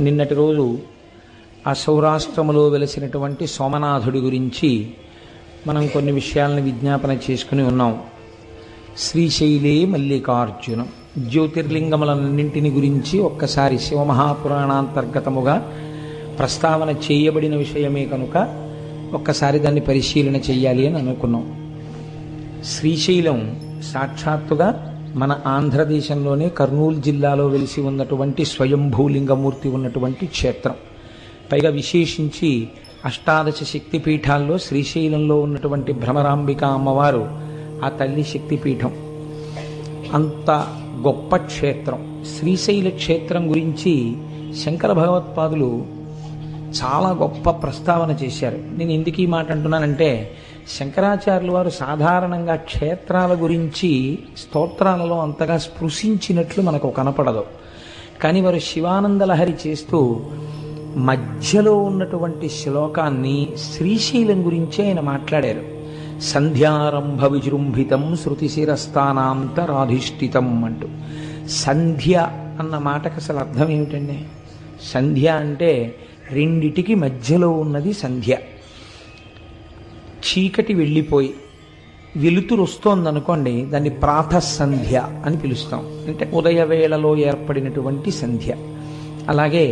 నిన్నటి రోజు ఆ సౌరాష్ట్రములో వెలసినటువంటి సోమనాథుడి గురించి మనం కొన్ని విషయాలను విజ్ఞాపన చేసుకుని ఉన్నాం. శ్రీశైలే మల్లికార్జునం జ్యోతిర్లింగములన్నింటిని గురించి ఒక్కసారి శివమహాపురాణాంతర్గతముగా ప్రస్తావన చేయబడిన విషయమే కనుక ఒక్కసారి దాన్ని పరిశీలన చెయ్యాలి అని అనుకున్నాం. శ్రీశైలం సాక్షాత్తుగా మన ఆంధ్రదేశంలోనే కర్నూలు జిల్లాలో వెలిసి ఉన్నటువంటి స్వయంభూలింగమూర్తి ఉన్నటువంటి క్షేత్రం. పైగా విశేషించి అష్టాదశ శక్తిపీఠాల్లో శ్రీశైలంలో ఉన్నటువంటి భ్రమరాంబిక అమ్మవారు ఆ తల్లి శక్తిపీఠం. అంత గొప్ప క్షేత్రం. శ్రీశైల క్షేత్రం గురించి శంకర భగవత్పాదులు చాలా గొప్ప ప్రస్తావన చేశారు. నేను ఎందుకు ఈ మాట అంటున్నానంటే, శంకరాచార్యులు వారు సాధారణంగా క్షేత్రాల గురించి స్తోత్రాలలో అంతగా స్పృశించినట్లు మనకు కనపడదు. కానీ వారు శివానందలహరి చేస్తూ మధ్యలో ఉన్నటువంటి శ్లోకాన్ని శ్రీశైలం గురించి ఆయన మాట్లాడారు. సంధ్యారంభ విజృంభితం శృతిశిరస్థానాంతరాధిష్ఠితం అంటూ. సంధ్య అన్న మాటకు అసలు అర్థం ఏమిటండి? సంధ్య అంటే రెండిటికి మధ్యలో ఉన్నది సంధ్య. చీకటి వెళ్ళిపోయి వెలుతురు వస్తోందనుకోండి, దాన్ని ప్రాతఃసంధ్య అని పిలుస్తాం. అంటే ఉదయవేళలో ఏర్పడినటువంటి సంధ్య. అలాగే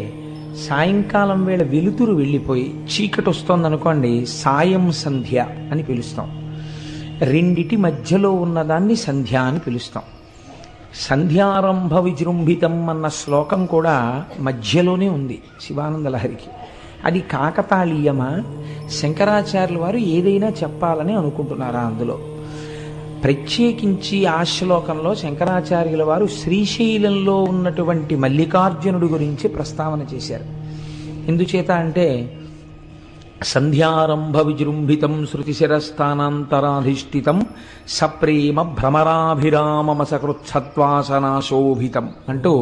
సాయంకాలం వేళ వెలుతురు వెళ్ళిపోయి చీకటి వస్తోందనుకోండి, సాయం సంధ్య అని పిలుస్తాం. రెండిటి మధ్యలో ఉన్నదాన్ని సంధ్య అని పిలుస్తాం. సంధ్యారంభ విజృంభితం అన్న శ్లోకం కూడా మధ్యలోనే ఉంది శివానందలహరికి. అది కాకతాళీయమా? శంకరాచార్యుల వారు ఏదైనా చెప్పాలని అనుకుంటున్నారా అందులో? ప్రత్యేకించి ఆ శ్లోకంలో శంకరాచార్యుల వారు శ్రీశైలంలో ఉన్నటువంటి మల్లికార్జునుడి గురించి ప్రస్తావన చేశారు. ఎందుచేత అంటే, సంధ్యారంభ విజృంభితం శృతిశిరస్థానాంతరాధిష్ఠితం సప్రేమ భ్రమరాభిరామమసకృత్సత్వాసనాశోభితం అంటూ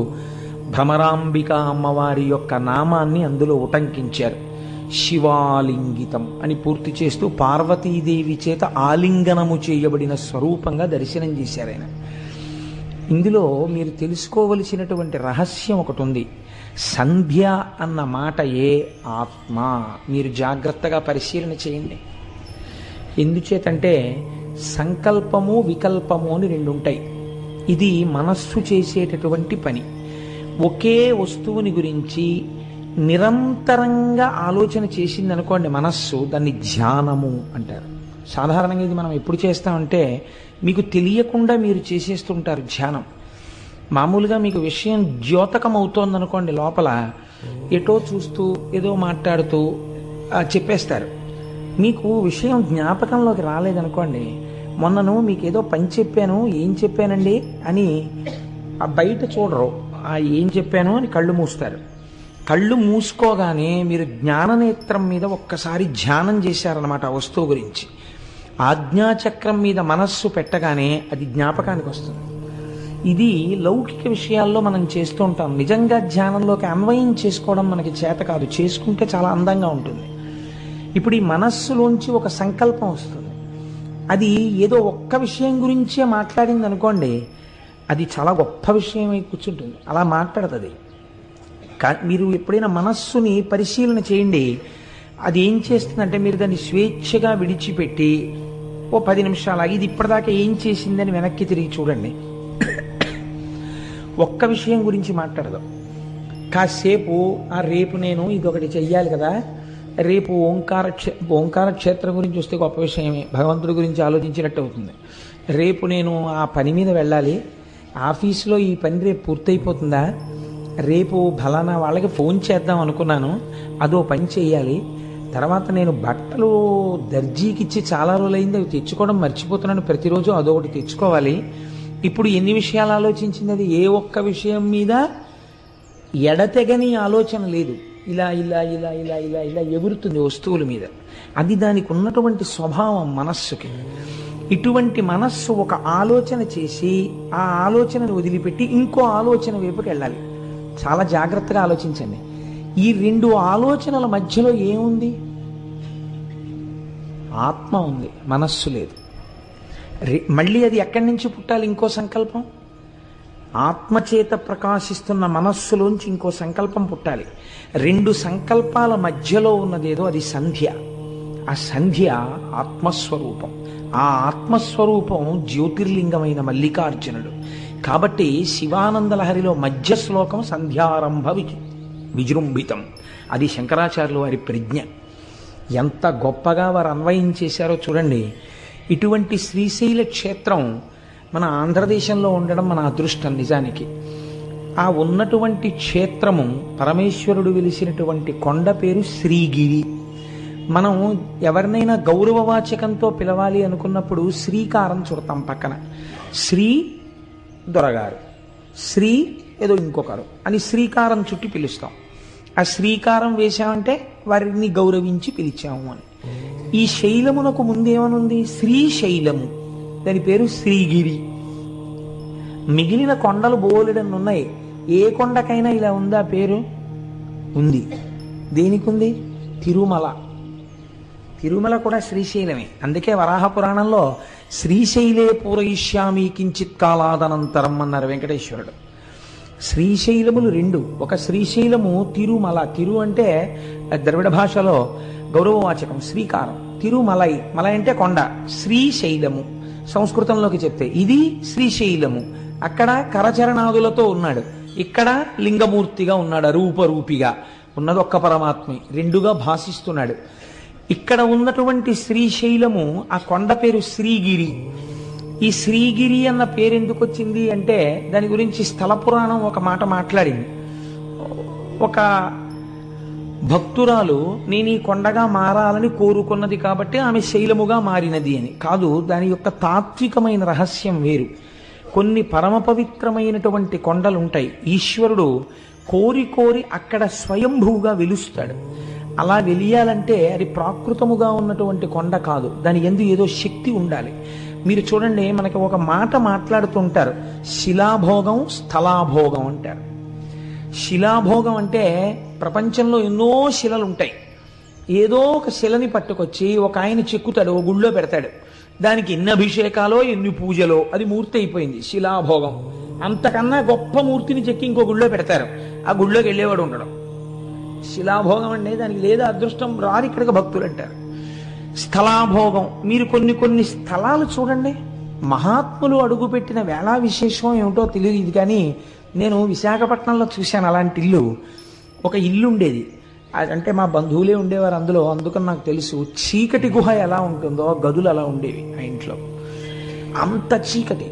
భ్రమరాంబిక అమ్మవారి యొక్క నామాన్ని అందులో ఉటంకించారు. శివాలింగితం అని పూర్తి చేస్తూ పార్వతీదేవి చేత ఆలింగనము చేయబడిన స్వరూపంగా దర్శనం చేశారు ఆయన. ఇందులో మీరు తెలుసుకోవలసినటువంటి రహస్యం ఒకటి ఉంది. సంధ్య అన్న మాటయే ఆత్మ. మీరు జాగ్రత్తగా పరిశీలన చేయండి. ఎందుచేతంటే సంకల్పము వికల్పము అని రెండు ఉంటాయి. ఇది మనస్సు చేసేటటువంటి పని. ఒకే వస్తువుని గురించి నిరంతరంగా ఆలోచన చేసిందనుకోండి మనస్సు, దాన్ని ధ్యానము అంటారు. సాధారణంగా ఇది మనం ఎప్పుడు చేస్తామంటే, మీకు తెలియకుండా మీరు చేసేస్తుంటారు ధ్యానం. మామూలుగా మీకు విషయం ద్యోతకం అవుతోందనుకోండి, లోపల ఎటో చూస్తూ ఏదో మాట్లాడుతూ చెప్పేస్తారు. మీకు విషయం జ్ఞాపకంలోకి రాలేదనుకోండి, మొన్నను మీకు ఏదో పని చెప్పాను, ఏం చెప్పానండి అని బయట చూడరు, ఏం చెప్పాను అని కళ్ళు మూస్తారు. కళ్ళు మూసుకోగానే మీరు జ్ఞాననేత్రం మీద ఒక్కసారి ధ్యానం చేశారన్నమాట ఆ వస్తువు గురించి. ఆజ్ఞాచక్రం మీద మనస్సు పెట్టగానే అది జ్ఞాపకానికి వస్తుంది. ఇది లౌకిక విషయాల్లో మనం చేస్తూ ఉంటాం. నిజంగా ధ్యానంలోకి అన్వయం చేసుకోవడం మనకి చేత కాదు. చేసుకుంటే చాలా అందంగా ఉంటుంది. ఇప్పుడు ఈ మనస్సులోంచి ఒక సంకల్పం వస్తుంది. అది ఏదో ఒక్క విషయం గురించే మాట్లాడింది అనుకోండి, అది చాలా గొప్ప విషయమై కూర్చుంటుంది. అలా మాట్లాడుతుంది. మీరు ఎప్పుడైనా మనస్సుని పరిశీలన చేయండి. అది ఏం చేస్తుందంటే, మీరు దాన్ని స్వేచ్ఛగా విడిచిపెట్టి ఓ 10 నిమిషాలు ఇది ఇప్పటిదాకా ఏం చేసిందని వెనక్కి తిరిగి చూడండి. ఒక్క విషయం గురించి మాట్లాడదు. కాసేపు రేపు నేను ఇదొకటి చెయ్యాలి కదా, రేపు ఓంకార క్షేత్రం గురించి వస్తే గొప్ప విషయమే, భగవంతుడి గురించి ఆలోచించినట్టు అవుతుంది. రేపు నేను ఆ పని మీద వెళ్ళాలి, ఆఫీసులో ఈ పని రేపు పూర్తయిపోతుందా, రేపు ఫలానా వాళ్ళకి ఫోన్ చేద్దాం అనుకున్నాను, అదో పని చేయాలి, తర్వాత నేను బట్టలు దర్జీకి ఇచ్చి చాలా రోజులైంది అవి తెచ్చుకోవడం మర్చిపోతున్నాను, ప్రతిరోజు అదొకటి తెచ్చుకోవాలి. ఇప్పుడు ఎన్ని విషయాలు ఆలోచించింది అది? ఏ ఒక్క విషయం మీద ఎడతెగని ఆలోచన లేదు. ఇలా ఇలా ఇలా ఇలా ఇలా ఇలా ఎగురుతుంది వస్తువుల మీద. అది దానికి ఉన్నటువంటి స్వభావం మనస్సుకి. ఇటువంటి మనస్సు ఒక ఆలోచన చేసి ఆ ఆలోచనను వదిలిపెట్టి ఇంకో ఆలోచన వైపుకి వెళ్ళాలి. చాలా జాగ్రత్తగా ఆలోచించండి. ఈ రెండు ఆలోచనల మధ్యలో ఏముంది? ఆత్మ ఉంది, మనస్సు లేదు. మళ్ళీ అది ఎక్కడి నుంచి పుట్టాలి? ఇంకో సంకల్పం. ఆత్మచేత ప్రకాశిస్తున్న మనస్సులోంచి ఇంకో సంకల్పం పుట్టాలి. రెండు సంకల్పాల మధ్యలో ఉన్నదేదో అది సంధ్య. ఆ సంధ్య ఆత్మస్వరూపం. ఆ ఆత్మస్వరూపం జ్యోతిర్లింగమైన మల్లికార్జునుడు. కాబట్టి శివానందలహరిలో మధ్య శ్లోకం సంధ్యారంభ విజృంభితం. అది శంకరాచార్యుల వారి ప్రజ్ఞ. ఎంత గొప్పగా వారు అన్వయం చేశారో చూడండి. ఇటువంటి శ్రీశైల క్షేత్రం మన ఆంధ్రదేశంలో ఉండడం మన అదృష్టం. నిజానికి ఆ ఉన్నటువంటి క్షేత్రము పరమేశ్వరుడు వెలిసినటువంటి కొండ పేరు శ్రీగిరి. మనం ఎవరినైనా గౌరవవాచకంతో పిలవాలి అనుకున్నప్పుడు శ్రీకారం చుడతాం పక్కన. శ్రీ దొరగారు, శ్రీ ఏదో ఇంకొకరు అని శ్రీకారం చుట్టి పిలుస్తాం. ఆ శ్రీకారం వేశామంటే వారిని గౌరవించి పిలిచాము అని. ఈ శైలమునకు ముందేమనుంది? శ్రీశైలము. దాని పేరు శ్రీగిరి. మిగిలిన కొండలు బోలెడన్ని ఉన్నాయి. ఏ కొండకైనా ఇలా ఉందా పేరు? ఉంది. దేనికి ఉంది? తిరుమల. తిరుమల కూడా శ్రీశైలమే. అందుకే వరాహ పురాణంలో శ్రీశైలే పూరయిష్యామి కించిత్ కాలాదనంతరం అన్నారు వెంకటేశ్వరుడు. శ్రీశైలములు రెండు. ఒక శ్రీశైలము తిరుమల. తిరు అంటే ద్రవిడ భాషలో గౌరవవాచకం, శ్రీకారం. తిరుమలై, మలై అంటే కొండ. శ్రీశైలము సంస్కృతంలోకి చెప్తే ఇది శ్రీశైలము. అక్కడ కరచరణాదులతో ఉన్నాడు, ఇక్కడ లింగమూర్తిగా ఉన్నాడు. రూపరూపిగా ఉన్నది ఒక్క పరమాత్మే, రెండుగా భాషిస్తున్నాడు. ఇక్కడ ఉన్నటువంటి శ్రీశైలము, ఆ కొండ పేరు శ్రీగిరి. ఈ శ్రీగిరి అన్న పేరు ఎందుకు వచ్చింది అంటే దాని గురించి స్థల పురాణం ఒక మాట మాట్లాడింది. ఒక భక్తురాలు నేను ఈ కొండగా మారాలని కోరుకున్నది కాబట్టి ఆమె శైలముగా మారినది అని కాదు. దాని యొక్క తాత్వికమైన రహస్యం వేరు. కొన్ని పరమ పవిత్రమైనటువంటి కొండలు ఉంటాయి. ఈశ్వరుడు కోరి కోరి అక్కడ స్వయంభూగా వెలుస్తాడు. అలా వెలియాలంటే అది ప్రాకృతముగా ఉన్నటువంటి కొండ కాదు, దాని యందు ఏదో శక్తి ఉండాలి. మీరు చూడండి, మనకి ఒక మాట మాట్లాడుతుంటారు, శిలాభోగం స్థలాభోగం అంటారు. శిలాభోగం అంటే ప్రపంచంలో ఎన్నో శిలలు ఉంటాయి. ఏదో ఒక శిలని పట్టుకొచ్చి ఒక ఆయన చెక్కుతాడు, ఓ గుళ్ళో పెడతాడు. దానికి ఎన్ని అభిషేకాలో ఎన్ని పూజలో అది మూర్తి అయిపోయింది, శిలాభోగం. అంతకన్నా గొప్ప మూర్తిని చెక్కి ఇంకో గుళ్ళో పెడతారు, ఆ గుళ్ళోకి వెళ్ళేవాడు ఉండడం. శిలాభోగం అంటే దానికి లేదా అదృష్టం రారు ఇక్కడికి భక్తులు అంటారు. స్థలాభోగం, మీరు కొన్ని కొన్ని స్థలాలు చూడండి, మహాత్ములు అడుగుపెట్టిన వేళా విశేషం ఏమిటో తెలియదు కానీ నేను విశాఖపట్నంలో చూశాను అలాంటి ఇల్లు. ఒక ఇల్లు ఉండేది, అంటే మా బంధువులే ఉండేవారు అందులో, అందుకని నాకు తెలుసు. చీకటి గుహ ఎలా ఉంటుందో గదులు అలా ఉండేవి ఆ ఇంట్లో. అంత చీకటి,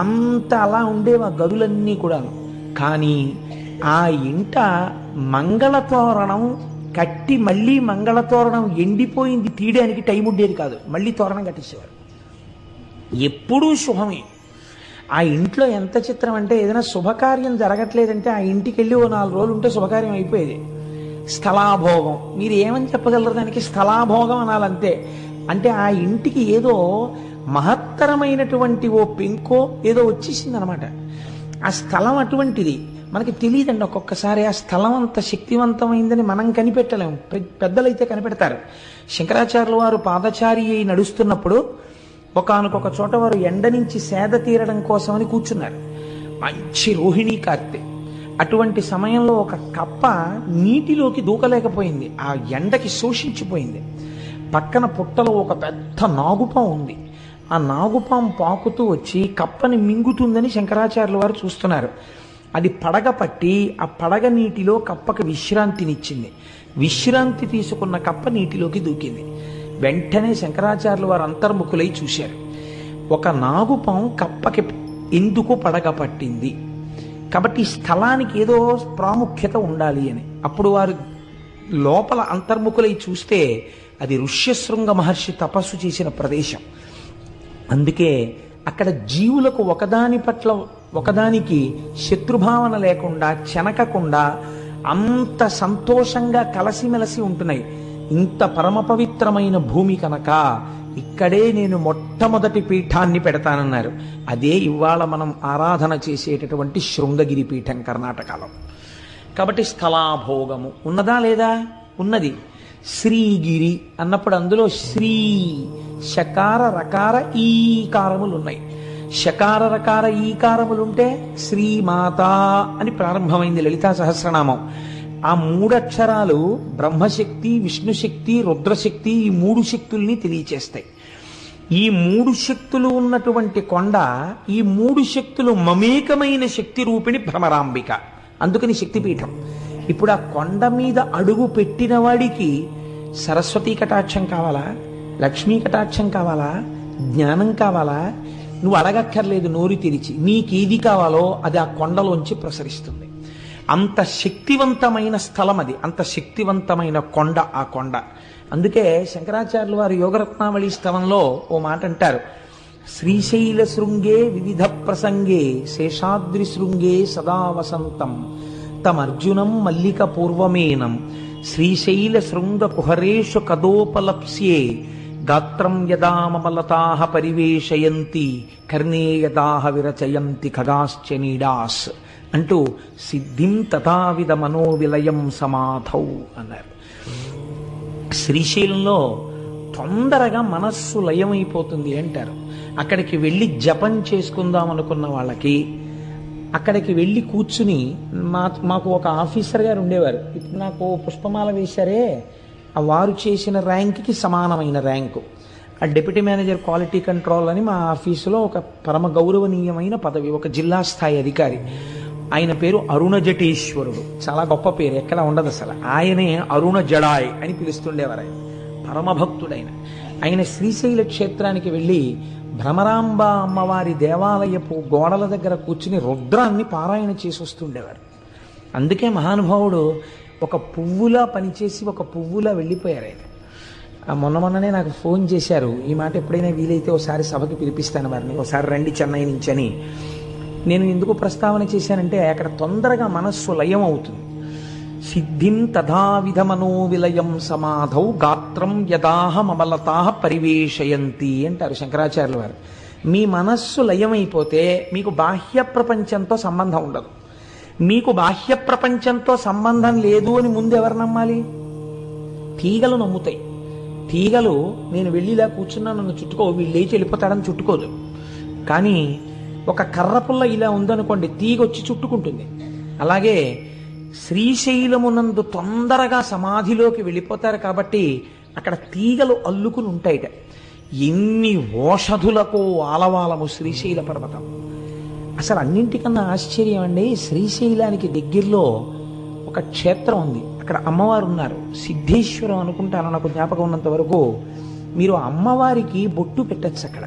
అంత అలా ఉండేవి ఆ గదులన్నీ కూడా. కానీ ఆ ఇంట మంగళతోరణం కట్టి మళ్ళీ మంగళతోరణం ఎండిపోయింది తీయడానికి టైం ఉండేది కాదు, మళ్ళీ తోరణం కట్టించేవారు. ఎప్పుడూ శుభమే. ఆ ఇంట్లో ఎంత చిత్రం అంటే ఏదైనా శుభకార్యం జరగట్లేదంటే ఆ ఇంటికి వెళ్ళి ఓ 4 రోజులు ఉంటే శుభకార్యం అయిపోయేది. స్థలాభోగం, మీరు ఏమని చెప్పగలరు దానికి? స్థలాభోగం అనాలంతే. అంటే ఆ ఇంటికి ఏదో మహత్తరమైనటువంటి ఓ పెంకో ఏదో వచ్చేసింది అనమాట. ఆ స్థలం అటువంటిది. మనకి తెలియదండి ఒక్కొక్కసారి ఆ స్థలం అంత శక్తివంతమైందని మనం కనిపెట్టలేము, పెద్దలైతే కనిపెడతారు. శంకరాచార్యుల వారు పాదచారి అయి నడుస్తున్నప్పుడు ఒకానొక చోట వారు ఎండ నుంచి సేద తీరడం కోసమని కూర్చున్నారు. మంచి రోహిణీ కార్తె. అటువంటి సమయంలో ఒక కప్ప నీటిలోకి దూకలేకపోయింది, ఆ ఎండకి శోషించిపోయింది. పక్కన పుట్టలో ఒక పెద్ద నాగుపాం ఉంది. ఆ నాగుపాం పాకుతూ వచ్చి కప్పని మింగుతుందని శంకరాచార్యుల వారు చూస్తున్నారు. అది పడగ పట్టి ఆ పడగ నీటిలో కప్పకి విశ్రాంతినిచ్చింది. విశ్రాంతి తీసుకున్న కప్ప నీటిలోకి దూకింది. వెంటనే శంకరాచార్యుల వారు అంతర్ముఖులై చూశారు. ఒక నాగుపాం కప్పకి ఎందుకు పడగ పట్టింది, కాబట్టి స్థలానికి ఏదో ప్రాముఖ్యత ఉండాలి అని. అప్పుడు వారు లోపల అంతర్ముఖులై చూస్తే అది ఋష్యశృంగ మహర్షి తపస్సు చేసిన ప్రదేశం. అందుకే అక్కడ జీవులకు ఒకదాని పట్ల ఒకదానికి శత్రుభావన లేకుండా చెనకకుండా అంత సంతోషంగా కలసిమెలసి ఉంటున్నాయి. ఇంత పరమ పవిత్రమైన భూమి కనుక ఇక్కడే నేను మొట్టమొదటి పీఠాన్ని పెడతానన్నారు. అదే ఇవాళ మనం ఆరాధన చేసేటటువంటి శృంగగిరి పీఠం కర్ణాటకలో. కాబట్టి స్థలాభోగము ఉన్నదా లేదా? ఉన్నది. శ్రీగిరి అన్నప్పుడు అందులో శ్రీ శకార రకార ఈకారములు ఉన్నాయి. షకార రకార ఈకారములుంటే శ్రీమాత అని ప్రారంభమైంది లలితా సహస్రనామం. ఆ మూడక్షరాలు బ్రహ్మశక్తి, విష్ణుశక్తి, రుద్రశక్తి, ఈ మూడు శక్తుల్ని తెలియచేస్తాయి. ఈ మూడు శక్తులు ఉన్నటువంటి కొండ, ఈ మూడు శక్తులు మమేకమైన శక్తి రూపిణి భ్రమరాంబిక, అందుకని శక్తిపీఠం. ఇప్పుడు ఆ కొండ మీద అడుగు పెట్టిన వాడికి సరస్వతీ కటాక్షం కావాలా, లక్ష్మీ కటాక్షం కావాలా, జ్ఞానం కావాలా? నువ్వు అడగక్కర్లేదు, నోరు తెరిచి నీకేది కావాలో అది ఆ కొండలోంచి ప్రసరిస్తుంది. అంత శక్తివంతమైన స్థలం అది, అంత శక్తివంతమైన కొండ ఆ కొండ. అందుకే శంకరాచార్యులు వారు యోగరత్నావళి స్తవంలో ఓ మాట అంటారు, శ్రీశైల శృంగే వివిధ ప్రసంగే శేషాద్రి శృంగే సదా వసంతం తమర్జునం మల్లిక పూర్వమేనం శ్రీశైల శృంగ కుహరేషు కదోపలప్స్యే గాత్రం యదా మమలతాః పరివేశయంతి కర్ణే యదాః విరచయంతి ఖగాశ్చ నీడాస్ అంటూ సిద్ధిం తథావిధ మనోవిలయం సమాధౌ అన్నారు. శ్రీశైలంలో తొందరగా మనస్సు లయమైపోతుంది అంటారు. అక్కడికి వెళ్ళి జపం చేసుకుందాం అనుకున్న వాళ్ళకి, అక్కడికి వెళ్ళి కూర్చుని మాకు ఒక ఆఫీసర్ గారు ఉండేవారు, ఇప్పుడు నాకు పుష్పమాల వేశారే, ఆ వారు చేసిన ర్యాంక్కి సమానమైన ర్యాంకు, ఆ డిప్యూటీ మేనేజర్ క్వాలిటీ కంట్రోల్ అని మా ఆఫీసులో ఒక పరమ గౌరవనీయమైన పదవి, ఒక జిల్లా స్థాయి అధికారి. ఆయన పేరు అరుణ జటేశ్వరుడు, చాలా గొప్ప పేరు, ఎక్కడ ఉండదు అసలు. ఆయనే అరుణ జడాయ్ అని పిలుస్తుండేవారు. ఆయన పరమభక్తుడైన ఆయన శ్రీశైల క్షేత్రానికి వెళ్ళి భ్రమరాంబ అమ్మవారి దేవాలయపు గోడల దగ్గర కూర్చుని రుద్రాన్ని పారాయణ చేసి వస్తుండేవారు. అందుకే మహానుభావుడు ఒక పువ్వులా పనిచేసి ఒక పువ్వులా వెళ్ళిపోయారు ఆయన. మొన్ననే నాకు ఫోన్ చేశారు, ఈ మాట ఎప్పుడైనా వీలైతే ఒకసారి సభకి పిలిపిస్తాను వారిని, ఒకసారి రండి చెన్నై నుంచి అని. నేను ఎందుకు ప్రస్తావన చేశానంటే అక్కడ తొందరగా మనస్సు లయం అవుతుంది. సిద్ధిం తథావిధ మనోవిలయం సమాధౌ గాత్రం యదాహ మమలతాః పరివేశయంతి అంటారు శంకరాచార్యుల వారు. మీ మనస్సు లయమైపోతే మీకు బాహ్య ప్రపంచంతో సంబంధం ఉండదు. మీకు బాహ్య ప్రపంచంతో సంబంధం లేదు అని ముందు ఎవరు నమ్మాలి? తీగలు నమ్ముతాయి. తీగలు నేను వెళ్ళిలా కూర్చున్నా నన్ను చుట్టుకో, వీళ్ళు లేచి వెళ్ళిపోతాడని చుట్టుకోదు. కానీ ఒక కర్రపుల్ల ఇలా ఉందనుకోండి, తీగ వచ్చి చుట్టుకుంటుంది. అలాగే శ్రీశైలమునందు తొందరగా సమాధిలోకి వెళ్ళిపోతారు కాబట్టి అక్కడ తీగలు అల్లుకుని ఉంటాయిట. ఎన్ని ఓషధులకు ఆలవాలము శ్రీశైల పర్వతం. అసలు అన్నింటికన్నా ఆశ్చర్యం అండి, శ్రీశైలానికి దగ్గరలో ఒక క్షేత్రం ఉంది, అక్కడ అమ్మవారు ఉన్నారు, సిద్ధేశ్వరం అనుకుంటాను నాకు జ్ఞాపకం ఉన్నంత వరకు. మీరు అమ్మవారికి బొట్టు పెట్టచ్చు. అక్కడ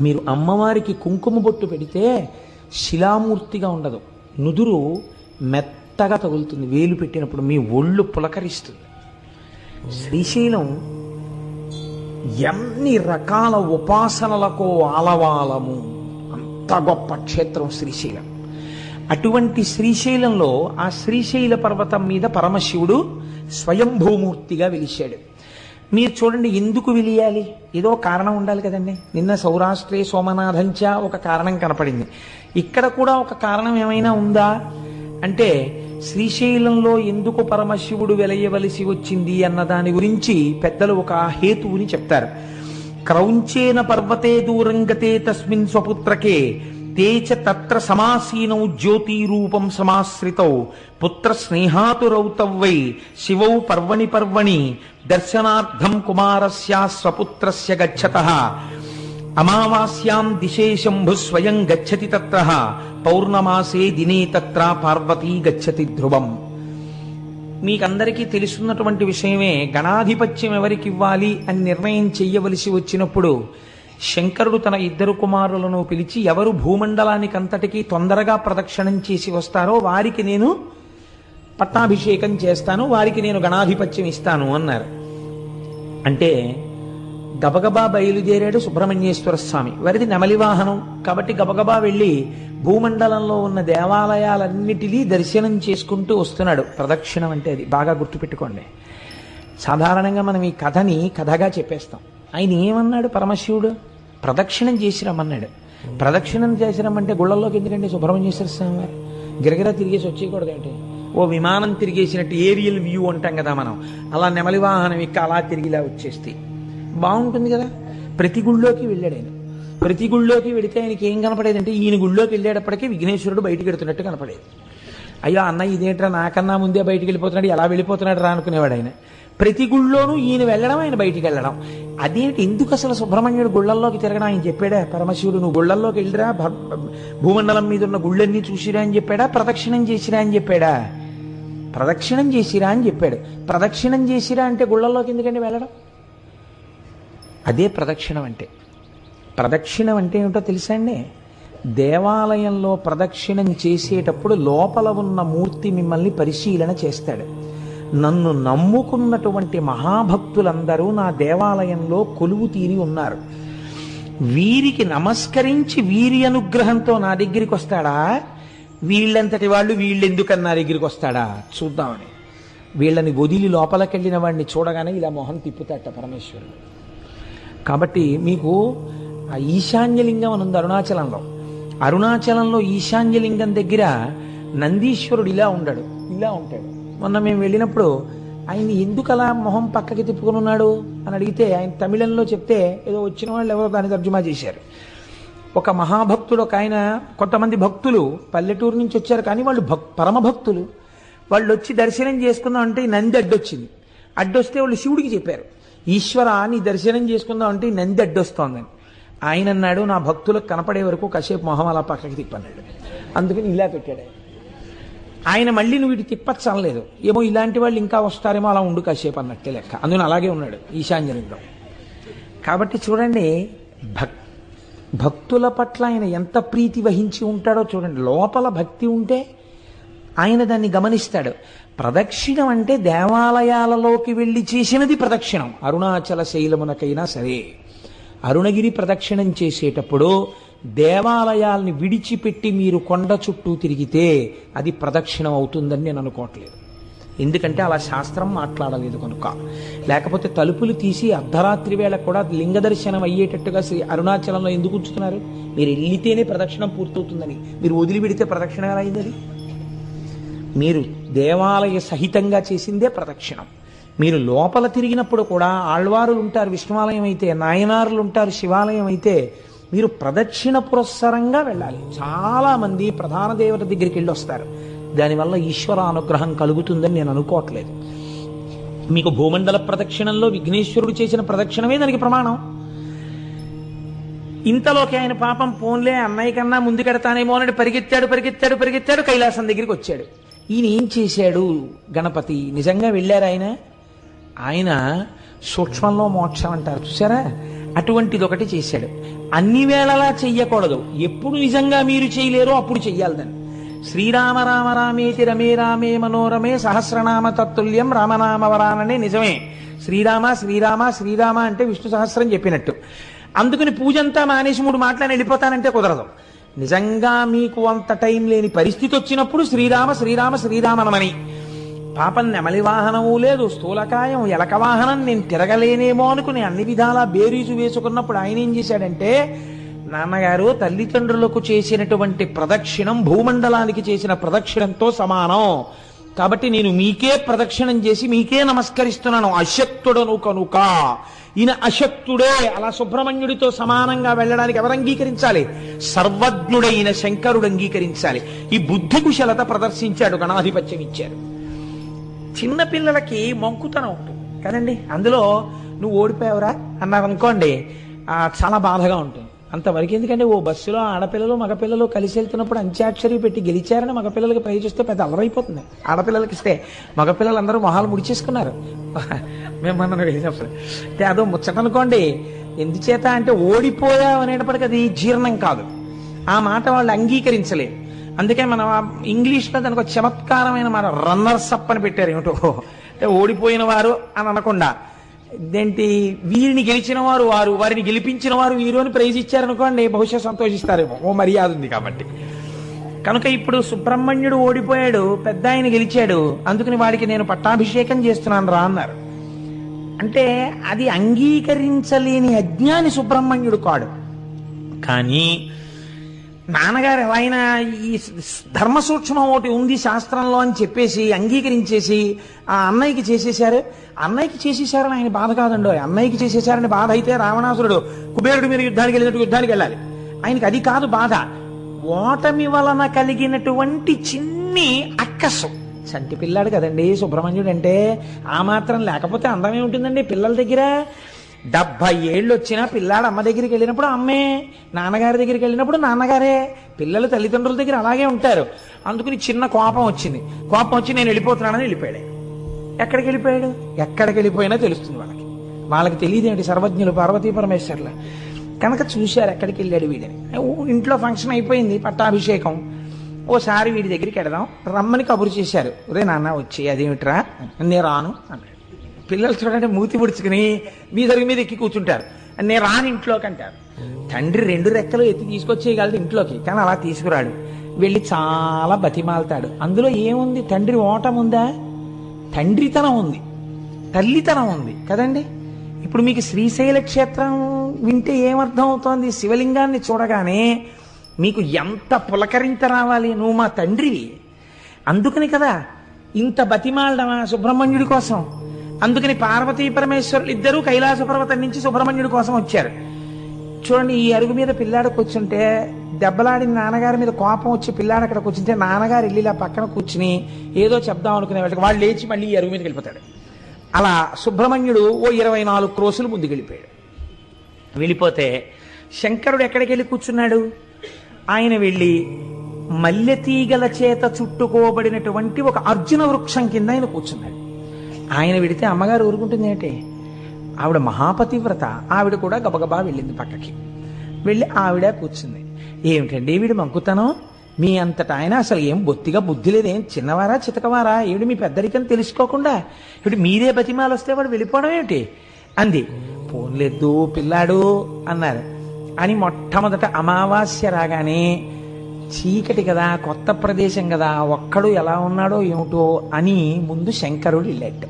మీరు అమ్మవారికి కుంకుమ బొట్టు పెడితే శిలామూర్తిగా ఉండదు, నుదురు మెత్తగా తగులుతుంది, వేలు పెట్టినప్పుడు మీ ఒళ్ళు పులకరిస్తుంది. శ్రీశైలం ఎన్ని రకాల ఉపాసనలకు ఆలవాలము, అంత గొప్ప క్షేత్రం శ్రీశైలం. అటువంటి శ్రీశైలంలో ఆ శ్రీశైల పర్వతం మీద పరమశివుడు స్వయంభూమూర్తిగా వెలిశాడు. మీరు చూడండి, ఎందుకు వెలియాలి? ఏదో కారణం ఉండాలి కదండి. నిన్న సౌరాష్ట్రే సోమనాథంచ ఒక కారణం కనపడింది, ఇక్కడ కూడా ఒక కారణం ఏమైనా ఉందా అంటే శ్రీశైలంలో ఎందుకు పరమశివుడు వెలయవలసి వచ్చింది అన్న దాని గురించి పెద్దలు ఒక హేతువుని చెప్తారు. క్రౌంచేన పర్వతే దూరంగతే తస్మిన్ స్వపుత్రకే తేచ తత్ర సమాసీనౌ జ్యోతిరూపం సమాశ్రితౌ పుత్ర స్నేహాతురౌతౌ వై శివౌ పర్వణి పర్వణి దర్శనార్థం కుమారస్య స్వపుత్రస్య గచ్చతః అమావాస్యాం దిశే శంభు స్వయం గచ్చతి తత్ర పౌర్ణమాసే దినే తత్ర పార్వతీ గచ్చతి ధ్రువం. మీకందరికీ తెలుసున్నటువంటి విషయమే, గణాధిపత్యం ఎవరికి ఇవ్వాలి అని నిర్ణయం చెయ్యవలసి వచ్చినప్పుడు శంకరుడు తన ఇద్దరు కుమారులను పిలిచి ఎవరు భూమండలానికి అంతటికీ తొందరగా ప్రదక్షిణం చేసి వస్తారో వారికి నేను పట్టాభిషేకం చేస్తాను, వారికి నేను గణాధిపత్యం ఇస్తాను అన్నారు. అంటే గబగబా బయలుదేరాడు సుబ్రహ్మణ్యేశ్వర స్వామి. వారిది నెమలి వాహనం కాబట్టి గబగబా వెళ్ళి భూమండలంలో ఉన్న దేవాలయాలన్నిటినీ దర్శనం చేసుకుంటూ వస్తున్నాడు. ప్రదక్షిణం అంటే అది బాగా గుర్తుపెట్టుకోండి. సాధారణంగా మనం ఈ కథని కథగా చెప్పేస్తాం. ఆయన ఏమన్నాడు పరమశివుడు? ప్రదక్షిణం చేసి రమ్మన్నాడు. ప్రదక్షిణం చేసి రమ్మంటే గుళ్ళల్లోకి ఎందుకంటే సుబ్రహ్మణ్యేశ్వర స్వామి వారు గిరగిరా తిరిగేసి వచ్చేయకూడదు ఏంటి? ఓ విమానం తిరిగేసినట్టు ఏరియల్ వ్యూ అంటాం కదా మనం, అలా నెమలి వాహనం ఎక్క అలా తిరిగిలా వచ్చేస్తే బాగుంటుంది కదా. ప్రతి గుళ్ళోకి వెళ్ళాడు ఆయన. ప్రతి గుళ్ళోకి వెడితే ఆయనకి ఏం కనపడేదంటే ఈయన గుళ్ళోకి వెళ్ళేటప్పటికీ విఘ్నేశ్వరుడు బయటికి వెడుతున్నట్టు కనపడేది. అయ్యో అన్న ఇదేంట్రా నాకన్నా ముందే బయటికి వెళ్ళిపోతున్నాడు, ఎలా వెళ్ళిపోతున్నాడు రా అనుకునేవాడు ఆయన. ప్రతి గుళ్ళోనూ ఈయన వెళ్ళడం, ఆయన బయటికి వెళ్ళడం. అదేంటి, ఎందుకు అసలు సుబ్రహ్మణ్యుడు గుళ్ళల్లోకి తిరగడం ఆయన చెప్పాడా? పరమశివుడు నువ్వు గుళ్ళల్లోకి వెళ్ళిరా, భూమండలం మీద ఉన్న గుళ్ళన్నీ చూసిరా అని చెప్పాడా? ప్రదక్షిణం చేసిరా అని చెప్పాడా? ప్రదక్షిణం చేసిరా అని చెప్పాడు. ప్రదక్షిణం చేసిరా అంటే గుళ్ళల్లోకి ఎందుకండి వెళ్ళడం? అదే ప్రదక్షిణం అంటే. ప్రదక్షిణం అంటే ఏమిటో తెలుసా అండి? దేవాలయంలో ప్రదక్షిణం చేసేటప్పుడు లోపల ఉన్న మూర్తి మిమ్మల్ని పరిశీలన చేస్తాడు. నన్ను నమ్ముకున్నటువంటి మహాభక్తులందరూ నా దేవాలయంలో కొలువు తీరి ఉన్నారు, వీరికి నమస్కరించి వీరి అనుగ్రహంతో నా దగ్గరికి వస్తాడా, వీళ్ళంతటి వాళ్ళు వీళ్ళెందుకని నా దగ్గరికి వస్తాడా చూద్దామని వీళ్ళని వదిలి లోపలికెళ్ళిన వాడిని చూడగానే ఇలా మొహం తిప్పుతాట పరమేశ్వరుడు. కాబట్టి మీకు ఆ ఈశాన్యలింగం అని ఉంది అరుణాచలంలో. అరుణాచలంలో ఈశాన్యలింగం దగ్గర నందీశ్వరుడు ఇలా ఉండడు, ఇలా ఉంటాడు. మొన్న మేము వెళ్ళినప్పుడు ఆయన ఎందుకు అలా మొహం పక్కకి తిప్పుకుని ఉన్నాడు అని అడిగితే ఆయన తమిళంలో చెప్తే ఏదో వచ్చిన వాళ్ళు ఎవరో దాన్ని తర్జుమా చేశారు. ఒక మహాభక్తుడు, ఒక ఆయన, కొంతమంది భక్తులు పల్లెటూరు నుంచి వచ్చారు కానీ వాళ్ళు పరమభక్తులు. వాళ్ళు వచ్చి దర్శనం చేసుకుందాం అంటే నంది అడ్డొచ్చింది. అడ్డొస్తే వాళ్ళు శివుడికి చెప్పారు, ఈశ్వర నీ దర్శనం చేసుకుందాం అంటే ఈ నంది అడ్డొస్తోందని. ఆయన అన్నాడు, నా భక్తులకు కనపడే వరకు కాసేపు మొహం అలా పక్కకి తిప్పన్నాడు. అందుకని ఇలా పెట్టాడు ఆయన. మళ్ళీ నువ్వు ఇటు తిప్పచ్చు అనలేదు, ఏమో ఇలాంటి వాళ్ళు ఇంకా వస్తారేమో అలా ఉండు కాసేపు అన్నట్టే లెక్క. అందుకని అలాగే ఉన్నాడు ఈశాన్యలింగం. కాబట్టి చూడండి, భక్తుల పట్ల ఆయన ఎంత ప్రీతి వహించి ఉంటాడో చూడండి. లోపల భక్తి ఉంటే ఆయన దాన్ని గమనిస్తాడు. ప్రదక్షిణం అంటే దేవాలయాలలోకి వెళ్ళి చేసినది ప్రదక్షిణం. అరుణాచల శైలమునకైనా సరే అరుణగిరి ప్రదక్షిణం చేసేటప్పుడు దేవాలయాల్ని విడిచిపెట్టి మీరు కొండ చుట్టూ తిరిగితే అది ప్రదక్షిణం అవుతుందని నేను అనుకోవట్లేదు. ఎందుకంటే అలా శాస్త్రం మాట్లాడలేదు కనుక. లేకపోతే తలుపులు తీసి అర్ధరాత్రి వేళ కూడా లింగ దర్శనం అయ్యేటట్టుగా అరుణాచలంలో ఎందుకు ఉంచుతున్నారు? మీరు వెళ్లితేనే ప్రదక్షిణం పూర్తవుతుందని, మీరు వదిలిపెడితే ప్రదక్షిణం ఎలా అయింది? మీరు దేవాలయ సహితంగా చేసిందే ప్రదక్షిణం. మీరు లోపల తిరిగినప్పుడు కూడా ఆళ్వారులు ఉంటారు విష్ణువాలయం అయితే, నాయనారులు ఉంటారు శివాలయం అయితే, మీరు ప్రదక్షిణ పురస్సరంగా వెళ్ళాలి. చాలా మంది ప్రధాన దేవత దగ్గరికి వెళ్ళి వస్తారు, దానివల్ల ఈశ్వర అనుగ్రహం కలుగుతుందని నేను అనుకోవట్లేదు. మీకు భూమండల ప్రదక్షిణంలో విఘ్నేశ్వరుడు చేసిన ప్రదక్షిణమే దానికి ప్రమాణం. ఇంతలోకి ఆయన పాపం పోన్లే అన్నయ్య కన్నా ముందుకెడతానేమో అని పరిగెత్తాడు కైలాసం దగ్గరికి వచ్చాడు. ఈయన ఏం చేశాడు? గణపతి నిజంగా వెళ్ళారు ఆయన సూక్ష్మంలో మోక్షం అంటారు చూసారా, అటువంటిది ఒకటి చేశాడు. అన్ని వేళలా చెయ్యకూడదు, ఎప్పుడు నిజంగా మీరు చేయలేరో అప్పుడు చెయ్యాలి దాన్ని. శ్రీరామ రామ రామేతి రమే రామే మనోరమే సహస్రనామ తత్తుల్యం రామనామవరాననే నిజమే. శ్రీరామ శ్రీరామ శ్రీరామ అంటే విష్ణు సహస్రం చెప్పినట్టు. అందుకని పూజంతా మానేసి 3 మాటలని వెళ్ళిపోతానంటే కుదరదు. నిజంగా మీకు అంత టైం లేని పరిస్థితి వచ్చినప్పుడు శ్రీరామ శ్రీరామ శ్రీరామనమని. పాపం నెమలి వాహనము లేదు, స్థూలకాయం ఎలక వాహనం, నేను తిరగలేనేమో అనుకుని అన్ని విధాలా బేరీజు వేసుకున్నప్పుడు ఆయన ఏం చేశాడంటే, నాన్నగారు తల్లిదండ్రులకు చేసినటువంటి ప్రదక్షిణం భూమండలానికి చేసిన ప్రదక్షిణంతో సమానం, కాబట్టి నేను మీకే ప్రదక్షిణం చేసి మీకే నమస్కరిస్తున్నాను, అశక్తుడను కనుక. ఈయన అశక్తుడే, అలా సుబ్రహ్మణ్యుడితో సమానంగా వెళ్ళడానికి ఎవరు అంగీకరించాలి? సర్వజ్ఞుడైన శంకరుడు అంగీకరించాలి. ఈ బుద్ధి కుశలత ప్రదర్శించాడు, గణాధిపత్యం ఇచ్చారు. చిన్నపిల్లలకి మొంకుతనం ఉంటుంది కదండి, అందులో నువ్వు ఓడిపోయావురా అన్నారు అనుకోండి, చాలా బాధగా ఉంటుంది. అంతవరకు ఎందుకంటే ఓ బస్సులో ఆడపిల్లలు మగపిల్లలు కలిసి వెళ్తున్నప్పుడు అంత్యాక్షరి పెట్టి గెలిచారని మగపిల్లలకి ప్రైజ్ ఇస్తే పెద్ద అలరైపోతుంది. ఆడపిల్లలకి ఇస్తే మగపిల్లలందరూ మొహాలు ముడిచేసుకున్నారు మేము మనం వెళ్ళినప్పుడు. అంటే అదో ముచ్చట అనుకోండి. ఎందుచేత అంటే ఓడిపోయావు అనేటప్పటికీ అది జీర్ణం కాదు, ఆ మాట వాళ్ళు అంగీకరించలేదు. అందుకే మనం ఇంగ్లీష్లో దానికి ఒక చమత్కారమైన మాట రన్నర్స్ అప్ అని పెట్టారు. ఏమిటో అంటే ఓడిపోయిన వారు అని అనకుండా, ఇదేంటి వీరిని గెలిచిన వారు వారు, వారిని గెలిపించిన వారు వీరు అని ప్రైజ్ ఇచ్చారనుకోండి, బహుశా సంతోషిస్తారేమో, ఓ మర్యాద ఉంది కాబట్టి. కనుక ఇప్పుడు సుబ్రహ్మణ్యుడు ఓడిపోయాడు, పెద్ద ఆయన గెలిచాడు, అందుకని వాడికి నేను పట్టాభిషేకం చేస్తున్నాను రా అన్నారు. అంటే అది అంగీకరించలేని అజ్ఞాని సుబ్రహ్మణ్యుడు కాడు. కానీ నాన్నగారు ఎలా అయినా ఈ ధర్మ సూక్ష్మం ఒకటి ఉంది శాస్త్రంలో అని చెప్పేసి అంగీకరించేసి ఆ అన్నయ్యకి చేసేశారు. అన్నయ్యకి చేసేశారని ఆయన బాధ కాదండో, అన్నయ్యకి చేసేశారని బాధ అయితే రావణాసురుడు కుబేరుడు మీద యుద్ధానికి వెళ్ళినట్టు యుద్ధానికి వెళ్ళాలి. ఆయనకి అది కాదు బాధ. ఓటమి వలన కలిగినటువంటి చిన్ని అక్కసు. చంటి పిల్లాడు కదండి సుబ్రహ్మణ్యుడు అంటే. ఆ మాత్రం లేకపోతే అందమే ఉంటుందండి పిల్లల దగ్గర. 70 ఏళ్ళు వచ్చినా పిల్లాడు అమ్మ దగ్గరికి వెళ్ళినప్పుడు అమ్మే, నాన్నగారి దగ్గరికి వెళ్ళినప్పుడు నాన్నగారే. పిల్లలు తల్లిదండ్రుల దగ్గర అలాగే ఉంటారు. అందుకని చిన్న కోపం వచ్చింది. కోపం వచ్చి నేను వెళ్ళిపోతున్నానని వెళ్ళిపోయాడు. ఎక్కడికి వెళ్ళిపోయాడు? ఎక్కడికి వెళ్ళిపోయినా తెలుస్తుంది వాళ్ళకి. వాళ్ళకి తెలియదేంటి సర్వజ్ఞులు పార్వతీ పరమేశ్వర్ల కనుక చూశారు ఎక్కడికి వెళ్ళాడు వీడిని. ఇంట్లో ఫంక్షన్ అయిపోయింది, పట్టాభిషేకం. ఓసారి వీడి దగ్గరికి వెడదాం రమ్మని కబురు చేశారు. రే నాన్న వచ్చి అదేమిట్రా, నేను రాను అన్నాడు. పిల్లలు చూడండి మూతి ముడుచుకుని మీద ఎక్కి కూర్చుంటారు. నేను రాను ఇంట్లోకి అంటారు. తండ్రి 2 రెక్కలు ఎత్తి తీసుకొచ్చేయగలడు ఇంట్లోకి, కానీ అలా తీసుకురాడు. వెళ్ళి చాలా బతిమాలతాడు. అందులో ఏముంది? తండ్రి ఓటం ఉందా? తండ్రితనం ఉంది, తల్లితనం ఉంది కదండి. ఇప్పుడు మీకు శ్రీశైల క్షేత్రం వింటే ఏమర్థం అవుతోంది? శివలింగాన్ని చూడగానే మీకు ఎంత పులకరింత రావాలి, నువ్వు మా తండ్రివి. అందుకని కదా ఇంత బతిమాలడమా సుబ్రహ్మణ్యుడి కోసం. అందుకని పార్వతీ పరమేశ్వరులు ఇద్దరూ కైలాస పర్వతం నుంచి సుబ్రహ్మణ్యుడి కోసం వచ్చారు. చూడండి, ఈ అరుగు మీద పిల్లాడు కూర్చుంటే దెబ్బలాడిన నాన్నగారి మీద కోపం వచ్చి పిల్లాడు అక్కడ కూర్చుంటే నాన్నగారు వెళ్ళి ఇలా పక్కన కూర్చుని ఏదో చెప్దాం అనుకునే వాళ్ళకి వాళ్ళు లేచి మళ్ళీ ఈ అరుగు మీదకి వెళ్ళిపోతాడు. అలా సుబ్రహ్మణ్యుడు ఓ 24 క్రోసులు ముందుకు వెళ్ళిపోయాడు. వెళ్ళిపోతే శంకరుడు ఎక్కడికి వెళ్ళి కూర్చున్నాడు? ఆయన వెళ్ళి మల్లెతీగల చేత చుట్టుకోబడినటువంటి ఒక అర్జున వృక్షం కింద ఆయన కూర్చున్నాడు. ఆయన వెడితే అమ్మగారు ఊరుకుంటుంది ఏంటి? ఆవిడ మహాపతివ్రత. ఆవిడ కూడా గబగబా వెళ్ళింది పక్కకి. వెళ్ళి ఆవిడ కూర్చుంది. ఏమిటండి వీడు మంకుతనం? మీ అంతటా ఆయన అసలు ఏం బొత్తిగా బుద్ధి లేదేం, చిన్నవారా చితకవారా? ఏమిటి మీ పెద్దరికం తెలుసుకోకుండా ఇప్పుడు మీరే బతిమాలు వస్తే వాడు వెళ్ళిపోవడం ఏమిటి అంది. పోన్లేదు పిల్లాడు అన్నారు. అని మొట్టమొదట అమావాస్య రాగానే చీకటి కదా, కొత్త ప్రదేశం కదా, ఒక్కడు ఎలా ఉన్నాడో ఏమిటో అని ముందు శంకరుడు వెళ్ళాడు.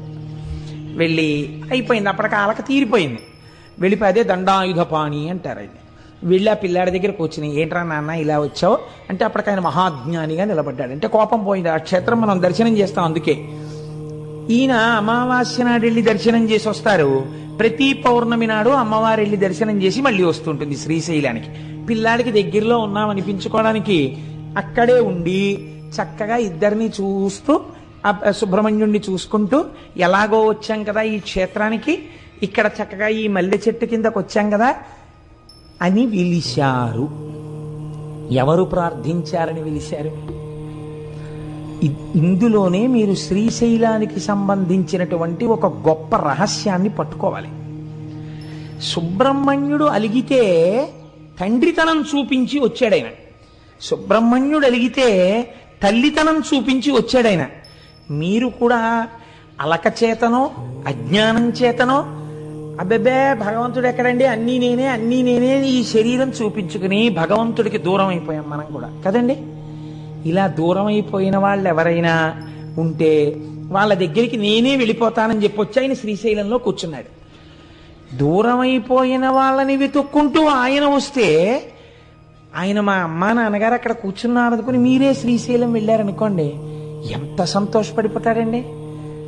వెళ్ళి అయిపోయింది, అప్పటికి ఆలక తీరిపోయింది. వెళ్ళిపోయి అదే దండాయుధపాణి అంటారు. అది వెళ్ళి ఆ పిల్లాడి దగ్గర కూర్చుని ఏంట్రా నాన్న ఇలా వచ్చావు అంటే అప్పటికి ఆయన మహాజ్ఞానిగా నిలబడ్డాడు. అంటే కోపం పోయింది. ఆ క్షేత్రం మనం దర్శనం చేస్తాం. అందుకే ఈయన అమావాస్య నాడు వెళ్ళి దర్శనం చేసి వస్తారు. ప్రతి పౌర్ణమి నాడు అమ్మవారు వెళ్ళి దర్శనం చేసి మళ్ళీ వస్తుంటుంది శ్రీశైలానికి. పిల్లాడికి దగ్గరలో ఉన్నామనిపించుకోవడానికి అక్కడే ఉండి చక్కగా ఇద్దరిని చూస్తూ సుబ్రహ్మణ్యుణ్ణి చూసుకుంటూ ఎలాగో వచ్చాం కదా ఈ క్షేత్రానికి, ఇక్కడ చక్కగా ఈ మల్లె చెట్టు కిందకు వచ్చాం కదా అని పిలిచారు. ఎవరు ప్రార్థించారని పిలిచారు? ఇందులోనే మీరు శ్రీశైలానికి సంబంధించినటువంటి ఒక గొప్ప రహస్యాన్ని పట్టుకోవాలి. సుబ్రహ్మణ్యుడు అలిగితే తండ్రితనం చూపించి వచ్చాడైన. సుబ్రహ్మణ్యుడు అలిగితే తల్లితనం చూపించి వచ్చాడైన. మీరు కూడా అలక చేతనో అజ్ఞానం చేతనో అబ్బెబ్బే భగవంతుడు ఎక్కడండి, అన్నీ నేనే ఈ శరీరం చూపించుకుని భగవంతుడికి దూరం అయిపోయాం మనం కూడా కదండి. ఇలా దూరం అయిపోయిన వాళ్ళు ఎవరైనా ఉంటే వాళ్ళ దగ్గరికి నేనే వెళ్ళిపోతానని చెప్పొచ్చి ఆయన శ్రీశైలంలో కూర్చున్నాడు. దూరం అయిపోయిన వాళ్ళని వెతుక్కుంటూ ఆయన వస్తే ఆయన మా అమ్మ నాన్నగారు అక్కడ కూర్చున్నారు అనుకుని మీరే శ్రీశైలం వెళ్ళారనుకోండి, ఎంత సంతోషపడిపోతాడండి.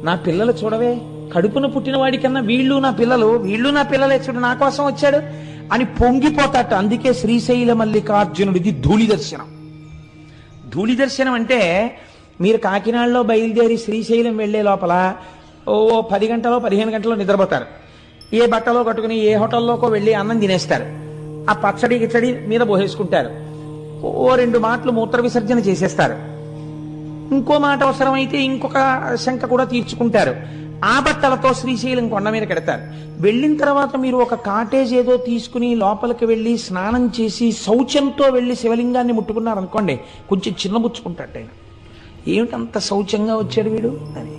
నా పిల్లలు చూడవే, కడుపున పుట్టిన వాడికన్నా వీళ్ళు నా పిల్లలే చూడు నా కోసం వచ్చాడు అని పొంగిపోతాట. అందుకే శ్రీశైల మల్లికార్జునుడిది ధూళి దర్శనం. ధూళి దర్శనం అంటే మీరు కాకినాడలో బయలుదేరి శ్రీశైలం వెళ్లే లోపల ఓ 10 గంటలో 15 గంటలో నిద్రపోతారు. ఏ బట్టలో కట్టుకుని ఏ హోటల్లోకో వెళ్ళి అన్నం తినేస్తారు. ఆ పచ్చడి గిచ్చడి మీద పోసేసుకుంటారు. ఓ 2 మాటలు మూత్ర విసర్జన చేసేస్తారు. ఇంకో మాట అవసరమైతే ఇంకొక శంక కూడా తీర్చుకుంటారు. ఆ బట్టలతో శ్రీశైలం కొండ మీద కెడతారు. వెళ్ళిన తర్వాత మీరు ఒక కాటేజ్ ఏదో తీసుకుని లోపలికి వెళ్ళి స్నానం చేసి శౌచంతో వెళ్ళి శివలింగాన్ని ముట్టుకున్నారనుకోండి, కొంచెం చిన్నబుచ్చుకుంటాడు ఆయన. ఏమిటంత శౌచంగా వచ్చాడు వీడు అని.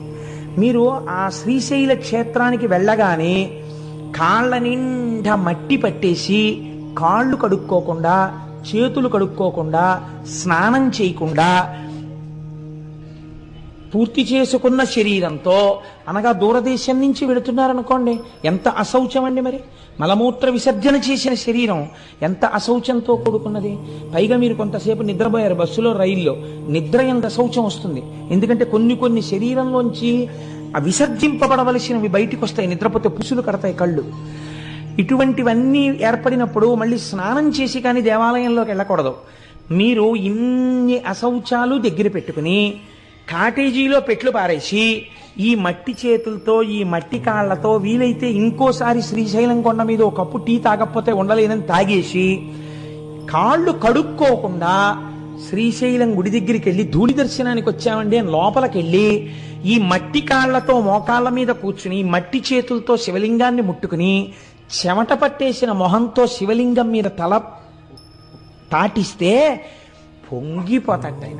మీరు ఆ శ్రీశైల క్షేత్రానికి వెళ్ళగానే కాళ్ళ నిండా మట్టి పట్టేసి కాళ్ళు కడుక్కోకుండా చేతులు కడుక్కోకుండా స్నానం చేయకుండా పూర్తి చేసుకున్న శరీరంతో, అనగా దూరదేశం నుంచి వెళుతున్నారనుకోండి, ఎంత అశౌచం అండి మరి. మలమూత్ర విసర్జన చేసిన శరీరం ఎంత అశౌచంతో కూడుకున్నది. పైగా మీరు కొంతసేపు నిద్రపోయారు బస్సులో, రైల్లో. నిద్ర ఎంత అశౌచం వస్తుంది. ఎందుకంటే కొన్ని శరీరంలోంచి విసర్జింపబడవలసినవి బయటికి వస్తాయి. నిద్రపోతే పుసులు కడతాయి కళ్ళు. ఇటువంటివన్నీ ఏర్పడినప్పుడు మళ్ళీ స్నానం చేసి కానీ దేవాలయంలోకి వెళ్ళకూడదు. మీరు ఇన్ని అశౌచాలు దగ్గర పెట్టుకుని కాటేజీలో పెట్లు పారేసి ఈ మట్టి చేతులతో, ఈ మట్టి కాళ్లతో వీలైతే ఇంకోసారి శ్రీశైలం కొండ మీద ఒక కప్పు టీ తాగకపోతే ఉండలేనని తాగేసి కాళ్ళు కడుక్కోకుండా శ్రీశైలం గుడి దగ్గరికి వెళ్ళి ధూళి దర్శనానికి వచ్చామండి అని లోపలికి వెళ్ళి ఈ మట్టి కాళ్లతో మోకాళ్ళ మీద కూర్చుని మట్టి చేతులతో శివలింగాన్ని ముట్టుకుని చెమట పట్టేసిన మొహంతో శివలింగం మీద తల తాటిస్తే పొంగిపోతాట ఆయన.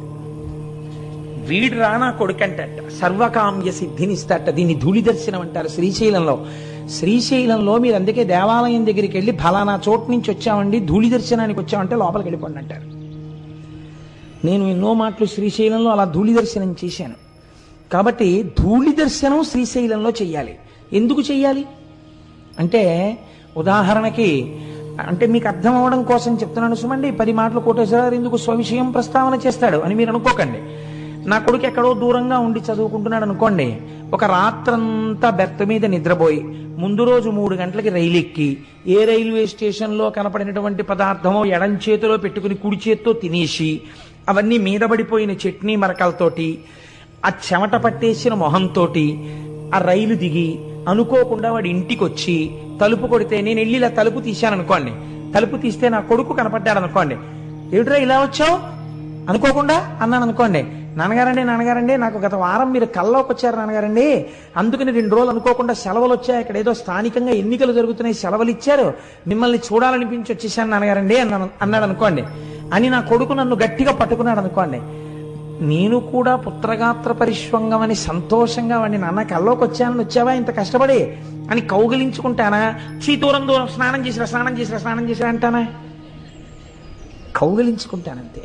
వీడు రానా కొడుకంటట, సర్వకామ్య సిద్ధినిస్తాట. దీన్ని ధూళి దర్శనం అంటారు శ్రీశైలంలో. శ్రీశైలంలో మీరు అందుకే దేవాలయం దగ్గరికి వెళ్ళి ఫలానా చోటు నుంచి వచ్చామండి, ధూళి దర్శనానికి వచ్చామంటే లోపలికి వెళ్ళిపోండి అంటారు. నేను ఎన్నో మాటలు శ్రీశైలంలో అలా ధూళి దర్శనం చేశాను. కాబట్టి ధూళి దర్శనం శ్రీశైలంలో చెయ్యాలి. ఎందుకు చెయ్యాలి అంటే, ఉదాహరణకి అంటే మీకు అర్థం అవ్వడం కోసం చెప్తున్నాను సుమండి. 10 మాటలు కోటేశ్వరరావు ఎందుకు స్వవిషయం ప్రస్తావన చేస్తాడు అని మీరు అనుకోకండి. నా కొడుకు ఎక్కడో దూరంగా ఉండి చదువుకుంటున్నాడు అనుకోండి, ఒక రాత్రంతా బెర్త్ మీద నిద్రపోయి ముందు రోజు 3 గంటలకి రైలు ఎక్కి ఏ రైల్వే స్టేషన్లో కనపడినటువంటి పదార్థమో ఎడం చేతిలో పెట్టుకుని కుడి చేత్తో తినేసి అవన్నీ మీద పడిపోయిన చట్నీ మరకలతోటి ఆ చెమట పట్టేసిన మొహంతోటి ఆ రైలు దిగి అనుకోకుండా వాడి ఇంటికి వచ్చి తలుపు కొడితే నేను వెళ్ళి ఇలా తలుపు తీశాను అనుకోండి, తలుపు తీస్తే నా కొడుకు కనపడ్డాడు అనుకోండి, ఏమిట్రా ఇలా వచ్చావు అనుకోకుండా అన్నాను అనుకోండి, నాన్నగారండి నాకు గత వారం మీరు కల్లోకి వచ్చారు నాన్నగారండి, అందుకని 2 రోజులు అనుకోకుండా సెలవులు వచ్చాయి, ఇక్కడ ఏదో స్థానికంగా ఎన్నికలు జరుగుతున్నాయి సెలవులు ఇచ్చారు, మిమ్మల్ని చూడాలనిపించి వచ్చేసాను నాన్నగారండి అన్నాడు అనుకోండి అని నా కొడుకు నన్ను గట్టిగా పట్టుకున్నాడు అనుకోండి, నేను కూడా పుత్రగాత్ర పరిష్వంగం అని సంతోషంగా వాడిని నాన్న కల్లోకి వచ్చావా ఇంత కష్టపడి అని కౌగిలించుకుంటానా? దూరం స్నానం చేసిరా అంటానా? కౌగిలించుకుంటానంతే.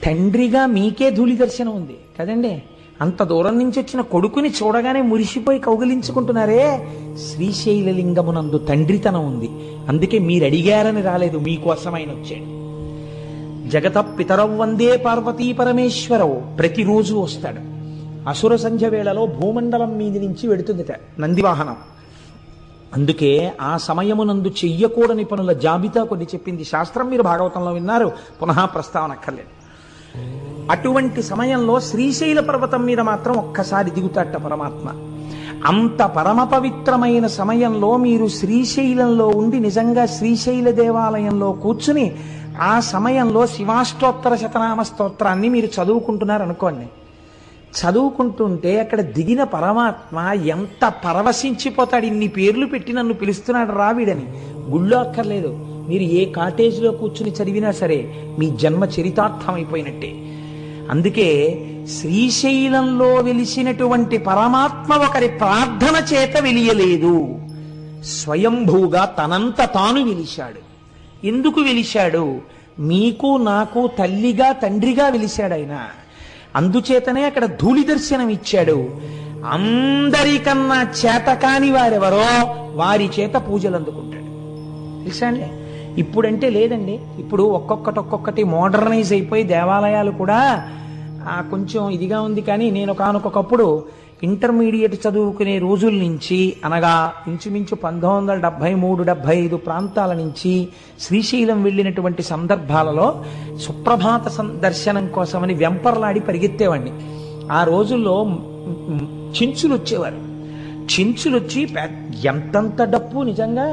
తండ్రిగా మీకే ధూళి దర్శనం ఉంది కదండి. అంత దూరం నుంచి వచ్చిన కొడుకుని చూడగానే మురిసిపోయి కౌగిలించుకుంటున్నారే. శ్రీశైలలింగమునందు తండ్రితనం ఉంది. అందుకే మీరు అడిగారని రాలేదు, మీకోసమైన వచ్చాడు. జగత పితరవ్ వందే పార్వతీ పరమేశ్వరవు ప్రతిరోజు వస్తాడు. అసుర సంధ్య వేళలో భూమండలం మీది నుంచి వెడుతుందిట నందివాహనం. అందుకే ఆ సమయమునందు చెయ్యకూడని పనుల జాబితా కొన్ని చెప్పింది శాస్త్రం. మీరు భాగవతంలో విన్నారు, పునః ప్రస్తావన అక్కర్లేదు. అటువంటి సమయంలో శ్రీశైల పర్వతం మీద మాత్రం ఒక్కసారి దిగుతాట పరమాత్మ. అంత పరమ పవిత్రమైన సమయంలో మీరు శ్రీశైలంలో ఉండి నిజంగా శ్రీశైల దేవాలయంలో కూర్చుని ఆ సమయంలో శివాష్టోత్తర శతనామ స్తోత్రాన్ని మీరు చదువుకుంటున్నారు అనుకోండి. చదువుకుంటుంటే అక్కడ దిగిన పరమాత్మ ఎంత పరవశించిపోతాడు. ఇన్ని పేర్లు పెట్టి నన్ను పిలుస్తున్నాడు రావిడని. గుళ్ళో అక్కర్లేదు, మీరు ఏ కాటేజ్లో కూర్చుని చదివినా సరే మీ జన్మ చరితార్థమైపోయినట్టే. అందుకే శ్రీశైలంలో వెలిసినటువంటి పరమాత్మ ఒకరి ప్రార్థన చేత వెలియలేదు, స్వయంభూగా తనంత తాను వెలిశాడు. ఎందుకు వెలిశాడు? మీకు నాకు తల్లిగా తండ్రిగా వెలిశాడు ఆయన. అందుచేతనే అక్కడ ధూళి దర్శనం ఇచ్చాడు. అందరికన్నా చేతకాని వారెవరో వారి చేత పూజలు అందుకుంటాడు. తెలుసా అండి? ఇప్పుడంటే లేదండి. ఇప్పుడు ఒక్కొక్కటి మోడర్నైజ్ అయిపోయి దేవాలయాలు కూడా కొంచెం ఇదిగా ఉంది. కానీ నేను ఒకనొకప్పుడు ఇంటర్మీడియట్ చదువుకునే రోజుల నుంచి, అనగా ఇంచుమించు 1973-75 ప్రాంతాల నుంచి శ్రీశైలం వెళ్ళినటువంటి సందర్భాలలో సుప్రభాత దర్శనం కోసమని వెంపర్లాడి పరిగెత్తేవాడిని. ఆ రోజుల్లో చెంచులు వచ్చేవారు. చెంచులు వచ్చి ఎంతంత డప్పు నిజంగా.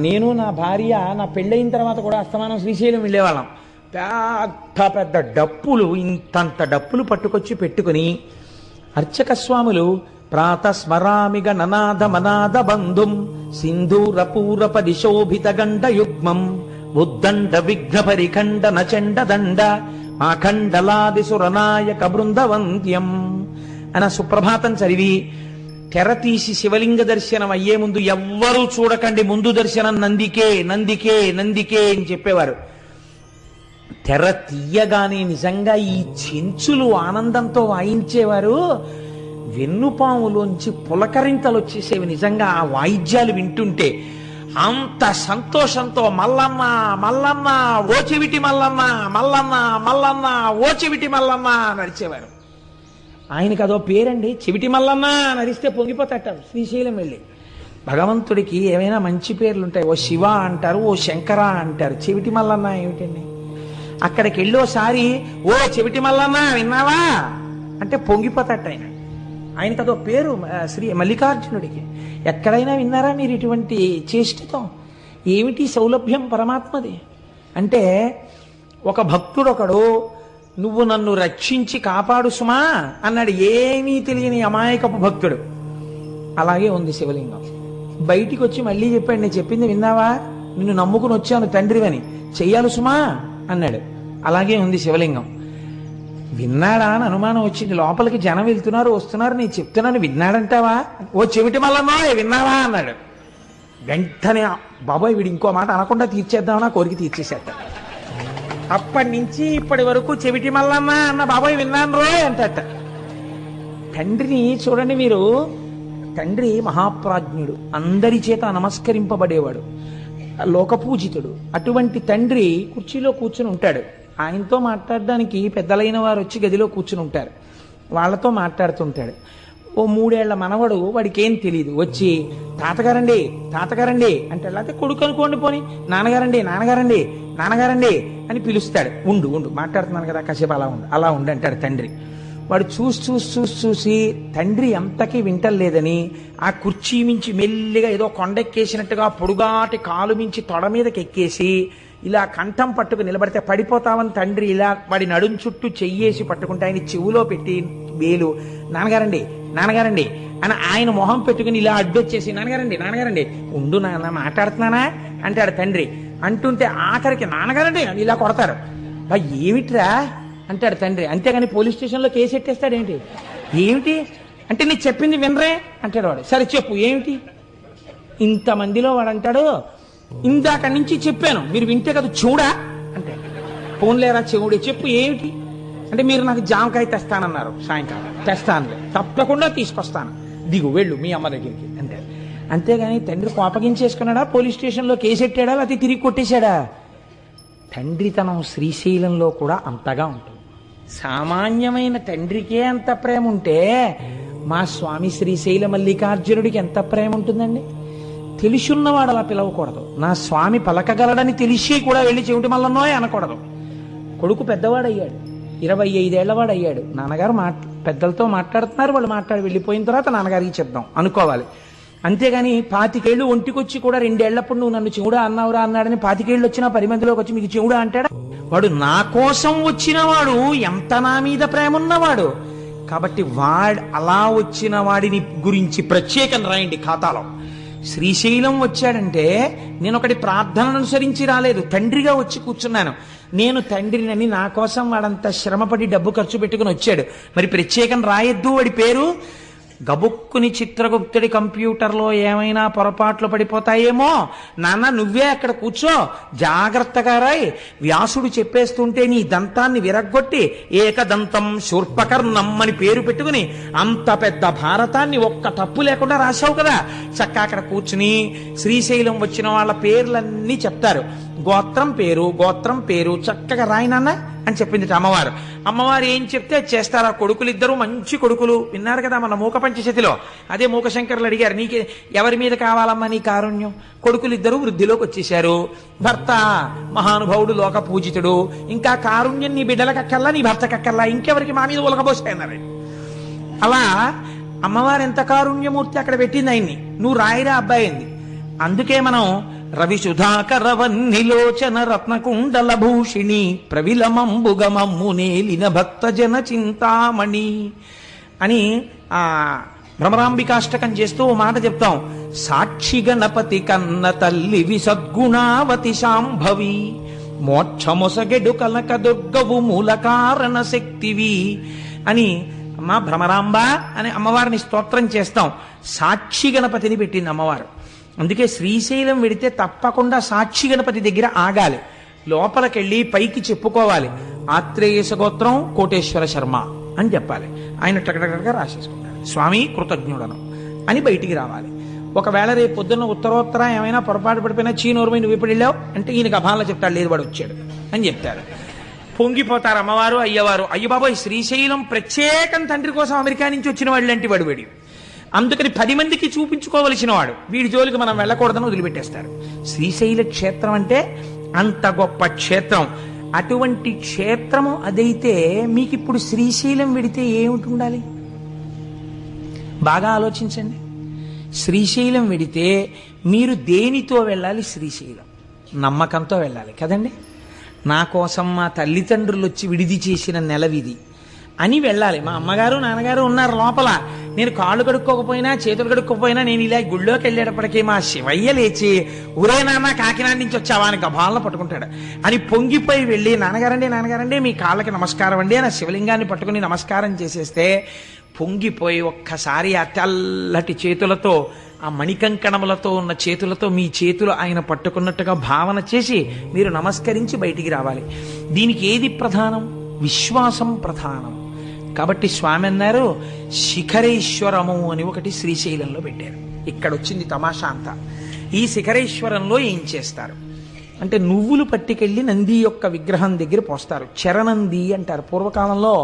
నేను నా భార్య నా పెళ్ళయిన తర్వాత కూడా అస్తమానం శ్రీశైలం వెళ్ళేవాళ్ళం. పెద్ద డప్పులు, ఇంతంత డప్పులు పట్టుకొచ్చి పెట్టుకుని అర్చక స్వాములు ప్రాతస్మరామిగ ననాద మనాద బంధుం సింధూరపూరప దిశోభిత గండ యుగ్మం ఉద్దండ విఘ్న పరిఖండ నచండ దండ ఆఖండలాది సురనాయక బృందవంత్యం అన్న సుప్రభాతం చదివి తెర తీసి శివలింగ దర్శనం అయ్యే ముందు ఎవ్వరూ చూడకండి, ముందు దర్శనం నందికే నందికే నందికే అని చెప్పేవారు. తెర తీయగానే నిజంగా ఈ చెంచులు ఆనందంతో వాయించేవారు. వెన్నుపాములోంచి పులకరింతలు వచ్చేసేవి నిజంగా ఆ వాయిద్యాలు వింటుంటే. అంత సంతోషంతో మల్లన్న మల్లన్న ఓ చెవిటి మల్లన్న మల్లన్న మల్లన్న ఓ చెవిటి మల్లన్న నడిచేవారు. ఆయనకు అదో పేరండి, చెవిటి మల్లన్న నడిస్తే పొంగిపోతాట శ్రీశైలం వెళ్ళి. భగవంతుడికి ఏమైనా మంచి పేర్లు ఉంటాయి. ఓ శివ అంటారు, ఓ శంకర అంటారు. చెవిటి మల్లన్న ఏమిటండి? అక్కడికి వెళ్ళోసారి ఓ చెవిటి మల్లన్న విన్నావా అంటే పొంగిపోతాట ఆయన. ఆయనకు అదో పేరు శ్రీ మల్లికార్జునుడికి. ఎక్కడైనా విన్నారా మీరు ఇటువంటి చేష్టితం? ఏమిటి సౌలభ్యం పరమాత్మది అంటే, ఒక భక్తుడు ఒకడు నువ్వు నన్ను రక్షించి కాపాడు సుమా అన్నాడు. ఏమీ తెలియని అమాయకపు భక్తుడు. అలాగే ఉంది శివలింగం. బయటికి వచ్చి మళ్ళీ చెప్పాడు, నేను చెప్పింది విన్నావా, నిన్ను నమ్ముకుని వచ్చాను తండ్రివని, చెయ్యాలి సుమా అన్నాడు. అలాగే ఉంది శివలింగం. విన్నాడా అని అనుమానం వచ్చింది. లోపలికి జనం వెళ్తున్నారు వస్తున్నారు, నేను చెప్తున్నాను విన్నాడంటావా, ఓ చెవిటి మల్లన్నా విన్నావా అన్నాడు. వెంటనే బాబాయ్ వీడు ఇంకో మాట అనకుండా తీర్చేద్దామన్నా కోరిక తీర్చేసేట. అప్పటి నుంచి ఇప్పటి వరకు చెవిటి మల్లన్న అన్న బాబాయ్ విన్నాను రో అంటట. తండ్రిని చూడండి మీరు, తండ్రి మహాప్రాజ్ఞుడు, అందరి చేత నమస్కరింపబడేవాడు, లోకపూజితుడు. అటువంటి తండ్రి కుర్చీలో కూర్చుని ఉంటాడు. ఆయనతో మాట్లాడడానికి పెద్దలైన వారు వచ్చి గదిలో కూర్చుని ఉంటారు. వాళ్ళతో మాట్లాడుతుంటాడు. ఓ 3 ఏళ్ల మనవడు, వాడికి ఏం తెలియదు, వచ్చి తాతగారండి తాతగారండి అంటే, లేకపోతే కొడుకు అనుకోండి పోని, నాన్నగారండి నాన్నగారండి నాన్నగారండి అని పిలుస్తాడు. ఉండు ఉండు మాట్లాడుతున్నాను కదా కాసేపు అలా ఉండు అంటాడు తండ్రి. వాడు చూసి తండ్రి అంతకీ వింటలేదని ఆ కుర్చీ మించి మెల్లిగా ఏదో కొండెక్కేసినట్టుగా పొడుగాటి కాలు మించి తొడ మీదకి ఎక్కేసి ఇలా కంఠం పట్టుకు నిలబడితే పడిపోతామని తండ్రి ఇలా వాడి నడుం చుట్టూ చెయ్యేసి పట్టుకుంటే ఆయన చెవులో పెట్టి వేలు, నాన్నగారండి నాన్నగారండి అని ఆయన మొహం పెట్టుకుని ఇలా అడ్డొచ్చేసి, నాన్నగారండి నాన్నగారండి ఉండు నాన్న మాట్లాడుతున్నానా అంటాడు తండ్రి. అంటుంటే ఆఖరికి నాన్నగారండి అని ఇలా కొడతారు. ఏమిట్రా అంటాడు తండ్రి. అంతేగాని పోలీస్ స్టేషన్లో కేసు ఎట్టేస్తాడు ఏంటి? ఏమిటి అంటే, నేను చెప్పింది వినరే అంటాడు వాడు. సరే చెప్పు ఏమిటి? ఇంతమందిలో వాడు అంటాడు, ఇందాక నుంచి చెప్పాను మీరు వింటే కదా చూడా అంటే, ఫోన్లేరా చెవుడే చెప్పు ఏమిటి అంటే, మీరు నాకు జామకాయ తెస్తానన్నారు సాయంకాలం, తెస్తాను తప్పకుండా తీసుకొస్తాను, దిగు వెళ్ళు మీ అమ్మ దగ్గరికి అంటే. అంతేగాని తండ్రి కోపగించేసుకున్నాడా, పోలీస్ స్టేషన్లో కేసు ఎట్టాడా, లేకపోతే తిరిగి కొట్టేశాడా? తండ్రితనం శ్రీశైలంలో కూడా అంతగా ఉంటుంది. సామాన్యమైన తండ్రికే అంత ప్రేమ ఉంటే మా స్వామి శ్రీశైల మల్లికార్జునుడికి ఎంత ప్రేమ ఉంటుందండి. తెలుసున్నవాడు అలా పిలవకూడదు. నా స్వామి పలకగలడని తెలిసి కూడా వెళ్ళి చెవిటి మల్లన్నోయ్ అనకూడదు. కొడుకు పెద్దవాడయ్యాడు, 25 ఏళ్లవాడయ్యాడు. నాన్నగారు పెద్దలతో మాట్లాడుతున్నారు, వాళ్ళు మాట్లాడి వెళ్ళిపోయిన తర్వాత నాన్నగారికి చెప్దాం అనుకోవాలి. అంతేగాని 25 ఏళ్ళు ఒంటికొచ్చి కూడా 2 ఏళ్లప్పుడు నువ్వు నన్ను చెవుడా అన్నావురా అన్నాడని 25 ఏళ్ళు వచ్చినా 10 మందిలోకి వచ్చి మీకు చెవుడా అంటాడా? వాడు నా కోసం వచ్చినవాడు, ఎంత నా మీద ప్రేమ ఉన్నవాడు. కాబట్టి అలా వచ్చిన వాడిని గురించి ప్రత్యేకం రాయండి ఖాతాలో. శ్రీశైలం వచ్చాడంటే నేను ఒకటి ప్రార్థనను అనుసరించి రాలేదు, తండ్రిగా వచ్చి కూర్చున్నాను. నేను తండ్రినని నా కోసం వాడంత శ్రమపడి డబ్బు ఖర్చు పెట్టుకుని వచ్చాడు, మరి ప్రత్యేకం రాయొద్దు వాడి పేరు? గబుక్కుని చిత్రగుప్తుడి కంప్యూటర్లో ఏమైనా పొరపాట్లు పడిపోతాయేమో, నాన్న నువ్వే అక్కడ కూర్చో జాగ్రత్తగా రాయ్, వ్యాసుడు చెప్పేస్తుంటే నీ దంతాన్ని విరగ్గొట్టి ఏకదంతం శూర్పకర్ణం అని పేరు పెట్టుకుని అంత పెద్ద భారతాన్ని ఒక్క తప్పు లేకుండా రాశావు కదా. చక్క అక్కడ కూర్చుని శ్రీశైలం వచ్చిన వాళ్ళ పేర్లన్నీ చెప్తారు, గోత్రం పేరు చక్కగా రాయినాన్న అని చెప్పింది అమ్మవారు. అమ్మవారు ఏం చెప్తే చేస్తారు. ఆ కొడుకులిద్దరూ మంచి కొడుకులు, విన్నారు కదా మన మూక పంచశతిలో. అదే మూకశంకరులు అడిగారు, నీకే ఎవరి మీద కావాలమ్మా నీ కారుణ్యం? కొడుకులిద్దరూ వృద్ధిలోకి వచ్చేశారు. భర్త మహానుభావుడు, లోక పూజితుడు, ఇంకా కారుణ్యం నీ బిడ్డలకక్కల్లా నీ భర్తకక్కల్లా, ఇంకెవరికి మా మీద ఉలకబోసాయన్నారు. అలా అమ్మవారు ఎంత కారుణ్యమూర్తి అక్కడ పెట్టింది ఆయన్ని. నువ్వు రాయిరా అబ్బాయి అంది. అందుకే మనం రవి సుధాకరవన్నిలోచన రత్నకుండల భూషిణి ప్రవిలమంబుగమమ్మునేలిన భక్త జన చింతామణి అని ఆ భ్రమరాంబికాష్టకం చేస్తూ ఓ మాట చెప్తాం. సాక్షి గణపతి కన్న తల్లి విసద్గుణావతి శాంభవి, మోక్షమొసగెడు కనక దుర్గవు మూల కారణ శక్తివి అని అమ్మ భ్రమరాంబ అని అమ్మవారిని స్తోత్రం చేస్తాం. సాక్షి గణపతిని పెట్టింది అమ్మవారు. అందుకే శ్రీశైలం వెడితే తప్పకుండా సాక్షి గణపతి దగ్గర ఆగాలి. లోపలికెళ్ళి పైకి చెప్పుకోవాలి, ఆత్రేయస గోత్రం కోటేశ్వర శర్మ అని చెప్పాలి. ఆయన టకటకగా రాసేసుకుంటాడు, స్వామి కృతజ్ఞుడను అని బయటికి రావాలి. ఒకవేళ రేపు పొద్దున్న ఉత్తరోత్తర ఏమైనా పొరపాటు పడిపోయినా చీనోరుమై నువ్వు ఇప్పుడు వెళ్ళావు అంటే ఈయనకి అభాల్లో చెప్తాడు, లేదు వాడు వచ్చాడు అని చెప్తాడు. పొంగిపోతారు అమ్మవారు అయ్యవారు. అయ్య బాబోయ్, శ్రీశైలం ప్రత్యేకం తండ్రి కోసం అమెరికా నుంచి వచ్చిన వాడు లాంటి వాడు వీడు, అందుకని 10 మందికి చూపించుకోవలసిన వాడు, వీడి జోలికి మనం వెళ్ళకూడదని వదిలిపెట్టేస్తారు. శ్రీశైల క్షేత్రం అంటే అంత గొప్ప క్షేత్రం. అటువంటి క్షేత్రము అదైతే మీకు ఇప్పుడు శ్రీశైలం వెడితే ఏమిటి ఉండాలి? బాగా ఆలోచించండి. శ్రీశైలం వెడితే మీరు దేనితో వెళ్ళాలి? శ్రీశైలం నమ్మకంతో వెళ్ళాలి కదండి. నా కోసం మా తల్లిదండ్రులు వచ్చి విడిది చేసిన నెలవిది అని వెళ్ళాలి. మా అమ్మగారు నాన్నగారు ఉన్నారు లోపల, నేను కాళ్ళు కడుక్కోకపోయినా చేతులు కడుక్కోకపోయినా నేను ఇలా గుళ్ళోకి వెళ్ళేటప్పటికీ మా శివయ్య లేచి, ఊరే నాన్న కాకినాడ నుంచి వచ్చావా అని గభాలను పట్టుకుంటాడు. అని పొంగిపోయి వెళ్ళి, నాన్నగారండి మీ కాళ్ళకి నమస్కారం అండి అని శివలింగాన్ని పట్టుకుని నమస్కారం చేసేస్తే పొంగిపోయి ఒక్కసారి ఆ తెల్లటి చేతులతో, ఆ మణికంకణములతో ఉన్న చేతులతో మీ చేతులు ఆయన పట్టుకున్నట్టుగా భావన చేసి మీరు నమస్కరించి బయటికి రావాలి. దీనికి ఏది ప్రధానం? విశ్వాసం ప్రధానం. కాబట్టి స్వామి అన్నారు, శిఖరేశ్వరము అని ఒకటి శ్రీశైలంలో పెట్టారు. ఇక్కడ వచ్చింది తమాషా అంతా. ఈ శిఖరేశ్వరంలో ఏం చేస్తారు అంటే, నువ్వులు పట్టుకెళ్ళి నంది యొక్క విగ్రహం దగ్గర పోస్తారు. చరణంది అంటారు. పూర్వకాలంలో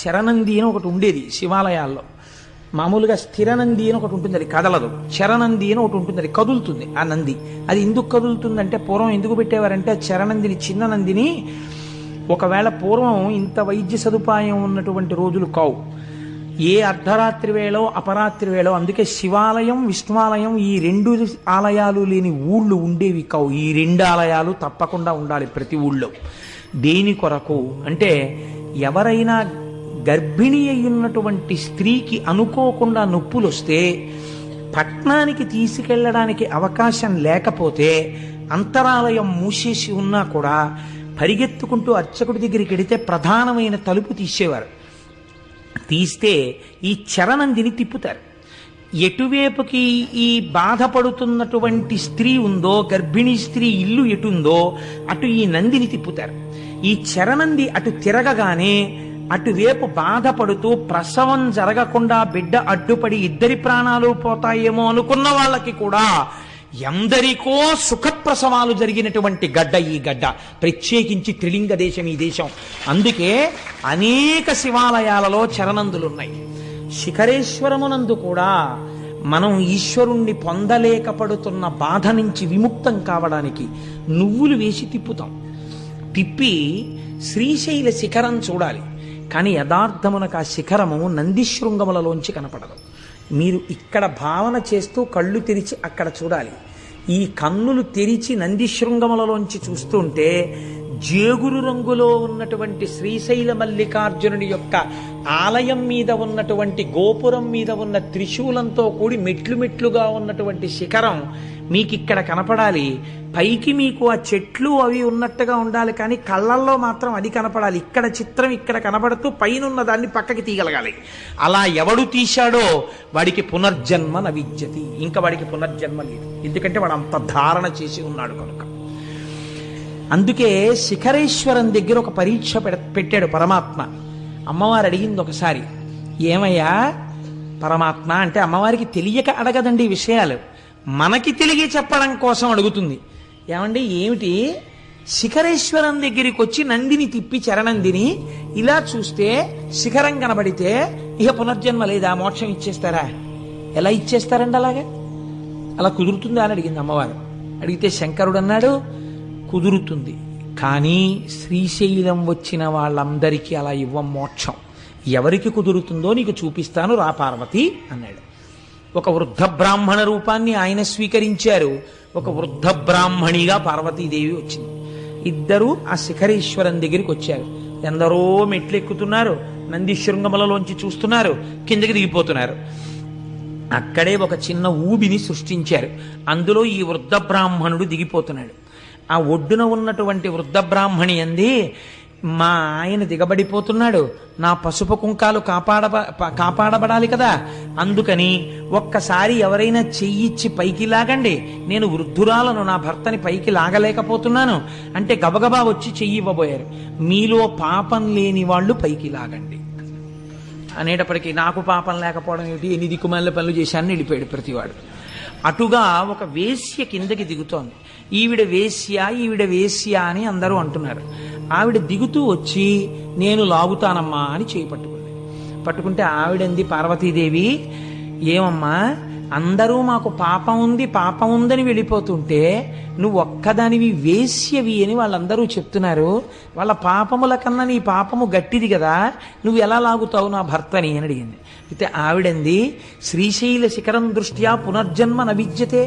చరణంది అని ఒకటి ఉండేది శివాలయాల్లో. మామూలుగా స్థిరనంది అని ఒకటి ఉంటుంది, అది కదలదు. చరణంది అని ఒకటి ఉంటుంది, అది కదులుతుంది. ఆ నంది అది ఎందుకు కదులుతుందంటే, పూర్వం ఎందుకు పెట్టేవారంటే, చరణందిని, చిన్న నందిని, ఒకవేళ పూర్వం ఇంత వైద్య సదుపాయం ఉన్నటువంటి రోజులు కావు, ఏ అర్ధరాత్రి వేళో అపరాత్రి వేళో, అందుకే శివాలయం విష్ణువాలయం ఈ 2 ఆలయాలు లేని ఊళ్ళు ఉండేవి కావు. ఈ 2 ఆలయాలు తప్పకుండా ఉండాలి ప్రతి ఊళ్ళో. దేని కొరకు అంటే, ఎవరైనా గర్భిణి అయ్యున్నటువంటి స్త్రీకి అనుకోకుండా నొప్పులు వస్తే పట్నానికి తీసుకెళ్ళడానికి అవకాశం లేకపోతే, అంతరాలయం మూసేసి ఉన్నా కూడా పరిగెత్తుకుంటూ అర్చకుడి దగ్గరికి వెడితే ప్రధానమైన తలుపు తీసేవారు. తీస్తే ఈ చరణందిని తిప్పుతారు. ఎటువైపుకి ఈ బాధపడుతున్నటువంటి స్త్రీ ఉందో, గర్భిణీ స్త్రీ ఇల్లు ఎటుందో అటు ఈ నందిని తిప్పుతారు. ఈ చరణంది అటు తిరగగానే అటువైపు బాధపడుతూ ప్రసవం జరగకుండా బిడ్డ అడ్డుపడి ఇద్దరి ప్రాణాలు పోతాయేమో అనుకున్న వాళ్ళకి కూడా ఎందరికో సుఖప్రసవాలు జరిగినటువంటి గడ్డ ఈ గడ్డ. ప్రత్యేకించి త్రిలింగ దేశం ఈ దేశం. అందుకే అనేక శివాలయాలలో చరణందులున్నాయి. శిఖరేశ్వరమునందు కూడా మనం ఈశ్వరుణ్ణి పొందలేకపడుతున్న బాధ నుంచి విముక్తం కావడానికి నువ్వులు వేసి తిప్పుతాం. తిప్పి శ్రీశైల శిఖరం చూడాలి. కానీ యథార్థమునకు ఆ శిఖరము నందిశృంగములలోంచి కనపడదు. మీరు ఇక్కడ భావన చేస్తూ కళ్ళు తెరిచి అక్కడ చూడాలి. ఈ కన్నులు తెరిచి నందిశృంగములలోంచి చూస్తుంటే జేగురు రంగులో ఉన్నటువంటి శ్రీశైల మల్లికార్జునుడి యొక్క ఆలయం మీద ఉన్నటువంటి గోపురం మీద ఉన్న త్రిశూలంతో కూడి మెట్లు మెట్లుగా ఉన్నటువంటి శిఖరం మీకు ఇక్కడ కనపడాలి. పైకి మీకు ఆ చెట్లు అవి ఉన్నట్టుగా ఉండాలి, కానీ కళ్ళల్లో మాత్రం అది కనపడాలి. ఇక్కడ చిత్రం ఇక్కడ కనబడుతూ పైన ఉన్న దాన్ని పక్కకి తీయగలగాలి. అలా ఎవడు తీశాడో వాడికి పునర్జన్మ నవిద్యతి. ఇంకా వాడికి పునర్జన్మ లేదు, ఎందుకంటే వాడు అంత ధారణ చేసి ఉన్నాడు కనుక. అందుకే శిఖరేశ్వరం దగ్గర ఒక పరీక్ష పెట్టాడు పరమాత్మ. అమ్మవారు అడిగింది ఒకసారి, ఏమయ్యా పరమాత్మ అంటే, అమ్మవారికి తెలియక అడగదండి ఈ విషయాలు, మనకి తెలియ చెప్పడం కోసం అడుగుతుంది. ఏమండి ఏమిటి, శిఖరేశ్వరం దగ్గరికి వచ్చి నందిని తిప్పి చరణందిని ఇలా చూస్తే శిఖరం కనబడితే ఇక పునర్జన్మ లేదా, మోక్షం ఇచ్చేస్తారా? ఎలా ఇచ్చేస్తారండి అలాగే? అలా కుదురుతుందా అని అడిగింది అమ్మవారు. అడిగితే శంకరుడు అన్నాడు, కుదురుతుంది, కానీ శ్రీశైలం వచ్చిన వాళ్ళందరికీ అలా ఇవ్వం మోక్షం. ఎవరికి కుదురుతుందో నీకు చూపిస్తాను, రా పార్వతి అన్నాడు. ఒక వృద్ధ బ్రాహ్మణ రూపాన్ని ఆయన స్వీకరించారు. ఒక వృద్ధ బ్రాహ్మణిగా పార్వతీదేవి వచ్చింది. ఇద్దరూ ఆ శిఖరేశ్వరం దగ్గరికి వచ్చారు. ఎందరో మెట్లెక్కుతున్నారు, నంది శృంగములలోంచి చూస్తున్నారు, కిందకి దిగిపోతున్నారు. అక్కడే ఒక చిన్న ఊబిని సృష్టించారు. అందులో ఈ వృద్ధ బ్రాహ్మణుడు దిగిపోతున్నాడు. ఆ ఒడ్డున ఉన్నటువంటి వృద్ధ బ్రాహ్మణి అంది, మా ఆయన దిగబడిపోతున్నాడు, నా పసుపు కుంకాలు కాపాడబడాలి కదా, అందుకని ఒక్కసారి ఎవరైనా చెయ్యిచ్చి పైకి లాగండి, నేను వృద్ధురాలను, నా భర్తని పైకి లాగలేకపోతున్నాను అంటే గబగబా వచ్చి చెయ్యి ఇవ్వబోయారు. మీలో పాపం లేని వాళ్ళు పైకి లాగండి అనేటప్పటికీ నాకు పాపం లేకపోవడం ఏమిటి, ఎన్ని దిక్కుమాల పనులు చేశానని వెళ్ళిపోయాడు ప్రతివాడు. అటుగా ఒక వేశ్య కిందకి దిగుతోంది. ఈవిడ వేశ్య అని అందరూ అంటున్నారు. ఆవిడ దిగుతూ వచ్చి నేను లాగుతానమ్మా అని చేయి పట్టుకుంటే ఆవిడంది పార్వతీదేవి, ఏమమ్మా అందరూ మాకు పాపం ఉందని వెళ్ళిపోతుంటే నువ్వు ఒక్కదానివి వేశ్యవి అని వాళ్ళందరూ చెప్తున్నారు, వాళ్ళ పాపముల కన్నా నీ పాపము గట్టిది కదా, నువ్వు ఎలా లాగుతావు నా భర్తని అని అడిగింది. అయితే ఆవిడంది, శ్రీశైల శిఖరం దృష్ట్యా పునర్జన్మ నవిద్యతే.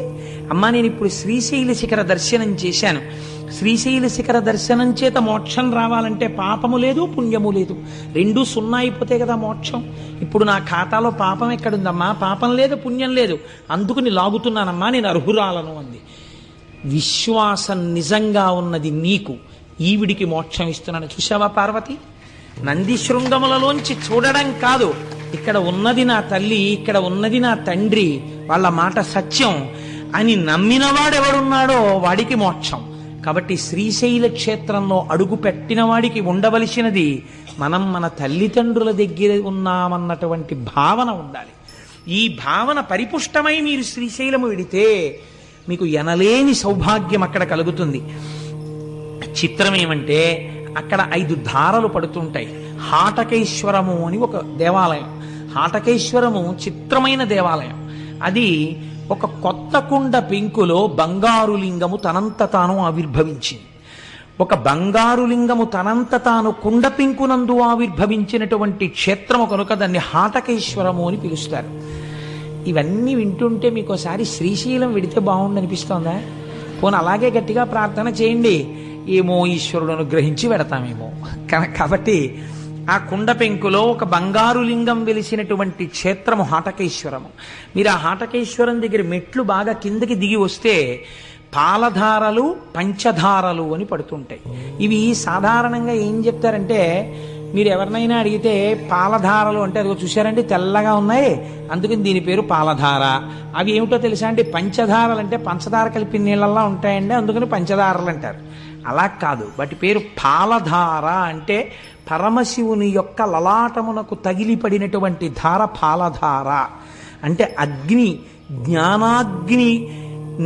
అమ్మా నేను ఇప్పుడు శ్రీశైల శిఖర దర్శనం చేశాను, శ్రీశైల శిఖర దర్శనం చేత మోక్షం రావాలంటే పాపము లేదు పుణ్యము లేదు, రెండూ సున్నా అయిపోతే కదా మోక్షం. ఇప్పుడు నా ఖాతాలో పాపం ఎక్కడుందమ్మా, పాపం లేదు పుణ్యం లేదు, అందుకుని లాగుతున్నానమ్మా, నేను అర్హురాలను అంది. విశ్వాసం నిజంగా ఉన్నది నీకు, ఈవిడికి మోక్షం ఇస్తున్నాను. చూసావా పార్వతి, నంది శృంగములలోంచి చూడడం కాదు, ఇక్కడ ఉన్నది నా తల్లి, ఇక్కడ ఉన్నది నా తండ్రి, వాళ్ళ మాట సత్యం అని నమ్మినవాడెవడున్నాడో వాడికి మోక్షం. కాబట్టి శ్రీశైల క్షేత్రంలో అడుగు పెట్టిన వాడికి ఉండవలసినది మనం మన తల్లిదండ్రుల దగ్గర ఉన్నామన్నటువంటి భావన ఉండాలి. ఈ భావన పరిపుష్టమై మీరు శ్రీశైలము వెడితే మీకు ఎనలేని సౌభాగ్యం అక్కడ కలుగుతుంది. చిత్రం ఏమంటే అక్కడ 5 ధారలు పడుతుంటాయి. హాటకేశ్వరము అని ఒక దేవాలయం. హాటకేశ్వరము చిత్రమైన దేవాలయం. అది ఒక కొత్త కుండ పెంకులో బంగారు లింగము తనంత తాను ఆవిర్భవించింది. ఒక బంగారు లింగము తనంత తాను కుండ పెంకునందు ఆవిర్భవించినటువంటి క్షేత్రము కనుక దాన్ని హాటకేశ్వరము అని పిలుస్తారు. ఇవన్నీ వింటుంటే మీకు ఒకసారి శ్రీశైలం వెడితే బాగుండనిపిస్తోందా? పోనీ అలాగే గట్టిగా ప్రార్థన చేయండి, ఏమో ఈశ్వరుడు అనుగ్రహించి వెడతామేమో. కాబట్టి ఆ కుండ పెంకులో ఒక బంగారు లింగం వెలిసినటువంటి క్షేత్రము హాటకేశ్వరము. మీరు ఆ హాటకేశ్వరం దగ్గర మెట్లు బాగా కిందకి దిగి వస్తే పాలధారలు పంచధారలు అని పడుతుంటాయి. ఇవి సాధారణంగా ఏం చెప్తారంటే, మీరు ఎవరినైనా అడిగితే పాలధారలు అంటే అదిగో చూశారండి తెల్లగా ఉన్నాయి, అందుకని దీని పేరు పాలధార. అవి ఏమిటో తెలుసా అండి, పంచధారలు అంటే పంచదార కలిపి నీళ్ళల్లా ఉంటాయండి, అందుకని పంచదారలు అంటారు. అలా కాదు, వాటి పేరు పాలధార. అంటే పరమశివుని యొక్క లలాటమునకు తగిలిపడినటువంటి ధార పాలధార. అంటే అగ్ని, జ్ఞానాగ్ని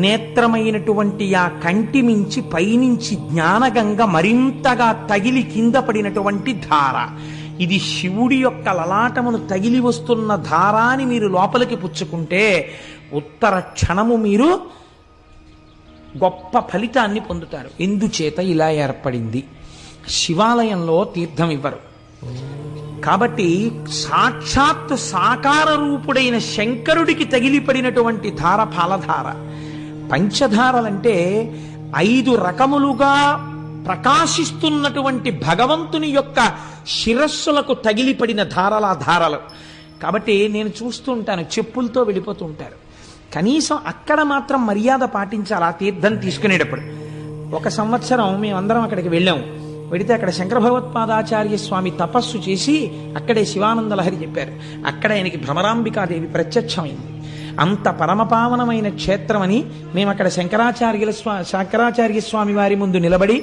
నేత్రమైనటువంటి ఆ కంటి మించి పైనుంచి జ్ఞానగంగ మరింతగా తగిలి కింద పడినటువంటి ధార. ఇది శివుడి యొక్క లలాటమును తగిలి వస్తున్న ధారాని మీరు లోపలికి పుచ్చుకుంటే ఉత్తర క్షణము మీరు గొప్ప ఫలితాన్ని పొందుతారు. ఎందుచేత ఇలా ఏర్పడింది? శివాలయంలో తీర్థం ఇవ్వరు కాబట్టి సాక్షాత్తు సాకార రూపుడైన శంకరుడికి తగిలిపడినటువంటి ధార పాలధార. పంచధారలంటే 5 రకములుగా ప్రకాశిస్తున్నటువంటి భగవంతుని యొక్క శిరస్సులకు తగిలిపడిన ధారలు. కాబట్టి నేను చూస్తూ ఉంటాను, చెప్పులతో వెళ్ళిపోతూ ఉంటారు. కనీసం అక్కడ మాత్రం మర్యాద పాటించాలి ఆ తీర్థం తీసుకునేటప్పుడు. ఒక సంవత్సరం మేమందరం అక్కడికి వెళ్ళాము. వెడితే అక్కడ శంకర భగవత్పాదాచార్య స్వామి తపస్సు చేసి అక్కడే శివానంద లహరి చెప్పారు. అక్కడ ఆయనకి భ్రమరాంబికాదేవి ప్రత్యక్షమైంది. అంత పరమపావనమైన క్షేత్రమని మేము అక్కడ శంకరాచార్య స్వామి వారి ముందు నిలబడి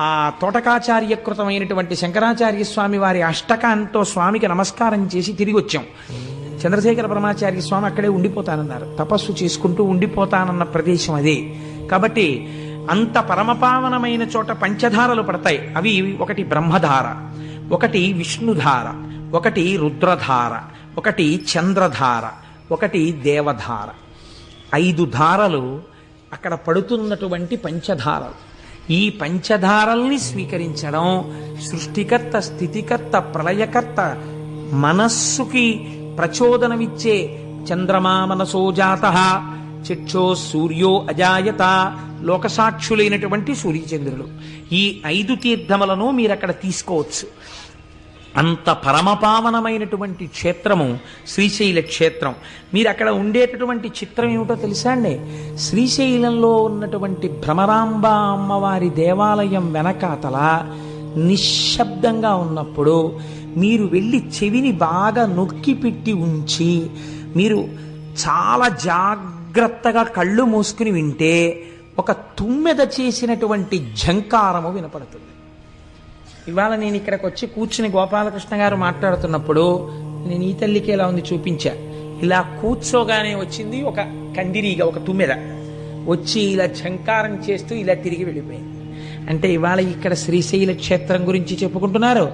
ఆ తోటకాచార్యకృతమైనటువంటి శంకరాచార్య స్వామి వారి అష్టకాంతో స్వామికి నమస్కారం చేసి తిరిగి వచ్చాం. చంద్రశేఖర పరమాచార్య స్వామి అక్కడే ఉండిపోతానన్నారు. తపస్సు చేసుకుంటూ ఉండిపోతానన్న ప్రదేశం అదే. కాబట్టి అంత పరమపావనమైన చోట పంచధారలు పడతాయి. అవి ఒకటి బ్రహ్మధార, ఒకటి విష్ణుధార, ఒకటి రుద్రధార, ఒకటి చంద్రధార, ఒకటి దేవధార. 5 ధారలు అక్కడ పడుతున్నటువంటి పంచధారలు. ఈ పంచధారల్ని స్వీకరించడం సృష్టికర్త, స్థితికర్త, ప్రళయకర్త, మనస్సుకి ప్రచోదనమిచ్చే చంద్రమా మనసో జాతః చక్షో సూర్యో అజాయత, లోకసాక్షులైనటువంటి సూర్యచంద్రులు. ఈ 5 తీర్థములను మీరు అక్కడ తీసుకోవచ్చు. అంత పరమపావనమైనటువంటి క్షేత్రము శ్రీశైల క్షేత్రం. మీరు అక్కడ ఉండేటటువంటి చిత్రం ఏమిటో తెలుసా అండి? శ్రీశైలంలో ఉన్నటువంటి భ్రమరాంబ అమ్మవారి దేవాలయం వెనకాతల నిశ్శబ్దంగా ఉన్నప్పుడు మీరు వెళ్ళి చెవిని బాగా నొక్కి పెట్టి ఉంచి మీరు చాలా జాగ్రత్తగా కళ్ళు మూసుకుని వింటే ఒక తుమ్మెద చేసినటువంటి ఝంకారము వినపడుతుంది. ఇవాళ నేను ఇక్కడికి వచ్చి కూర్చుని గోపాలకృష్ణ గారు మాట్లాడుతున్నప్పుడు నేను ఈ తల్లికి ఎలా ఉంది చూపించా. ఇలా కూర్చోగానే వచ్చింది ఒక కందిరీగ, ఒక తుమ్మెద వచ్చి ఇలా ఝంకారం చేస్తూ ఇలా తిరిగి వెళ్ళిపోయింది. అంటే ఇవాళ ఇక్కడ శ్రీశైల క్షేత్రం గురించి చెప్పుకుంటున్నారు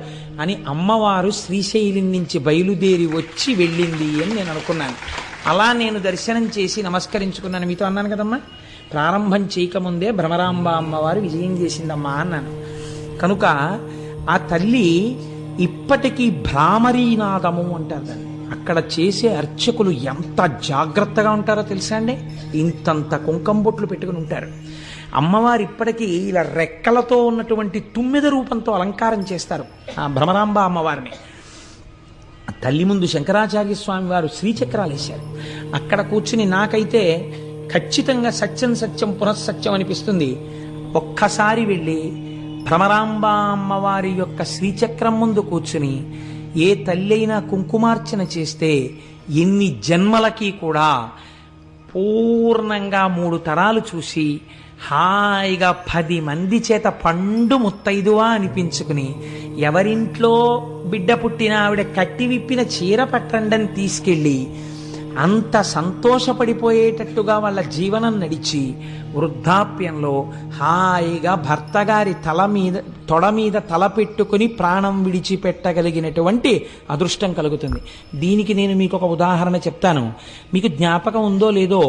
అని అమ్మవారు శ్రీశైలం నుంచి బయలుదేరి వచ్చి వెళ్ళింది అని నేను అనుకున్నాను. అలా నేను దర్శనం చేసి నమస్కరించుకున్నాను. మీతో అన్నాను కదమ్మా, ప్రారంభం చేయకముందే భ్రమరాంబ అమ్మవారు విజయం చేసిందమ్మా అన్నాను. కనుక ఆ తల్లి ఇప్పటికీ భ్రామరీనాదము అంటారు దాన్ని. అక్కడ చేసే అర్చకులు ఎంత జాగ్రత్తగా ఉంటారో తెలుసా అండి. ఇంతంత కుంకం బొట్లు పెట్టుకుని ఉంటారు. అమ్మవారు ఇప్పటికీ ఇలా రెక్కలతో ఉన్నటువంటి తుమ్మెద రూపంతో అలంకారం చేస్తారు ఆ భ్రమరాంబ అమ్మవారిని. తల్లి ముందు శంకరాచార్య స్వామి వారు శ్రీచక్రాలు వేశారు. అక్కడ కూర్చుని నాకైతే ఖచ్చితంగా సత్యం సత్యం పునఃసత్యం అనిపిస్తుంది. ఒక్కసారి వెళ్ళి భ్రమరాంబ అమ్మవారి యొక్క శ్రీచక్రం ముందు కూర్చుని ఏ తల్లి అయినా కుంకుమార్చన చేస్తే ఎన్ని జన్మలకి కూడా పూర్ణంగా 3 తరాలు చూసి హాయిగా 10 మంది చేత పండు ముత్తైదువా అనిపించుకుని ఎవరింట్లో బిడ్డ పుట్టిన ఆవిడ కట్టి విప్పిన చీర పట్టండని తీసుకెళ్ళి అంత సంతోషపడిపోయేటట్టుగా వాళ్ళ జీవనం నడిచి వృద్ధాప్యంలో హాయిగా భర్త గారి తొడ మీద తల పెట్టుకుని ప్రాణం విడిచిపెట్టగలిగినటువంటి అదృష్టం కలుగుతుంది. దీనికి నేను మీకు ఒక ఉదాహరణ చెప్తాను. మీకు జ్ఞాపకం ఉందో లేదో,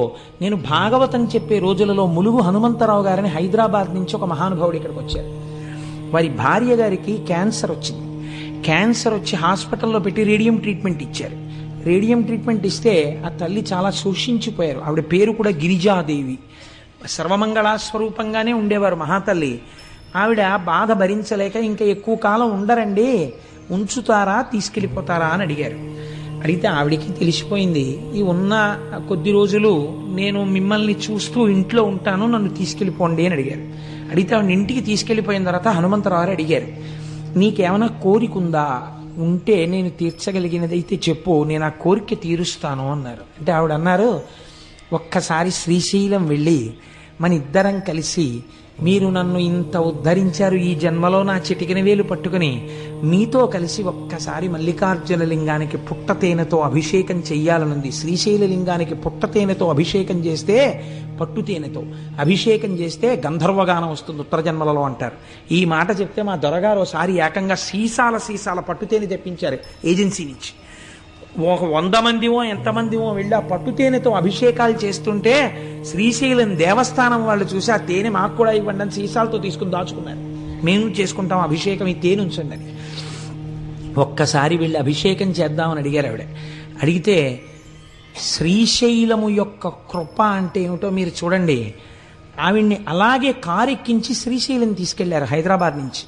నేను భాగవతం చెప్పే రోజులలో ములుగు హనుమంతరావు గారిని హైదరాబాద్ నుంచి ఒక మహానుభావుడు ఇక్కడికి వచ్చారు. వారి భార్య గారికి క్యాన్సర్ వచ్చింది. క్యాన్సర్ వచ్చి హాస్పిటల్లో పెట్టి రేడియం ట్రీట్మెంట్ ఇచ్చారు. రేడియం ట్రీట్మెంట్ ఇస్తే ఆ తల్లి చాలా శోషించిపోయారు. ఆవిడ పేరు కూడా గిరిజాదేవి. సర్వమంగళాస్వరూపంగానే ఉండేవారు మహాతల్లి. ఆవిడ బాధ భరించలేక ఇంకా ఎక్కువ కాలం ఉండరండి, ఉంచుతారా తీసుకెళ్ళిపోతారా అని అడిగారు. అడిగితే ఆవిడికి తెలిసిపోయింది, ఈ ఉన్న కొద్ది రోజులు నేను మిమ్మల్ని చూస్తూ ఇంట్లో ఉంటాను, నన్ను తీసుకెళ్ళిపోండి అని అడిగారు. అడిగితే ఆవిడ ఇంటికి తీసుకెళ్ళిపోయిన తర్వాత హనుమంతరావు అడిగారు, నీకేమైనా కోరిక ఉందా, ఉంటే నేను తీర్చగలిగినది అయితే చెప్పు, నేను ఆ కోరిక తీరుస్తాను అన్నారు. అంటే ఆవిడ అన్నారు, ఒక్కసారి శ్రీశైలం వెళ్ళి మన ఇద్దరం కలిసి మీరు నన్ను ఇంత ఉద్ధరించారు, ఈ జన్మలో నా చిటికిన వేలు పట్టుకుని మీతో కలిసి ఒక్కసారి మల్లికార్జున లింగానికి పుట్టతేనెతో అభిషేకం చెయ్యాలనుంది. శ్రీశైల లింగానికి పుట్టతేనెతో అభిషేకం చేస్తే, పట్టుతేనెతో అభిషేకం చేస్తే గంధర్వగానం వస్తుంది ఉత్తర జన్మలలో అంటారు. ఈ మాట చెప్తే మా దొరగారు ఒకసారి ఏకంగా సీసాల పట్టుతేనె తెప్పించారు ఏజెన్సీ నుంచి. ఒక 100 మందివో ఎంతమందివో వెళ్ళి ఆ పట్టుతేనెతో అభిషేకాలు చేస్తుంటే శ్రీశైలం దేవస్థానం వాళ్ళు చూసి ఆ తేనె మాకు కూడా ఇవ్వండి అని సీసాలతో తీసుకుని దాచుకున్నారు. మేము చేసుకుంటాం అభిషేకం, ఈ తేనె ఉంచండి అని. ఒక్కసారి వెళ్ళి అభిషేకం చేద్దామని అడిగారు ఆవిడ. అడిగితే శ్రీశైలము యొక్క కృప అంటే ఏమిటో మీరు చూడండి. ఆవిడ్ని అలాగే కారెక్కించి శ్రీశైలం తీసుకెళ్లారు హైదరాబాద్ నుంచి.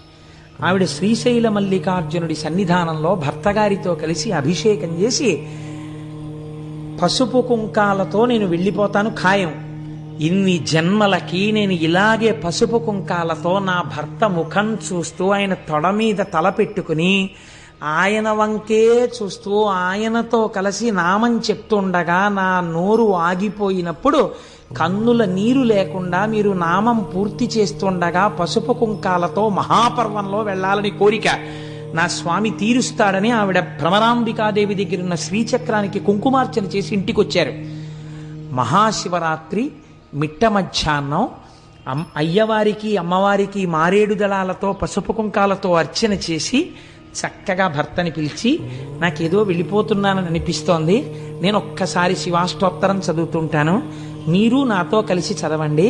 ఆవిడ శ్రీశైల మల్లికార్జునుడి సన్నిధానంలో భర్త గారితో కలిసి అభిషేకం చేసి, పసుపు కుంకాలతో నేను వెళ్ళిపోతాను ఖాయం, ఇన్ని జన్మలకి నేను ఇలాగే పసుపు కుంకాలతో నా భర్త ముఖం చూస్తూ ఆయన తొడ మీద తల పెట్టుకుని ఆయన వంకే చూస్తూ ఆయనతో కలిసి నామం చెప్తుండగా నా నోరు ఆగిపోయినప్పుడు కన్నుల నీరు లేకుండా మీరు నామం పూర్తి చేస్తుండగా పసుపు కుంకాలతో మహాపర్వంలో వెళ్ళాలని కోరిక నా స్వామి తీరుస్తాడని ఆవిడ భ్రమరాంబికాదేవి దగ్గర ఉన్న శ్రీచక్రానికి కుంకుమార్చన చేసి ఇంటికి వచ్చారు. మహాశివరాత్రి మిట్ట మధ్యాహ్నం అయ్యవారికి అమ్మవారికి మారేడు దళాలతో పసుపు కుంకాలతో అర్చన చేసి చక్కగా భర్తని పిలిచి, నాకేదో వెళ్ళిపోతున్నానని అనిపిస్తోంది, నేను ఒక్కసారి శివాష్టోత్తరం చదువుతుంటాను, మీరు నాతో కలిసి చదవండి,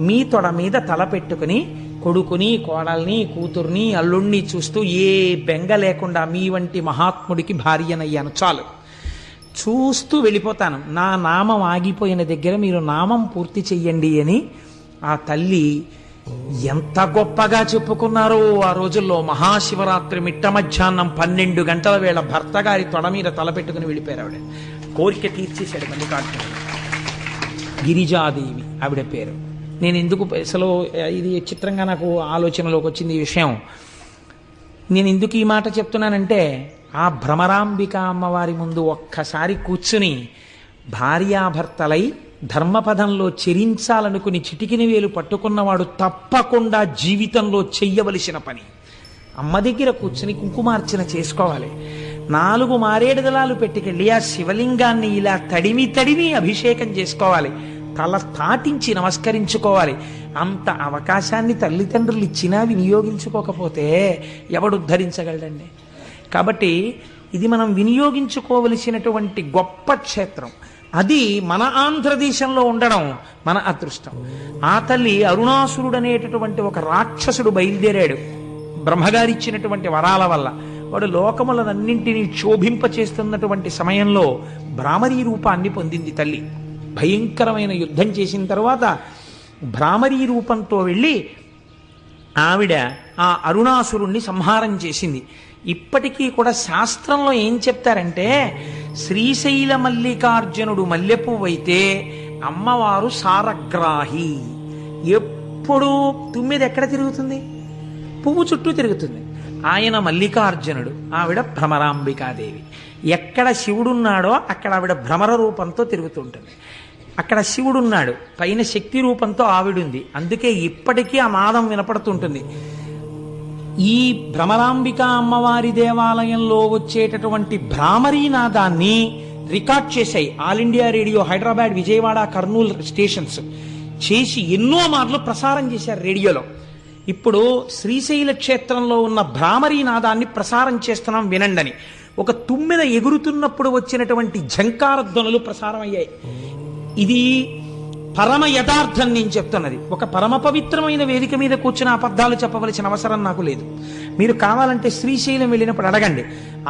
మీ తొడ మీద తల పెట్టుకుని కొడుకుని కోడల్ని కూతుర్ని అల్లుణ్ణి చూస్తూ ఏ బెంగ లేకుండా మీ వంటి మహాత్ముడికి భార్యనయ్యాను, చాలు, చూస్తూ వెళ్ళిపోతాను, నా నామం ఆగిపోయిన దగ్గర మీరు నామం పూర్తి చెయ్యండి అని ఆ తల్లి ఎంత గొప్పగా చెప్పుకున్నారో ఆ రోజుల్లో. మహాశివరాత్రి మిట్ట మధ్యాహ్నం 12 గంటల వేళ భర్త గారి తొడ మీద తలపెట్టుకుని వెళ్ళిపోయారు ఆవిడ. కోరిక తీర్చేశాడు మల్లికార్జునుడు. గిరిజాదేవి ఆవిడ పేరు. నేను ఎందుకు అసలు ఇది చిత్రంగా నాకు ఆలోచనలోకి వచ్చింది ఈ విషయం. నేను ఎందుకు ఈ మాట చెప్తున్నానంటే ఆ భ్రమరాంబిక అమ్మవారి ముందు ఒక్కసారి కూర్చుని భార్యాభర్తలై ధర్మపదంలో చెరించాలనుకుని చిటికిన వేలు పట్టుకున్నవాడు తప్పకుండా జీవితంలో చెయ్యవలసిన పని అమ్మ దగ్గర కూర్చుని కుంకుమార్చన చేసుకోవాలి. 4 మారేడుదలాలు పెట్టుకెళ్ళి ఆ శివలింగాన్ని ఇలా తడిమి తడిమి అభిషేకం చేసుకోవాలి. తల తాటించి నమస్కరించుకోవాలి. అంత అవకాశాన్ని తల్లిదండ్రులు ఇచ్చినా వినియోగించుకోకపోతే ఎవడు ఉద్ధరించగలడండి? కాబట్టి ఇది మనం వినియోగించుకోవలసినటువంటి గొప్ప క్షేత్రం. అది మన ఆంధ్రదేశంలో ఉండడం మన అదృష్టం. ఆ తల్లి అరుణాసురుడు అనేటటువంటి ఒక రాక్షసుడు బయలుదేరాడు బ్రహ్మగారిచ్చినటువంటి వరాల వల్ల. వాడు లోకములనన్నింటినీ క్షోభింపచేస్తున్నటువంటి సమయంలో భ్రామరీ రూపాన్ని పొందింది తల్లి. భయంకరమైన యుద్ధం చేసిన తర్వాత భ్రామరీ రూపంతో వెళ్ళి ఆవిడ ఆ అరుణాసురుణ్ణి సంహారం చేసింది. ఇప్పటికీ కూడా శాస్త్రంలో ఏం చెప్తారంటే శ్రీశైల మల్లికార్జునుడు మల్లెపువ్వైతే అమ్మవారు సారగ్రాహి. ఎప్పుడు తుమ్మిది ఎక్కడ తిరుగుతుంది? పువ్వు చుట్టూ తిరుగుతుంది. ఆయన మల్లికార్జునుడు, ఆవిడ భ్రమరాంబికాదేవి. ఎక్కడ శివుడున్నాడో అక్కడ ఆవిడ భ్రమర రూపంతో తిరుగుతుంటుంది. అక్కడ శివుడున్నాడు, పైన శక్తి రూపంతో ఆవిడుంది. అందుకే ఇప్పటికీ ఆ నాదం వినపడుతుంటుంది. ఈ భ్రమరాంబిక అమ్మవారి దేవాలయంలో వచ్చేటటువంటి భ్రామరీ నాదాన్ని రికార్డ్ చేశాయి all India radio, Hyderabad, Vijayawada, Kurnool stations చేసి ఎన్నో మార్లు ప్రసారం చేశారు రేడియోలో. ఇప్పుడు శ్రీశైల క్షేత్రంలో ఉన్న భ్రామరీ నాదాన్ని ప్రసారం చేస్తున్నాం వినండని. ఒక తుమ్మెద ఎగురుతున్నప్పుడు వచ్చినటువంటి ఝంకార ధ్వనులు ప్రసారం అయ్యాయి. ఇది పరమ యథార్థం నేను చెప్తున్నది. ఒక పరమ పవిత్రమైన వేదిక మీద కూర్చుని అబద్ధాలు చెప్పవలసిన అవసరం నాకు లేదు. మీరు కావాలంటే శ్రీశైలం వెళ్ళినప్పుడు అడగండి,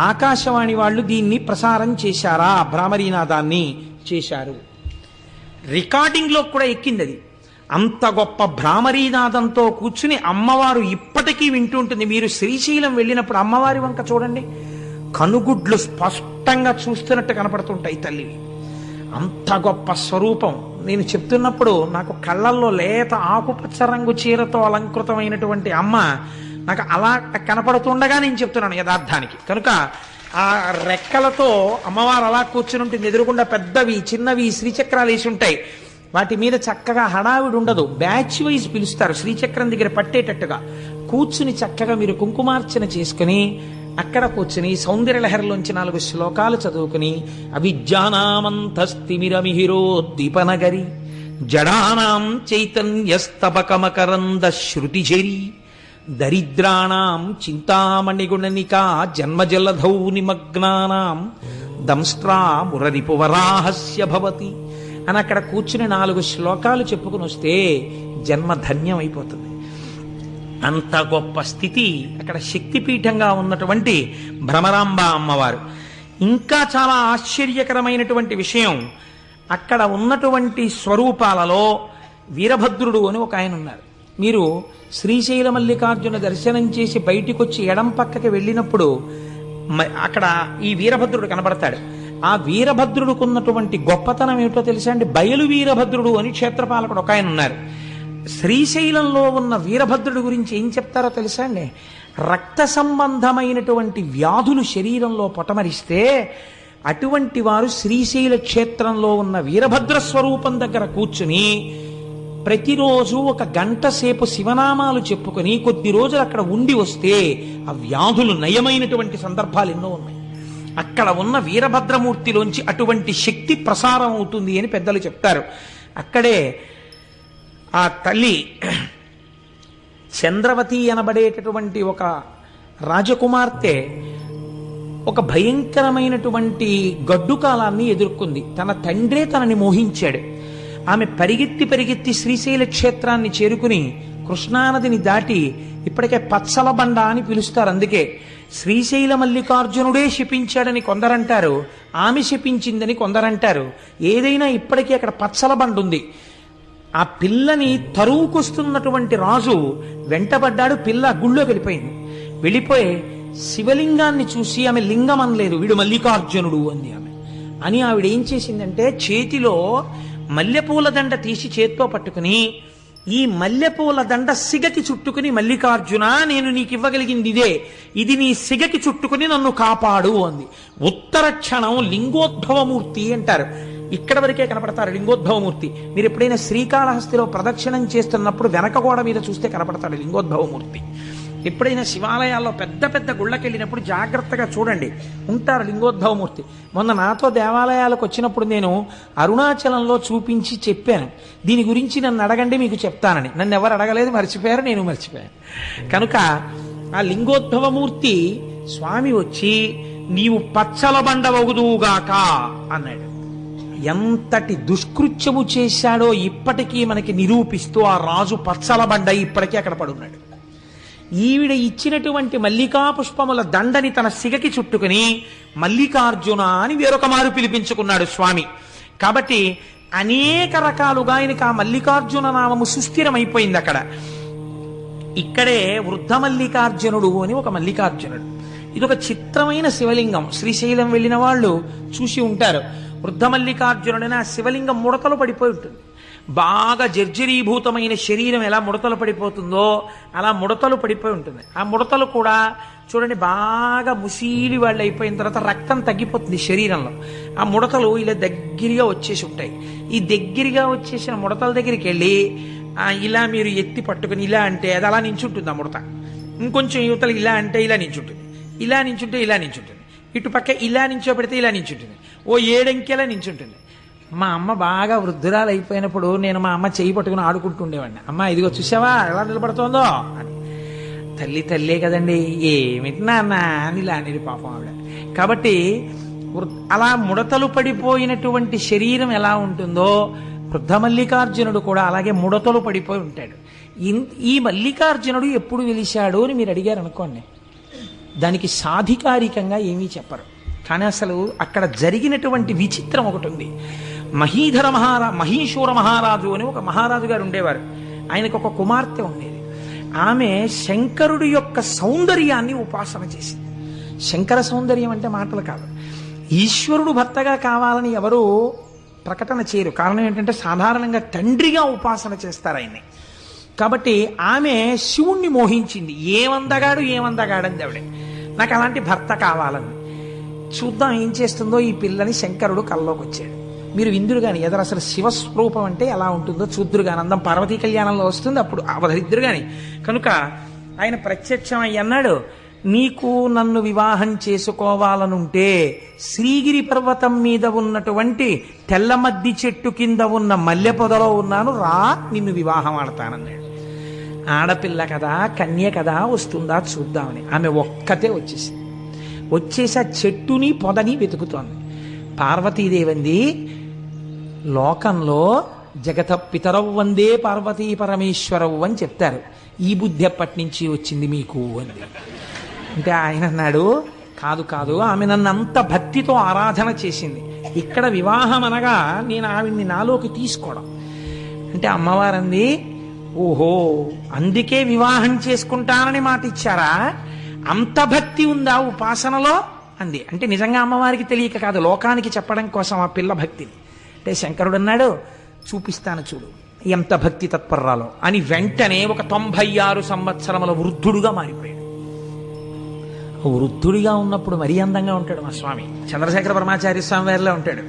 ఆకాశవాణి వాళ్ళు దీన్ని ప్రసారం చేశారా? భ్రామరీనాదాన్ని చేశారు. రికార్డింగ్లో కూడా ఎక్కింది అది. అంత గొప్ప భ్రామరీనాదంతో కూర్చుని అమ్మవారు ఇప్పటికీ వింటూ ఉంటుంది. మీరు శ్రీశైలం వెళ్ళినప్పుడు అమ్మవారి వంక చూడండి, కనుగుడ్లు స్పష్టంగా చూస్తున్నట్టు కనపడుతుంటాయి తల్లివి. అంత గొప్ప స్వరూపం. నేను చెప్తున్నప్పుడు నాకు కళ్ళల్లో లేత ఆకుపచ్చ రంగు చీరతో అలంకృతమైనటువంటి అమ్మ నాకు అలా కనపడుతుండగా నేను చెప్తున్నాను యథార్థానికి. కనుక ఆ రెక్కలతో అమ్మవారు అలా కూర్చుని ఉంటుంది. ఎదురుగుండా పెద్దవి చిన్నవి శ్రీచక్రాలు వేసి ఉంటాయి. వాటి మీద చక్కగా హడావిడి ఉండదు. బ్యాచ్ వైజ్ పిలుస్తారు. శ్రీచక్రం దగ్గర పట్టేటట్టుగా కూర్చుని చక్కగా మీరు కుంకుమార్చన చేసుకుని అక్కడ కూర్చుని సౌందర్యలహరిలోంచి 4 శ్లోకాలు చదువుకుని అవిద్యానామంతస్తిమిరమిహిరోద్దీపనగరి జడానాం చైతన్యస్తబకమకరంద శృతిజరి దరిద్రాణం చింతామణిగుణనికా జన్మజలధౌ నిమగ్నానాం దంస్ట్రా మురరిపువరాహస్య భవతి అని అక్కడ కూర్చుని 4 శ్లోకాలు చెప్పుకుని వస్తే జన్మ ధన్యం అయిపోతుంది. అంత గొప్ప స్థితి అక్కడ శక్తిపీఠంగా ఉన్నటువంటి భ్రమరాంబ అమ్మవారు. ఇంకా చాలా ఆశ్చర్యకరమైనటువంటి విషయం, అక్కడ ఉన్నటువంటి స్వరూపాలలో వీరభద్రుడు అని ఒక ఆయన ఉన్నారు. మీరు శ్రీశైల మల్లికార్జున దర్శనం చేసి బయటికి వచ్చి ఎడం పక్కకి వెళ్ళినప్పుడు అక్కడ ఈ వీరభద్రుడు కనబడతాడు. ఆ వీరభద్రుడికి ఉన్నటువంటి గొప్పతనం ఏమిటో తెలుసా అండి? బయలు వీరభద్రుడు అని క్షేత్రపాలకుడు ఒక ఆయన ఉన్నారు. శ్రీశైలంలో ఉన్న వీరభద్రుడి గురించి ఏం చెప్తారో తెలుసా అండి? రక్త సంబంధమైనటువంటి వ్యాధులు శరీరంలో పొటమరిస్తే అటువంటి వారు శ్రీశైల క్షేత్రంలో ఉన్న వీరభద్ర స్వరూపం దగ్గర కూర్చుని ప్రతిరోజు 1 గంట సేపు శివనామాలు చెప్పుకొని కొద్ది రోజులు అక్కడ ఉండి వస్తే ఆ వ్యాధులు నయమైనటువంటి సందర్భాలు ఎన్నో ఉన్నాయి. అక్కడ ఉన్న వీరభద్రమూర్తిలోంచి అటువంటి శక్తి ప్రసారం అవుతుంది అని పెద్దలు చెప్తారు. అక్కడే ఆ తల్లి చంద్రవతి అనబడేటటువంటి ఒక రాజకుమార్తె ఒక భయంకరమైనటువంటి గడ్డు కాలాన్ని ఎదుర్కొంది. తన తండ్రే తనని మోహించాడు. ఆమె పరిగెత్తి శ్రీశైల క్షేత్రాన్ని చేరుకుని కృష్ణానదిని దాటి ఇప్పటికే పచ్చల బండ అని పిలుస్తారు. అందుకే శ్రీశైల మల్లికార్జునుడే శపించాడని కొందరంటారు, ఆమె శపించిందని కొందరంటారు. ఏదైనా ఇప్పటికీ అక్కడ పచ్చల బండ ఉంది. ఆ పిల్లని తరువుకొస్తున్నటువంటి రాజు వెంటబడ్డాడు. పిల్ల గుళ్ళో వెళ్ళిపోయింది. వెళ్ళిపోయి శివలింగాన్ని చూసి ఆమె లింగం అనలేదు, వీడు మల్లికార్జునుడు అంది ఆమె. అని ఆవిడ ఏం చేసిందంటే చేతిలో మల్లెపూల దండ తీసి చేత్తో పట్టుకుని ఈ మల్లెపూల దండ సిగకి చుట్టుకుని, మల్లికార్జున నేను నీకు ఇవ్వగలిగింది ఇదే, ఇది నీ సిగకి చుట్టుకుని నన్ను కాపాడు అంది. ఉత్తర క్షణం లింగోద్భవమూర్తి అంటారు. ఇక్కడ వరకే కనపడతారు లింగోద్భవమూర్తి. మీరు ఎప్పుడైనా శ్రీకాళహస్తిలో ప్రదక్షిణం చేస్తున్నప్పుడు వెనక గోడ మీద చూస్తే కనపడతాడు లింగోద్భవమూర్తి. ఎప్పుడైనా శివాలయాల్లో పెద్ద పెద్ద గుళ్ళకి వెళ్ళినప్పుడు జాగ్రత్తగా చూడండి, ఉంటారు లింగోద్భవమూర్తి. మొన్న నాతో దేవాలయాలకు వచ్చినప్పుడు నేను అరుణాచలంలో చూపించి చెప్పాను, దీని గురించి నన్ను అడగండి మీకు చెప్తానని. నన్ను ఎవరు అడగలేదు, మర్చిపోయారు, నేను మర్చిపోయాను. కనుక ఆ లింగోద్భవమూర్తి స్వామి వచ్చి నీవు పచ్చల బండవగుదువుగాక అన్నాడు. ఎంతటి దుష్కృత్యము చేశాడో ఇప్పటికీ మనకి నిరూపిస్తూ ఆ రాజు పచ్చల బండ ఇప్పటికీ అక్కడ పడున్నాడు. ఈవిడ ఇచ్చినటువంటి మల్లికా పుష్పముల దండని తన సిగకి చుట్టుకుని మల్లికార్జున అని వేరొక మారు పిలిపించుకున్నాడు స్వామి. కాబట్టి అనేక రకాలుగా ఆయనకి ఆ మల్లికార్జున నామము సుస్థిరమైపోయింది అక్కడ. ఇక్కడే వృద్ధ మల్లికార్జునుడు అని ఒక మల్లికార్జునుడు. ఇది ఒక చిత్రమైన శివలింగం. శ్రీశైలం వెళ్ళిన వాళ్ళు చూసి ఉంటారు. వృద్ధ మల్లికార్జునుడైన ఆ శివలింగం ముడతలు పడిపోయి ఉంటుంది. బాగా జర్జరీభూతమైన శరీరం ఎలా ముడతలు పడిపోతుందో అలా ముడతలు పడిపోయి ఉంటుంది. ఆ ముడతలు కూడా చూడండి బాగా ముసీలి వాళ్ళు అయిపోయిన తర్వాత రక్తం తగ్గిపోతుంది శరీరంలో. ఆ ముడతలు ఇలా దగ్గరగా వచ్చేసి ఉంటాయి. ఈ దగ్గరగా వచ్చేసిన ముడతల దగ్గరికి వెళ్ళి ఇలా మీరు ఎత్తి పట్టుకుని ఇలా అంటే అది అలా నించుంటుంది. ఆ ముడత ఇంకొంచెం యువతలు ఇలా అంటే ఇలా నించుంటుంది, ఇలా నించుంటే ఇలా నించుంటుంది, ఇటుపక్క ఇలా నించో పెడితే ఇలా నించుంటుంది, ఓ 7 అంకెలా నించుంటుంది. మా అమ్మ బాగా వృద్ధురాలు అయిపోయినప్పుడు నేను మా అమ్మ చేయి పట్టుకుని ఆడుకుంటుండేవాడిని. అమ్మ ఇదిగో చూసావా ఎలా నిలబడుతోందో అని. తల్లే కదండి, ఏమిటి నాన్న అని ఇలా అనేది పాపం ఆవిడ. కాబట్టి అలా ముడతలు పడిపోయినటువంటి శరీరం ఎలా ఉంటుందో వృద్ధ మల్లికార్జునుడు కూడా అలాగే ముడతలు పడిపోయి ఉంటాడు. ఈ మల్లికార్జునుడు ఎప్పుడు వెలిశాడు అని మీరు అడిగారు అనుకోండి, దానికి సాధికారికంగా ఏమీ చెప్పరు. కానీ అసలు అక్కడ జరిగినటువంటి విచిత్రం ఒకటి ఉంది. మహీశూర మహారాజు అని ఒక మహారాజు గారు ఉండేవారు. ఆయనకు ఒక కుమార్తె ఉండేది. ఆమె శంకరుడి యొక్క సౌందర్యాన్ని ఉపాసన చేసింది. శంకర సౌందర్యం అంటే మాటలు కాదు. ఈశ్వరుడు భర్తగా కావాలని ఎవరు ప్రకటన చేయరు. కారణం ఏంటంటే సాధారణంగా తండ్రిగా ఉపాసన చేస్తారు ఆయన్ని. కాబట్టి ఆమె శివుణ్ణి మోహించింది. ఏమందగాడంది ఆవిడే. నాకు అలాంటి భర్త కావాలని. చూద్దాం ఏం చేస్తుందో ఈ పిల్లని. శంకరుడు కల్లోకి వచ్చాడు. మీరు విందురు కానీ ఎదరు అసలు శివస్వరూపం అంటే ఎలా ఉంటుందో చూద్దురు కానీ. అందం పార్వతీ కళ్యాణంలో వస్తుంది, అప్పుడు అవధరిద్దురు కానీ. కనుక ఆయన ప్రత్యక్షమై అన్నాడు, నీకు నన్ను వివాహం చేసుకోవాలనుంటే శ్రీగిరి పర్వతం మీద ఉన్నటువంటి తెల్లమద్ది చెట్టు కింద ఉన్న మల్లె పొదలో ఉన్నాను, రా నిన్ను వివాహం ఆడతానన్నాడు. ఆడపిల్ల కదా, కన్య కదా, వస్తుందా చూద్దామని ఆమె ఒక్కతే వచ్చేసి ఆ చెట్టుని పొదని వెతుకుతోంది. పార్వతీదేవంది, లోకంలో జగత పితరవు వందే పార్వతీ పరమేశ్వరవు అని చెప్తారు, ఈ బుద్ధి ఎప్పటి నుంచి వచ్చింది మీకు అని. అంటే ఆయన అన్నాడు, కాదు ఆమె నన్ను అంత భక్తితో ఆరాధన చేసింది. ఇక్కడ వివాహం అనగా నేను ఆవిడ్ని నాలోకి తీసుకోవడం. అంటే అమ్మవారంది, ఓహో అందుకే వివాహం చేసుకుంటానని మాట ఇచ్చారా, అంత భక్తి ఉందా ఉపాసనలో అంది. అంటే నిజంగా అమ్మవారికి తెలియక కాదు, లోకానికి చెప్పడం కోసం ఆ పిల్ల భక్తిని. అంటే శంకరుడు అన్నాడు, చూపిస్తాను చూడు ఎంత భక్తి తత్పర్రాలో అని. వెంటనే ఒక 96 సంవత్సరముల వృద్ధుడుగా మారిపోయాడు. వృద్ధుడిగా ఉన్నప్పుడు మరీ అందంగా ఉంటాడు మా స్వామి. చంద్రశేఖర పరమాచార్య స్వామి వారిలో ఉంటాడు.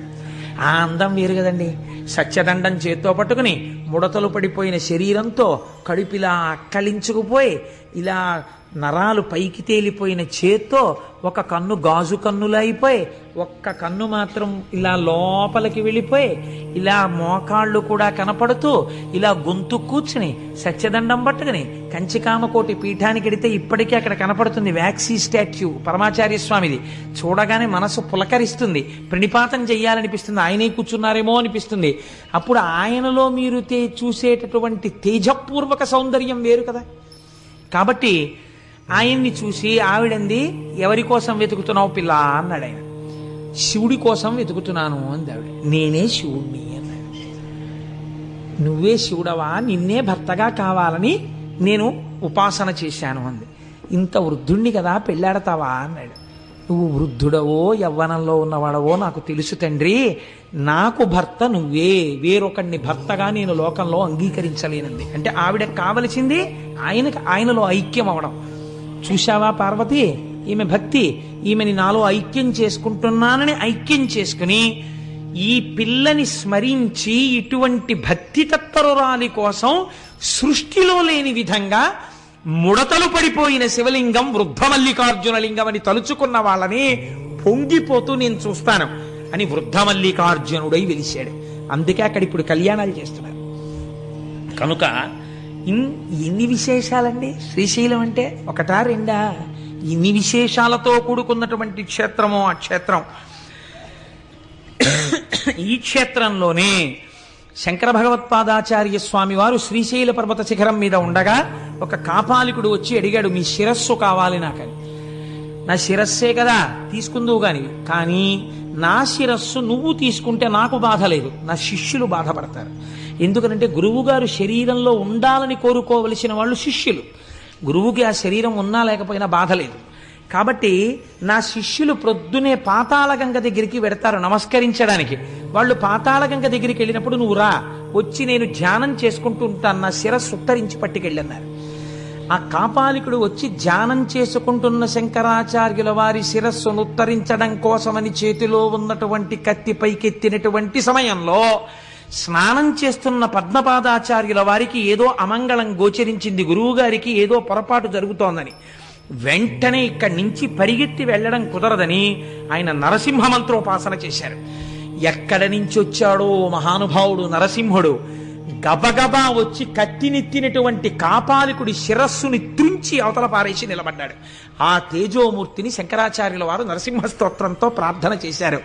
ఆ అందం వేరు కదండి. సత్యదండం చేత్తో పట్టుకుని ముడతలు పడిపోయిన శరీరంతో కడుపిలా అక్కలించుకుపోయి ఇలా నరాలు పైకి తేలిపోయిన చేత్తో ఒక కన్ను గాజు కన్నులు అయిపోయి ఒక్క కన్ను మాత్రం ఇలా లోపలికి వెళ్ళిపోయి ఇలా మోకాళ్ళు కూడా కనపడుతూ ఇలా గొంతు కూర్చుని సత్యదండం పట్టుకుని కంచికామకోటి పీఠానికి వెడితే ఇప్పటికీ అక్కడ కనపడుతుంది వ్యాక్సీ స్టాట్యూ పరమాచార్య స్వామిది. చూడగానే మనసు పులకరిస్తుంది, ప్రణిపాతం చెయ్యాలనిపిస్తుంది, ఆయనే కూర్చున్నారేమో అనిపిస్తుంది. అప్పుడు ఆయనలో మీరు చూసేటటువంటి తేజపూర్వక సౌందర్యం వేరు కదా. కాబట్టి ఆయన్ని చూసి ఆవిడంది, ఎవరి కోసం వెతుకుతున్నావు పిల్ల అన్నాడు ఆయన. శివుడి కోసం వెతుకుతున్నాను అంది ఆవిడ. నేనే శివుణ్ణి అన్నాడు. నువ్వే శివుడవా, నిన్నే భర్తగా కావాలని నేను ఉపాసన చేశాను అంది. ఇంత వృద్ధుణ్ణి కదా పెళ్ళాడతావా అన్నాడు. నువ్వు వృద్ధుడవో యవ్వనంలో ఉన్నవాడవో నాకు తెలుసు తండ్రి, నాకు భర్త నువ్వే, వేరొకడిని భర్తగా నేను లోకంలో అంగీకరించలేనంది. అంటే ఆవిడకి కావలసింది ఆయనలో ఐక్యం అవడం. చూశావా పార్వతి, ఈమె భక్తి, ఈమెని నాలో ఐక్యం చేసుకుంటున్నానని ఐక్యం చేసుకుని ఈ పిల్లని స్మరించి ఇటువంటి భక్తి తత్పరురాలి కోసం సృష్టిలో లేని విధంగా ముడతలు పడిపోయిన శివలింగం వృద్ధమల్లికార్జున లింగం అని తలుచుకున్న వాళ్ళని పొంగిపోతూ నేను చూస్తాను అని వృద్ధమల్లికార్జునుడై వెలిశాడు. అందుకే అక్కడ ఇప్పుడు కళ్యాణాలు చేస్తున్నారు. కనుక ఎన్ని విశేషాలండి శ్రీశైలం అంటే, ఒకటా రెండా? ఇన్ని విశేషాలతో కూడుకున్నటువంటి క్షేత్రము ఆ క్షేత్రం. ఈ క్షేత్రంలోనే శంకర భగవత్పాదాచార్య స్వామి వారు శ్రీశైల పర్వత శిఖరం మీద ఉండగా ఒక కాపాలికుడు వచ్చి అడిగాడు, మీ శిరస్సు కావాలి నాకని. నా శిరస్సే కదా తీసుకుందువు కానీ నా శిరస్సు నువ్వు తీసుకుంటే నాకు బాధ లేదు, నా శిష్యులు బాధపడతారు. ఎందుకనంటే గురువుగారు శరీరంలో ఉండాలని కోరుకోవలసిన వాళ్ళు శిష్యులు. గురువుకి ఆ శరీరం ఉన్నా లేకపోయినా బాధ లేదు. కాబట్టి నా శిష్యులు ప్రొద్దునే పాతాళగంగ దగ్గరికి వెడతారు నమస్కరించడానికి. వాళ్ళు పాతాళగంగ దగ్గరికి వెళ్ళినప్పుడు నువ్వు రా, వచ్చి నేను ధ్యానం చేసుకుంటూ ఉంటాను, నా శిరస్సు ఉత్తరించి పట్టుకెళ్ళన్నారు. ఆ కాపాలికుడు వచ్చి ధ్యానం చేసుకుంటున్న శంకరాచార్యుల వారి శిరస్సును ఉత్తరించడం కోసమని చేతిలో ఉన్నటువంటి కత్తి పైకెత్తినటువంటి సమయంలో స్నానం చేస్తున్న పద్మపాదాచార్యుల వారికి ఏదో అమంగళం గోచరించింది, గురువు గారికి ఏదో పొరపాటు జరుగుతోందని. వెంటనే ఇక్కడి నుంచి పరిగెత్తి వెళ్ళడం కుదరదని ఆయన నరసింహ మంత్రోపాసన చేశారు. ఎక్కడి నుంచి వచ్చాడో మహానుభావుడు నరసింహుడు గబగబా వచ్చి కత్తినెత్తినటువంటి కాపాలికుడి శిరస్సుని త్రుంచి అవతల పారేసి నిలబడ్డాడు. ఆ తేజోమూర్తిని శంకరాచార్యుల వారు నరసింహ స్తోత్రంతో ప్రార్థన చేశారు.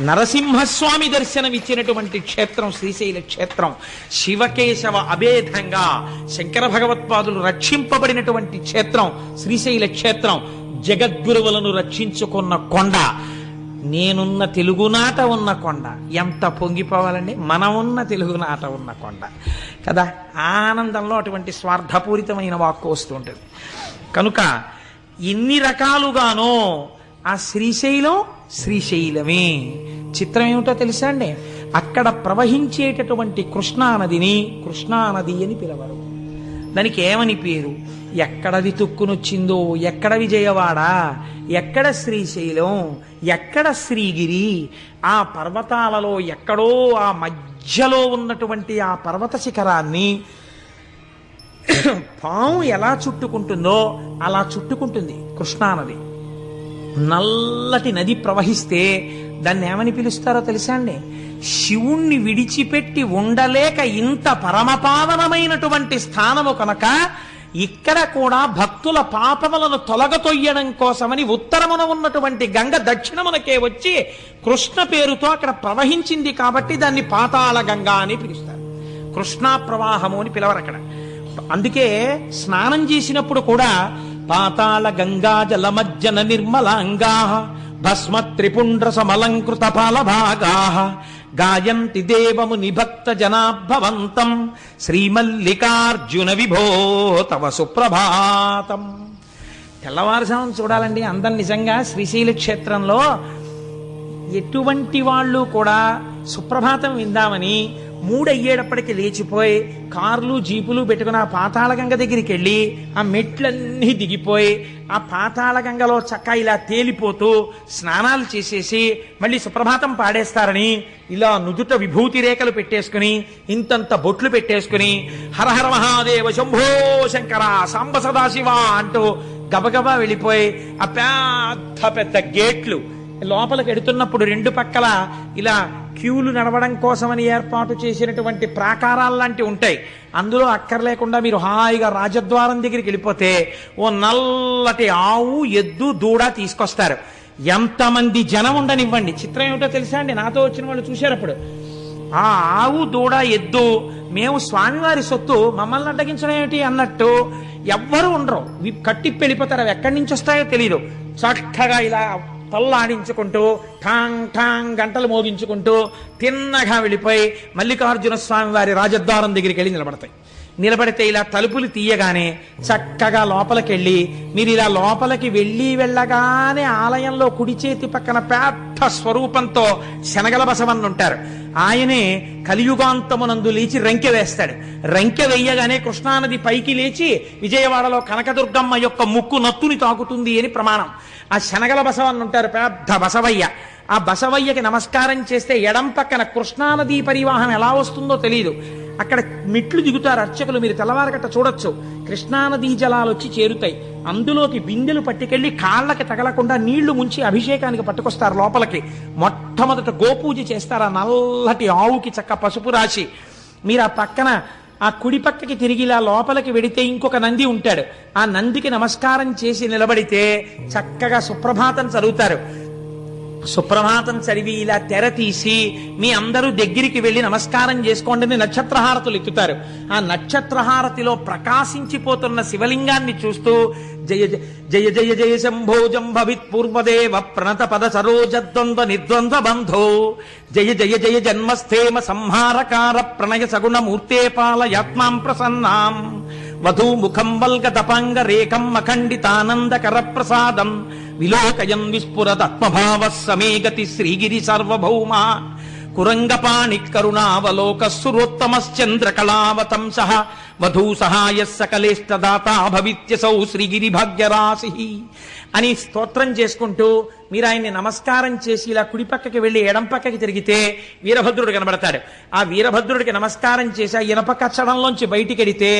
నరసింహస్వామి దర్శనం ఇచ్చినటువంటి క్షేత్రం శ్రీశైల క్షేత్రం. శివకేశవ అభేదంగా శంకర భగవత్పాదులు రక్షింపబడినటువంటి క్షేత్రం శ్రీశైల క్షేత్రం. జగద్గురువులను రక్షించుకున్న కొండ, నేనున్న తెలుగునాట ఉన్న కొండ. ఎంత పొంగిపోవాలండి, మనమున్న తెలుగునాట ఉన్న కొండ కదా. ఆనందంలో అటువంటి స్వార్థపూరితమైన వాక్కు వస్తూ ఉంటుంది. కనుక ఎన్ని రకాలుగానో ఆ శ్రీశైలం శ్రీశైలమే. చిత్రం ఏమిటో తెలుసా అండి, అక్కడ ప్రవహించేటటువంటి కృష్ణానదిని కృష్ణానది అని పిలవరు. దానికి ఏమని పేరు? ఎక్కడ వితుక్కునొచ్చిందో, ఎక్కడ విజయవాడ, ఎక్కడ శ్రీశైలం, ఎక్కడ శ్రీగిరి, ఆ పర్వతాలలో ఎక్కడో ఆ మధ్యలో ఉన్నటువంటి ఆ పర్వత శిఖరాన్ని పాము ఎలా చుట్టుకుంటుందో అలా చుట్టుకుంటుంది కృష్ణానది. నల్లటి నది ప్రవహిస్తే దాన్ని ఏమని పిలుస్తారో తెలుసా అండి? శివుణ్ణి విడిచిపెట్టి ఉండలేక ఇంత పరమపావనమైనటువంటి స్థానము కనుక ఇక్కడ కూడా భక్తుల పాపములను తొలగతొయ్యడం కోసమని ఉత్తరమున ఉన్నటువంటి గంగ దక్షిణమునకే వచ్చి కృష్ణ పేరుతో అక్కడ ప్రవహించింది కాబట్టి దాన్ని పాతాళ గంగా అని పిలుస్తారు. కృష్ణా ప్రవాహము అని పిలవరు అక్కడ. అందుకే స్నానం చేసినప్పుడు కూడా పాతాళ గంగా జలమజ్జన నిర్మలాంగా భస్మ త్రిపుండ్ర సమలంకృత పాలభాగా గాయంతి దేవము నిభక్త జనాభవంతం శ్రీమల్లికార్జున విభో తవ సుప్రభాతం. తెల్లవారుజామున చూడాలండి అందం. నిజంగా శ్రీశైల క్షేత్రంలో ఎటువంటి వాళ్ళు కూడా సుప్రభాతం విందామని 3 అయ్యేటప్పటికి లేచిపోయి కార్లు జీపులు పెట్టుకుని ఆ పాతాళగంగ దగ్గరికి వెళ్ళి ఆ మెట్లన్నీ దిగిపోయి ఆ పాతాళగంగలో చక్క ఇలా తేలిపోతూ స్నానాలు చేసేసి మళ్ళీ సుప్రభాతం పాడేస్తారని ఇలా నుదుట విభూతి రేఖలు పెట్టేసుకుని ఇంతంత బొట్లు పెట్టేసుకుని హరహర మహాదేవ శంభో శంకర సాంబ సదాశివ అంటూ గబగబా వెళ్ళిపోయి ఆ పెద్ద పెద్ద గేట్లు లోపలికి ఎడుతున్నప్పుడు 2 పక్కల ఇలా క్యూలు నడవడం కోసమని ఏర్పాటు చేసినటువంటి ప్రాకారాలు లాంటివి ఉంటాయి. అందులో అక్కర్లేకుండా మీరు హాయిగా రాజద్వారం దగ్గరికి వెళ్ళిపోతే ఓ నల్లటి ఆవు, ఎద్దు, దూడ తీసుకొస్తారు. ఎంతమంది జనం ఉండనివ్వండి. చిత్రం ఏమిటో తెలుసా అండి, నాతో వచ్చిన వాళ్ళు చూశారు. అప్పుడు ఆ ఆవు, దూడ, ఎద్దు మేము స్వామివారి సొత్తు, మమ్మల్ని అడ్డగించడం ఏమిటి అన్నట్టు ఎవ్వరూ ఉండరు. కట్టిప్పి వెళ్ళిపోతారు. అవి ఎక్కడి నుంచి వస్తాయో తెలియదు. చక్కగా ఇలా తల్లాడించుకుంటూ ఠాంగ్ ఠాంగ్ గంటలు మోగించుకుంటూ తిన్నగా వెళ్ళిపోయి మల్లికార్జున స్వామి వారి రాజద్వారం దగ్గరికి వెళ్ళి నిలబడతాయి. నిలబడితే ఇలా తలుపులు తీయగానే చక్కగా లోపలికెళ్ళి మీరు ఇలా లోపలికి వెళ్ళగానే ఆలయంలో కుడి చేతి పక్కన పెద్ద స్వరూపంతో శనగల బసవన్న ఉంటారు. ఆయనే కలియుగాంతమునందు లేచి రంకె వేస్తాడు. రంకె వెయ్యగానే కృష్ణానది పైకి లేచి విజయవాడలో కనకదుర్గమ్మ యొక్క ముక్కు నత్తుని తాకుతుంది అని ప్రమాణం. ఆ శనగల బసవన్న ఉంటారు, పెద్ద బసవయ్య. ఆ బసవయ్యకి నమస్కారం చేస్తే ఎడం పక్కన కృష్ణానదీ పరివాహం ఎలా వస్తుందో తెలియదు, అక్కడ మెట్లు దిగుతారు అర్చకులు. మీరు తెల్లవారగట్ట చూడొచ్చు, కృష్ణానదీ జలాలు వచ్చి చేరుతాయి. అందులోకి బిందెలు పట్టుకెళ్లి కాళ్ళకి తగలకుండా నీళ్లు ముంచి అభిషేకానికి పట్టుకొస్తారు లోపలికి. మొట్టమొదట గోపూజ చేస్తారు. ఆ నల్లటి ఆవుకి చక్క పసుపు రాసి మీరు ఆ పక్కన ఆ కుడి పక్కకి తిరిగి ఇలా లోపలికి వెడితే ఇంకొక నంది ఉంటాడు. ఆ నందికి నమస్కారం చేసి నిలబడితే చక్కగా సుప్రభాతం చదువుతారు. సుప్రభాతం చదివి ఇలా తెర తీసి మీ అందరూ దగ్గరికి వెళ్ళి నమస్కారం చేసుకోండి నక్షత్రహారతులు ఎత్తుతారు. ఆ నక్షత్రహారతిలో ప్రకాశించిపోతున్న శివలింగాన్ని చూస్తూ జయ జయ జయ జయ శంభో జంభవిత్ పూర్వదేవ ప్రణత పద సరోజద్వంద్వ నిర్ద్వంద్వ బంధో జయ జయ జయ జన్మస్థేమ సంహారకార ప్రణయ సగుణ మూర్తే పాలయాత్మాం ప్రసన్నాం వధూ ముఖం వల్గ తపాంగ రేఖం అఖండితానందకర ప్రసాదం విలోకయన్ విస్ఫురదత్మభావ సమే గతి శ్రీగిరి సార్వభౌమ కురంగపాణి కరుణావలోక సురోత్తమశ్చంద్రకళావతంస వధూ సహాయ సకలేష్టదాత భవిత్యసౌ శ్రీగిరి భాగ్యరాశి అని స్తోత్రం చేసుకుంటూ మీరు ఆయన్ని నమస్కారం చేసి ఇలా కుడి పక్కకి వెళ్ళి ఎడం పక్కకి తిరిగితే వీరభద్రుడు కనబడతాడు. ఆ వీరభద్రుడికి నమస్కారం చేసి ఆ ఇనప కచ్చడంలోంచి బయటికి వెడితే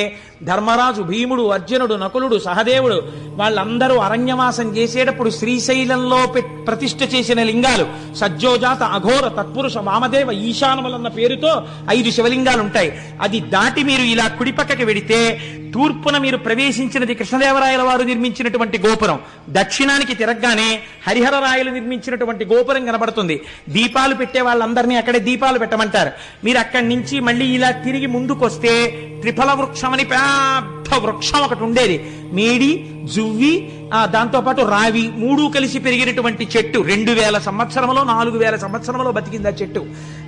ధర్మరాజు, భీముడు, అర్జునుడు, నకులుడు, సహదేవుడు వాళ్ళందరూ అరణ్యవాసం చేసేటప్పుడు శ్రీశైలంలో ప్రతిష్ఠ చేసిన లింగాలు సజ్జోజాత, అఘోర, తత్పురుష, వామదేవ, ఈశానములన్న పేరుతో 5 శివలింగాలు ఉంటాయి. అది దాటి మీరు ఇలా కుడి పక్కకి వెడితే తూర్పున మీరు ప్రవేశించినది కృష్ణదేవరాయల వారు నిర్మించినటువంటి గోపురం. దక్షిణానికి తిరగగానే హరిహరరాయలు నిర్మించినటువంటి గోపురం కనబడుతుంది. దీపాలు పెట్టే వాళ్ళందరినీ అక్కడే దీపాలు పెట్టమంటారు. మీరు అక్కడి నుంచి మళ్ళీ ఇలా తిరిగి ముందుకొస్తే త్రిఫల వృక్షం అని పెద్ద వృక్షం ఒకటి ఉండేది. మేడి, జువ్వి, దాంతోపాటు రావి 3 కలిసి పెరిగినటువంటి చెట్టు. 2000 సంవత్సరంలో 4000 సంవత్సరంలో బతికింది ఆ చెట్టు.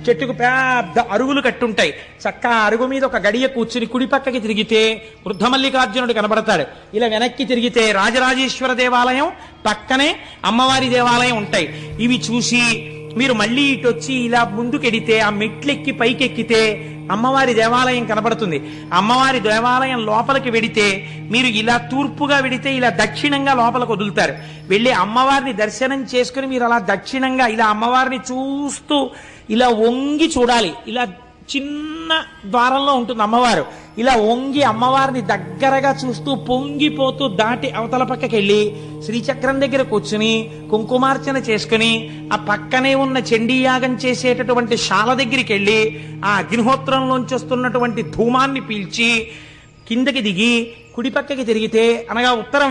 చెట్టుకు పెద్ద అరుగులు కట్టుంటాయి. చక్క అరుగు మీద ఒక గడియ కూర్చుని కుడి పక్కకి తిరిగితే వృద్ధమల్లికార్జునుడు కనబడతాడు. ఇలా వెనక్కి తిరిగితే రాజరాజేశ్వర దేవాలయం, పక్కనే అమ్మవారి దేవాలయం ఉంటాయి. ఇవి చూసి మీరు మళ్ళీ ఇటు వచ్చి ఇలా ముందుకెడితే ఆ మెట్లెక్కి పైకెక్కితే అమ్మవారి దేవాలయం కనబడుతుంది. అమ్మవారి దేవాలయం లోపలికి వెడితే మీరు ఇలా తూర్పుగా వెడితే ఇలా దక్షిణంగా లోపలికి వదులుతారు. వెళ్ళి అమ్మవారిని దర్శనం చేసుకుని మీరు అలా దక్షిణంగా ఇలా అమ్మవారిని చూస్తూ ఇలా వంగి చూడాలి. ఇలా చిన్న ద్వారంలో ఉంటుంది అమ్మవారు. ఇలా వంగి అమ్మవారిని దగ్గరగా చూస్తూ పొంగిపోతూ దాటి అవతల పక్కకి వెళ్ళి శ్రీచక్రం దగ్గర కూర్చుని కుంకుమార్చన చేసుకుని ఆ పక్కనే ఉన్న చండీయాగం చేసేటటువంటి శాల దగ్గరికి వెళ్ళి ఆ అగ్నిహోత్రంలోంచి వస్తున్నటువంటి ధూమాన్ని పీల్చి కిందకి దిగి కుడి పక్కకి తిరిగితే అనగా ఉత్తరం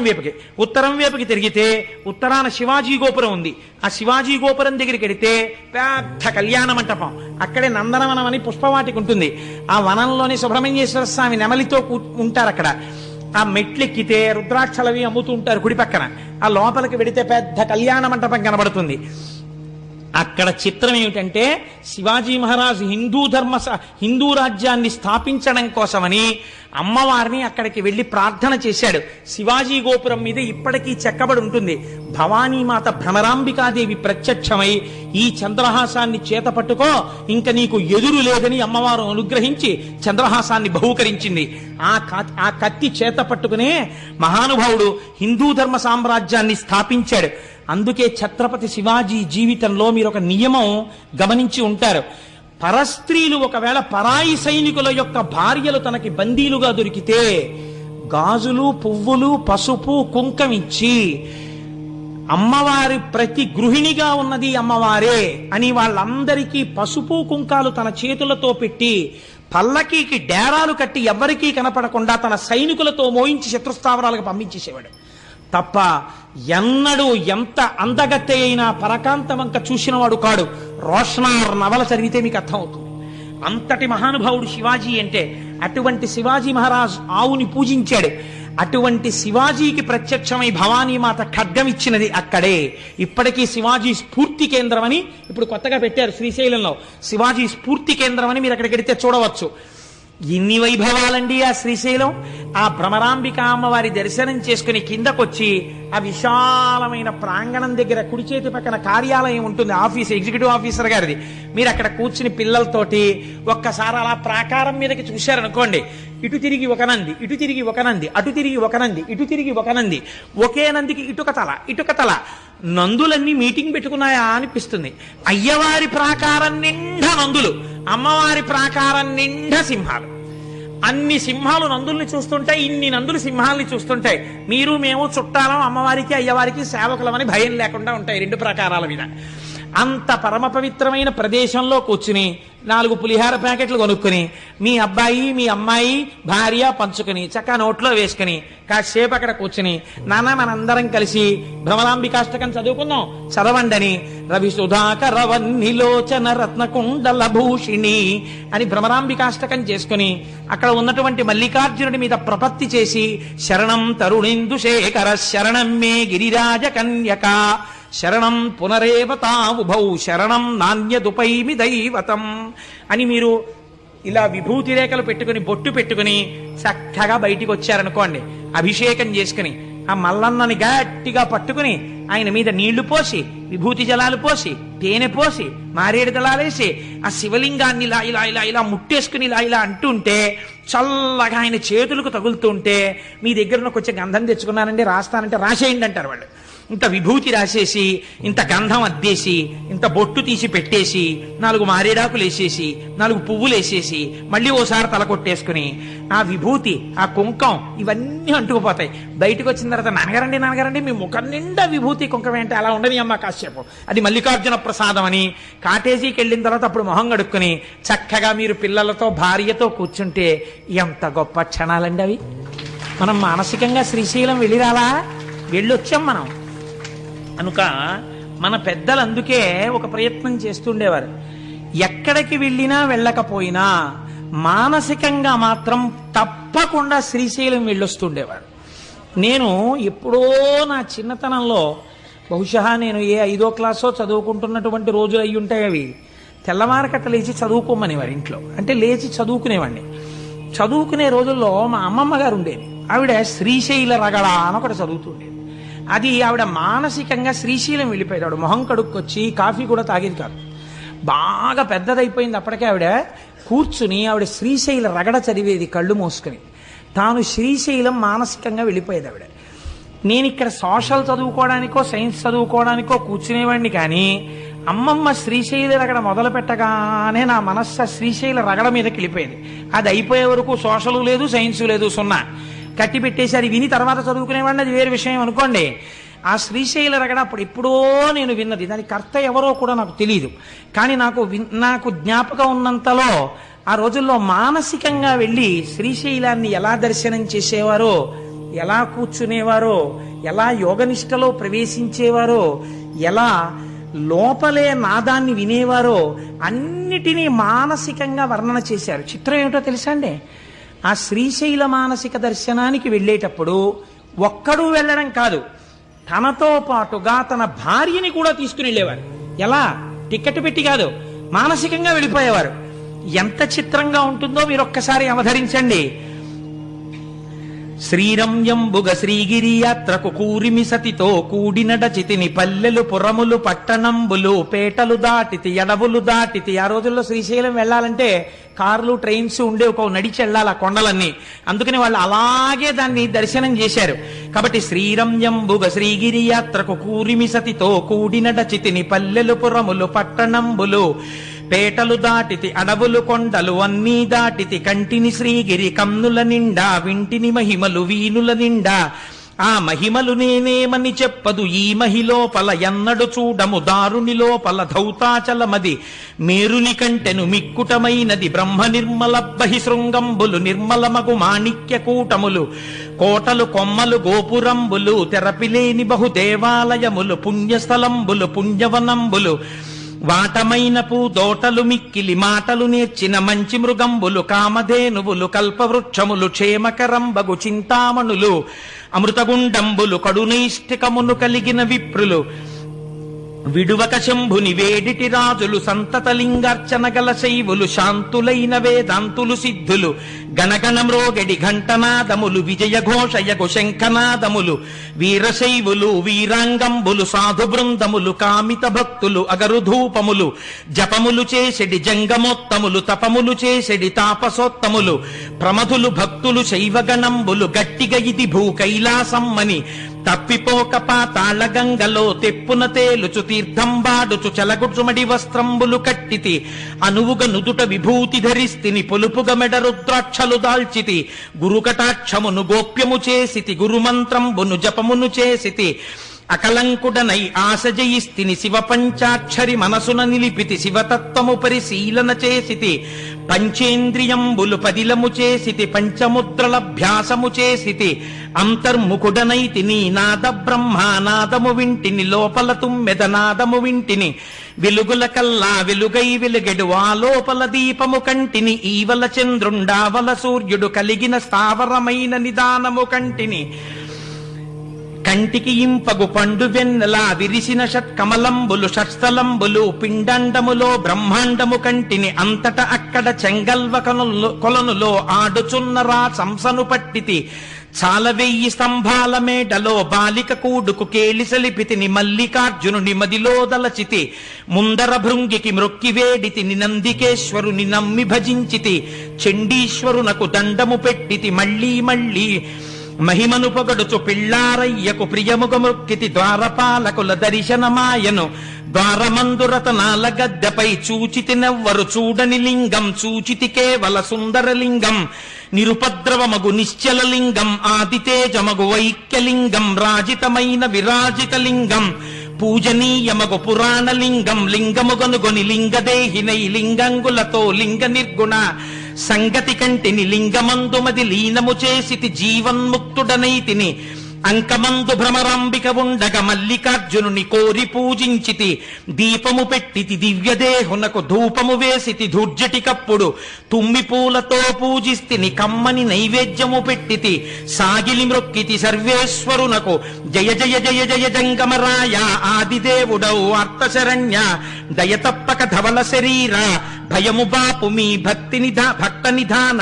వైపుకి తిరిగితే ఉత్తరాన శివాజీ గోపురం ఉంది. ఆ శివాజీ గోపురం దగ్గరికి వెడితే పెద్ద కళ్యాణ మంటపం, అక్కడే నందనవనం అని పుష్పవాటికి ఉంటుంది. ఆ వనంలోని సుబ్రహ్మణ్యేశ్వర స్వామి నెమలితో ఉంటారు అక్కడ. ఆ మెట్లెక్కితే రుద్రాక్షలవి అమ్ముతూ ఉంటారు కుడి పక్కన. ఆ లోపలికి వెడితే పెద్ద కళ్యాణ మంటపం కనబడుతుంది. అక్కడ చిత్రం ఏమిటంటే శివాజీ మహారాజు హిందూ రాజ్యాన్ని స్థాపించడం కోసమని అమ్మవారిని అక్కడికి వెళ్లి ప్రార్థన చేశాడు. శివాజీ గోపురం మీద ఇప్పటికీ చెక్కబడి ఉంటుంది. భవానీమాత భ్రమరాంబికాదేవి ప్రత్యక్షమై ఈ చంద్రహాసాన్ని చేత పట్టుకో, ఇంక నీకు ఎదురు లేదని అమ్మవారు అనుగ్రహించి చంద్రహాసాన్ని బహూకరించింది. ఆ కత్తి చేత పట్టుకునే మహానుభావుడు హిందూ ధర్మ సామ్రాజ్యాన్ని స్థాపించాడు. అందుకే ఛత్రపతి శివాజీ జీవితంలో మీరు ఒక నియమం గమనించి ఉంటారు. పరస్త్రీలు ఒకవేళ పరాయి సైనికుల యొక్క భార్యలు తనకి బందీలుగా దొరికితే గాజులు, పువ్వులు, పసుపు, కుంకమిచ్చి అమ్మవారి ప్రతి గృహిణిగా ఉన్నది అమ్మవారే అని వాళ్ళందరికీ పసుపు కుంకాలు తన చేతులతో పెట్టి పల్లకీకి డేరాలు కట్టి ఎవ్వరికీ కనపడకుండా తన సైనికులతో మోయించి శత్రుస్థావరాలకు పంపించేసేవాడు తప్ప ఎన్నడూ ఎంత అందగత్తె అయినా పరకాంత వంక చూసినవాడు కాడు. రోషనార్ నవల చదివితే మీకు అర్థమవుతుంది. అంతటి మహానుభావుడు శివాజీ అంటే. అటువంటి శివాజీ మహారాజ్ ఆవుని పూజించాడు. అటువంటి శివాజీకి ప్రత్యక్షమై భవానీమాత ఖడ్గం ఇచ్చినది అక్కడే. ఇప్పటికీ శివాజీ స్ఫూర్తి కేంద్రం అని ఇప్పుడు కొత్తగా పెట్టారు శ్రీశైలంలో. శివాజీ స్ఫూర్తి కేంద్రం అని మీరు అక్కడికి వెడితే చూడవచ్చు. ఎన్ని వైభవాలండి ఆ శ్రీశైలం. ఆ భ్రమరాంబిక అమ్మవారి దర్శనం చేసుకుని కిందకొచ్చి ఆ విశాలమైన ప్రాంగణం దగ్గర కుడి చేతి పక్కన కార్యాలయం ఉంటుంది, ఆఫీస్, ఎగ్జిక్యూటివ్ ఆఫీసర్ గారిది. మీరు అక్కడ కూర్చుని పిల్లలతోటి ఒక్కసారి అలా ప్రాకారం మీదకి చూశారనుకోండి, ఇటు తిరిగి ఒక నంది, ఇటు తిరిగి ఒక నంది, అటు తిరిగి ఒక నంది, ఇటు తిరిగి ఒక నంది, ఒకే నందికి ఇటుక తల. నందులన్నీ మీటింగ్ పెట్టుకున్నాయా అనిపిస్తుంది. అయ్యవారి ప్రాకారం నిండా నందులు, అమ్మవారి ప్రాకారం నిండా సింహాలు. అన్ని సింహాలు నందుల్ని చూస్తుంటాయి, ఇన్ని నందులు సింహాలని చూస్తుంటాయి. మీరు మేము చుట్టాలం, అమ్మవారికి అయ్యవారికి సేవకులమని భయం లేకుండా ఉంటాయి రెండు ప్రాకారాల మీద. అంత పరమ పవిత్రమైన ప్రదేశంలో కూర్చుని 4 పులిహార ప్యాకెట్లు కొనుక్కుని మీ అబ్బాయి మీ అమ్మాయి భార్య పంచుకుని చక్కగా నోట్లో వేసుకుని కాసేపు అక్కడ కూర్చుని, నాన్న మనందరం కలిసి భ్రమరాంబికాష్టకం చదువుకుందాం, చదవండని రవి సుధాకర వన్నిలోచన రత్నకుండల భూషిణి అని భ్రమరాంబికాష్టకం చేసుకుని అక్కడ ఉన్నటువంటి మల్లికార్జునుడి మీద ప్రపత్తి చేసి, శరణం తరుణేందు శేఖర శరణం మే గిరిరాజ కన్యక శరణం పునరేవతావుభౌ శరణం నాణ్యదుపైమి దైవతం అని మీరు ఇలా విభూతి రేఖలు పెట్టుకుని బొట్టు పెట్టుకుని చక్కగా బయటికి వచ్చారనుకోండి, అభిషేకం చేసుకుని ఆ మల్లన్నని గట్టిగా పట్టుకుని ఆయన మీద నీళ్లు పోసి విభూతి జలాలు పోసి తేనె పోసి మారేడు దళాలేసి ఆ శివలింగాన్ని ఇలా ఇలా ఇలా ఇలా ముట్టేసుకుని ఇలా ఇలా అంటుంటే చల్లగా ఆయన చేతులకు తగులుతుంటే మీ దగ్గర కొంచెం గంధం తెచ్చుకున్నానండి రాస్తానంటే రాసేయండి అంటారు వాళ్ళు. ఇంత విభూతి రాసేసి ఇంత గంధం అద్దేసి ఇంత బొట్టు తీసి పెట్టేసి 4 మారేడాకులు వేసేసి 4 పువ్వులు వేసేసి మళ్ళీ ఓసారి తల కొట్టేసుకుని ఆ విభూతి ఆ కుంకం ఇవన్నీ అంటుకుపోతాయి. బయటకు వచ్చిన తర్వాత నాన్నగారండి మీ ముఖం నిండా విభూతి కుంకం ఏంటి అలా ఉండని అమ్మ కాసేపు, అది మల్లికార్జున ప్రసాదం అని కాటేజీకి వెళ్ళిన తర్వాత అప్పుడు మొహం కడుక్కుని చక్కగా మీరు పిల్లలతో భార్యతో కూర్చుంటే ఎంత గొప్ప క్షణాలండి అవి. మనం మానసికంగా శ్రీశైలం వెళ్ళిరాలా, వెళ్ళొచ్చాం మనం. కనుక మన పెద్దలు అందుకే ఒక ప్రయత్నం చేస్తుండేవారు, ఎక్కడికి వెళ్ళినా వెళ్ళకపోయినా మానసికంగా మాత్రం తప్పకుండా శ్రీశైలం వెళ్ళొస్తుండేవారు. నేను ఎప్పుడో నా చిన్నతనంలో బహుశా నేను ఏ 5వ క్లాసో చదువుకుంటున్నటువంటి రోజులు అయ్యి ఉంటాయి అవి. తెల్లవారకట్ట లేచి చదువుకోమనేవారు ఇంట్లో, అంటే లేచి చదువుకునేవాడిని. చదువుకునే రోజుల్లో మా అమ్మమ్మ గారు ఉండేది, ఆవిడ శ్రీశైల రగడ అని ఒకటి చదువుతుండేది. అది ఆవిడ మానసికంగా శ్రీశైలం వెళ్ళిపోయాడు. ఆవిడ మొహం కడుక్కొచ్చి కాఫీ కూడా తాగేది కాదు, బాగా పెద్దదైపోయింది అప్పటికే. ఆవిడ కూర్చుని ఆవిడ శ్రీశైల రగడ చదివేది కళ్ళు మూసుకుని, తాను శ్రీశైలం మానసికంగా వెళ్ళిపోయేది ఆవిడ. నేను ఇక్కడ సోషల్ చదువుకోవడానికో సైన్స్ చదువుకోవడానికో కూర్చునేవాడిని, కానీ అమ్మమ్మ శ్రీశైల రగడ మొదలు పెట్టగానే నా మనస్సు శ్రీశైల రగడ మీదకి వెళ్ళిపోయేది. అది అయిపోయే వరకు సోషలు లేదు సైన్సు లేదు, 0 కట్టి పెట్టేసి అది విని తర్వాత చదువుకునేవాడిని, అది వేరే విషయం అనుకోండి. ఆ శ్రీశైల రగడ అప్పుడు ఎప్పుడో నేను విన్నది, దాని కర్త ఎవరో కూడా నాకు తెలియదు, కానీ నాకు జ్ఞాపకం ఉన్నంతలో ఆ రోజుల్లో మానసికంగా వెళ్ళి శ్రీశైలాన్ని ఎలా దర్శనం చేసేవారో, ఎలా కూర్చునేవారో, ఎలా యోగనిష్టలో ప్రవేశించేవారో, ఎలా లోపలే నాదాన్ని వినేవారో అన్నిటినీ మానసికంగా వర్ణన చేశారు. చిత్రం ఏమిటో తెలుసా అండి, ఆ శ్రీశైల మానసిక దర్శనానికి వెళ్ళేటప్పుడు ఒక్కడూ వెళ్ళడం కాదు, తనతో పాటుగా తన భార్యని కూడా తీసుకుని వెళ్ళేవారు. ఎలా? టికెట్ పెట్టి కాదు, మానసికంగా వెళ్ళిపోయేవారు. ఎంత చిత్రంగా ఉంటుందో మీరు ఒక్కసారి అవధరించండి. శ్రీరంయంబుగ శ్రీగిరి యాత్రకు కూరిమి సతితో కూడినడచితిని పల్లెలు పురములు పట్టణంబులు పేటలు దాటితి ఎడవులు దాటితి. ఆ రోజుల్లో శ్రీశైలం వెళ్ళాలంటే కార్లు ట్రైన్స్ ఉండే, ఒక నడిచి వెళ్ళాలి ఆ కొండలన్నీ. అందుకని వాళ్ళు అలాగే దాన్ని దర్శనం చేశారు. కాబట్టి శ్రీరంయంబుగ శ్రీగిరి యాత్రకు కూరిమి సతితో కూడినడచితిని పల్లెలు పురములు పట్టణంబులు పేటలు దాటితి అడవులు కొండలు అన్నీ దాటితి కంటిని శ్రీగిరి కన్నుల నిండా వింటిని మహిమలు వీనుల నిండా ఆ మహిమలు నేనేమని చెప్పదు ఈ మహిలోపల ఎన్నడు చూడము దారుని లోపల ధౌతాచలమది మేరుని కంటెను మిక్కుటమైనది బ్రహ్మ నిర్మల బహి శృంగంబులు నిర్మలమగు మాణిక్య కూటములు కోటలు కొమ్మలు గోపురంబులు తెరపిలేని బహు దేవాలయములు పుణ్యస్థలంబులు పుణ్యవనంబులు వాటమైన పూదోటలు మిక్కిలి మాటలు నేర్చిన మంచి మృగంబులు కామధేనువులు కల్పవృక్షములు క్షేమకరంబగు చింతామణులు అమృతగుండంబులు కడునైష్టికమును కలిగిన విప్రులు విడువక శంభుని వేడిటి రాజులు సంతతలింగార్చన గల శైవులు శాంతులైన వేదాంతులు సిద్ధులు గణగణమ్రోగడి ఘంటనాదములు విజయఘోషయగు శంఖనాదములు వీరశైవులు వీరాంగంబులు సాధు బృందములు కామిత భక్తులు అగరుధూపములు జపములు చేసెడి జంగమోత్తములు తపములు చేసెడి తాపసోత్తములు ప్రమధులు భక్తులు శైవగణంబులు గట్టిగ ఇది భూ కైలాసమ్మని తప్పిపోక పాతాళ గంగలో తెప్పున తేలుచు తీర్థంబాడుచు చలగుచుమడి వస్త్రంబులు కట్టితి అనువుగ నుదుట విభూతి ధరిస్తిని పొలుపుగ మెడ రుద్రాక్షలు దాల్చితి గురుకటాక్షమును గోప్యము చేసితి గురుమంత్రంబును జపమును చేసితి అకలంకుడనై ఆశ జయిస్తిని శివ పంచాక్షరి మనసున నిలిపితి శివతత్వము పరిశీలన చేసితి పంచేంద్రియంబులు పదిలము చేసితి పంచముద్రలభ్యాసము చేసితి అంతర్ముఖుడనైతి నీ నాద బ్రహ్మానాదము వింటిని లోపల తుమ్మెదనాదము వింటిని వెలుగుల కల్లా వెలుగై వెలుగెడు ఆ లోపల దీపము కంటిని ఈవల చంద్రుండావల సూర్యుడు కలిగిన స్థావరమైన నిదానము కంటిని కంటికి ఇంపగు పండు వెన్నెలా విరిసిన షట్కమలంబులు షట్స్థలంబులు పిండండములో బ్రహ్మాండము కంటిని అంతట అక్కడ చెంగల్వ కొలనులో ఆడుచున్నరా సంసను పట్టితి చాలా 1000 స్తంభాల మేడలో బాలిక కూడుకు కేలిసలిపితిని మల్లికార్జునుని మదిలో దలచితి ముందర భృంగికి మ్రొక్కి వేడితిని నందికేశ్వరుని నమ్మి భజించితి చండీశ్వరునకు దండము పెట్టితి మళ్ళీ మళ్ళీ మహిమను పొగడుచు పిళ్ళారయ్యకు ప్రియముగ మొక్కితి ద్వారపాలకుల దర్శనమాయను ద్వారమందురతనాల గద్దెపై చూచితినెవ్వరు చూడని లింగం చూచితి కేవల సుందరలింగం నిరుపద్రవమగు నిశ్చల లింగం ఆదితేజమగు వైక్యలింగం రాజితమైన విరాజిత లింగం పూజనీయమగు పురాణలింగం లింగముగనుగొని లింగదేహినై లింగంగులతో లింగ నిర్గుణ సంగతి కంటిని లింగమందుమది లీనము చేసితి జీవన్ముక్తుడనైతిని అంకమందు భ్రమరాంబిక ఉండగ మల్లికార్జునుని కోరి పూజించితి దీపము పెట్టితి దివ్యదేహునకు ధూపము వేసితి ధూర్జటికప్పుడు తుమ్మి పూలతో పూజిస్తిని కమ్మని నైవేద్యము పెట్టితి సాగిలి మ్రొక్కితి సర్వేశ్వరునకు జయ జయ జయ జయ జంగమరాయ ఆదిదేవుడౌ అర్థశరణ్య దయతప్పక ధవల శరీర భయము బాపు మీ భక్త నిధాన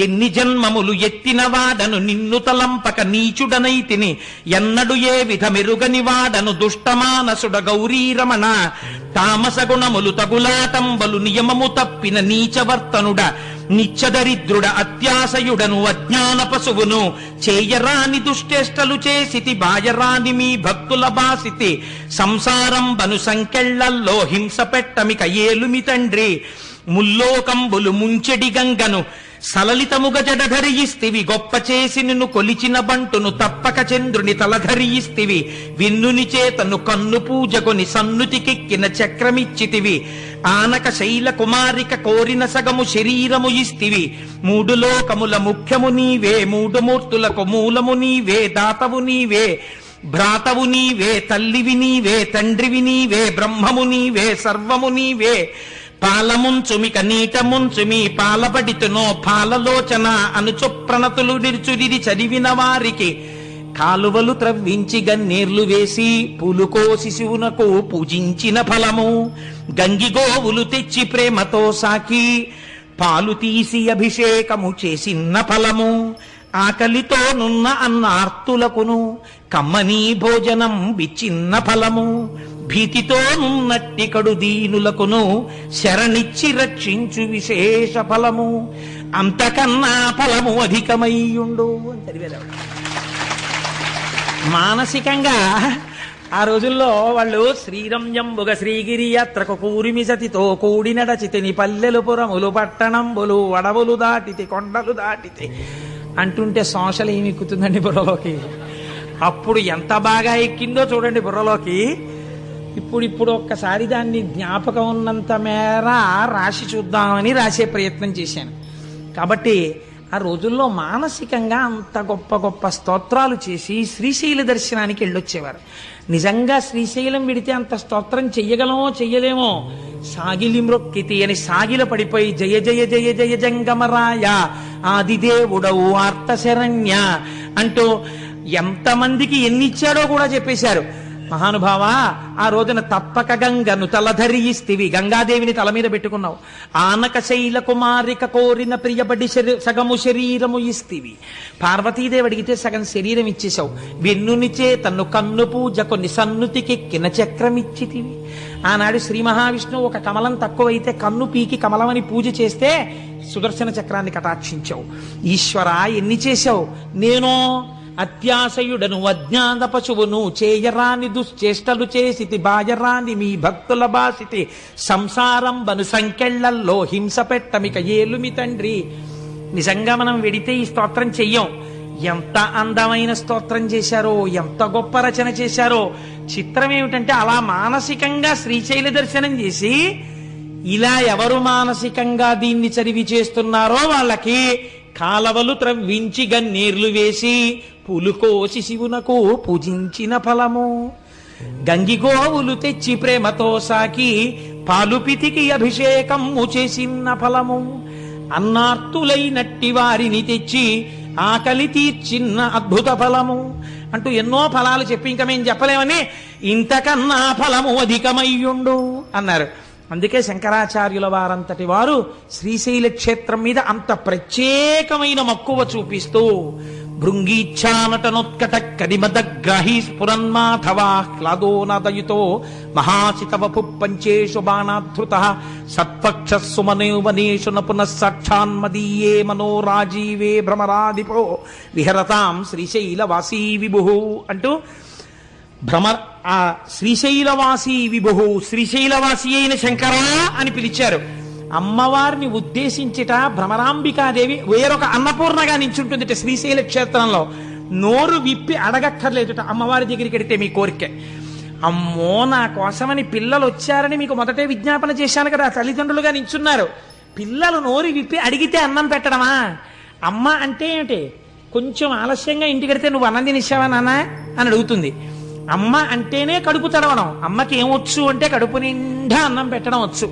ఎన్ని జన్మములు ఎత్తినవాడను నిన్ను తలంపక నీచుడనైతిని ఎన్నడు ఏ విధమెరుగని వాడను దుష్టమానసుడ గౌరీరమణ తామస గుణములు తగులాటంబలు నియమము తప్పిన నీచవర్తనుడ నిత్యదరిద్రుడ అత్యాశయుడను అజ్ఞాన పశువును చేయరాని దుష్టేష్టలు చేసితి బాయరాని మీ భక్తుల బాసితి సంసారం బను సంకెళ్లల్లో హింస పెట్టమిక ఏలుమి తండ్రి ముల్లోకంబులు ముంచెడి గంగను సలలితముగ జడధరియిస్తివి గొప్ప చేసి నిన్ను కొలిచిన బంటును తప్పక చంద్రుని తలధరియిస్తివి విన్నుని చేతను కన్ను పూజకొని సన్నుతికెక్కిన చక్రమిచ్చితివి ఆనక శైల కుమారిక కోరిన సగము శరీరము ఇస్తివి 3 లోకముల ముఖ్యము నీవే 3 మూర్తులకు మూలము నీవే దాతవు నీవే భ్రాతవు నీవే తల్లివి నీవే తండ్రివి నీవే బ్రహ్మము నీవే సర్వము నీవే పాలముంచుమిక నీట ముంచుమి పాలపడితునో పాలలోచన అనుచు ప్రణతులు నిరుచురిది చదివిన వారికి కాలువలు త్రవ్వించి గన్నేర్లు వేసి పూలుకో శిశువునకు పూజించిన ఫలము గంగిగోవులు తెచ్చి ప్రేమతో సాకి పాలు తీసి అభిషేకము చేసిన ఫలము ఆకలితో నున్న అన్నార్తులకును కమ్మనీ భోజనం విచ్చిన్న ఫలము భీతితో నున్నట్టి కడు దీనులకును శరణిచ్చి రక్షించు విశేష ఫలము అంతకన్నా ఫలము అధికమయ్యుండు అని చదివేదాడు. మానసికంగా ఆ రోజుల్లో వాళ్ళు శ్రీరంజంబుగ శ్రీగిరి యాత్రకు కూరిమి సతితో కూడి నడచితిని పల్లెలు పురములు పట్టణంబులు అడవులు దాటితే కొండలు దాటితే అంటుంటే సోషల్ ఏమి ఎక్కుతుందండి బుర్రలోకి. అప్పుడు ఎంత బాగా ఎక్కిందో చూడండి బుర్రలోకి. ఇప్పుడు ఒక్కసారి దాన్ని జ్ఞాపకం ఉన్నంత మేర రాసి చూద్దామని రాసే ప్రయత్నం చేశాను. కాబట్టి ఆ రోజుల్లో మానసికంగా అంత గొప్ప గొప్ప స్తోత్రాలు చేసి శ్రీశైల దర్శనానికి వెళ్ళొచ్చేవారు. నిజంగా శ్రీశైలం విడితే అంత స్తోత్రం చెయ్యగలమో చెయ్యలేమో. సాగిలి మ్రొక్కితి అని సాగిల పడిపోయి జయ జయ జయ జయ జంగమరాయ ఆదిదేవుడవు ఆర్తశరణ్య అంటూ ఎంతమందికి ఎన్నిచ్చాడో కూడా చెప్పేశారు. మహానుభావ, ఆ రోజున తప్పక గంగను తలధరియిస్తివి, గంగాదేవిని తల మీద పెట్టుకున్నావు. ఆనక శైల కుమారిక కోరిన ప్రియబడి సగము శరీరము ఇస్తివి. పార్వతీదేవి అడిగితే సగం శరీరం ఇచ్చేశావు. వెన్నునిచే తన్ను కన్ను పూజకు నిసన్నుతికెక్కిన చక్రమిచ్చితివి. ఆనాడు శ్రీ మహావిష్ణువు ఒక కమలం తక్కువైతే కన్ను పీకి కమలమని పూజ చేస్తే సుదర్శన చక్రాన్ని కటాక్షించావు. ఈశ్వర, ఎన్ని చేశావు? నేను అత్యాశయుడను అజ్ఞాన పశువును, చేయరాని దుశ్చేష్టలు చేసితి, బాయరాని మీ భక్తుల బాసితి, సంసారం బను సంకెళ్లల్లో హింస పెట్టమిక ఏలుమి తండ్రి. నిజంగా మనం వెడితే ఈ స్తోత్రం చెయ్యం. ఎంత అందమైన స్తోత్రం చేశారో, ఎంత గొప్ప రచన చేశారో. చిత్రం ఏమిటంటే, అలా మానసికంగా శ్రీశైల దర్శనం చేసి ఇలా ఎవరు మానసికంగా దీన్ని చదివి చేస్తున్నారో వాళ్ళకి కాలవలు త్రవ్వించి గన్నీర్లు వేసి పులుకోసి శివునకు పూజించిన ఫలము. గంగిగోవులు తెచ్చి ప్రేమతో సాకి పాలుపితికి అభిషేకము చేసిన ఫలము. అన్నార్తులైనట్టి వారిని తెచ్చి ఆకలి తీర్చిన్న అద్భుత ఫలము అంటూ ఎన్నో ఫలాలు చెప్పి ఇంకా మేము చెప్పలేమని ఇంతకన్నా ఫలము అధికమయ్యుండు అన్నారు. అందుకే శంకరాచార్యుల వారంతటి వారు శ్రీశైల క్షేత్రం మీద అంత ప్రత్యేకమైన మక్కువ చూపిస్తూ భృంగీచ్ఛానటనోత్కట కడిమదగ్రాహీ స్ఫురన్మాధవాహ్లాదోనదయుతో మహాసితవపు పంచేషు బాణాధృత సత్పక్ష సుమనేవనేషు నపునః సాక్షాన్మదీయే మనోరాజీవే భ్రమరాధిపో విహరతాం శ్రీశైలవాసీ విభు అంటూ ఆ శ్రీశైలవాసీ విభు, శ్రీశైలవాసి అయిన శంకరా అని పిలిచారు. అమ్మవారిని ఉద్దేశించిట భ్రమరాంబికాదేవి వేరొక అన్నపూర్ణగా నించుంటుందిట శ్రీశైల క్షేత్రంలో. నోరు విప్పి అడగక్కర్లేదుట అమ్మవారి దగ్గరికి వెడితే మీ కోరిక. అమ్మో, నా కోసమని పిల్లలు వచ్చారని మీకు మొదటే విజ్ఞాపన చేశాను కదా, తల్లిదండ్రులుగా నించున్నారు. పిల్లలు నోరు విప్పి అడిగితే అన్నం పెట్టడమా? అమ్మ అంటే ఏమిటి? కొంచెం ఆలస్యంగా ఇంటికెడితే నువ్వు అన్నం తినేసావా నాన్న అని అడుగుతుంది. అమ్మ అంటేనే కడుపు తడవడం. అమ్మకి ఏమొచ్చు అంటే కడుపు నిండా అన్నం పెట్టడం వచ్చు.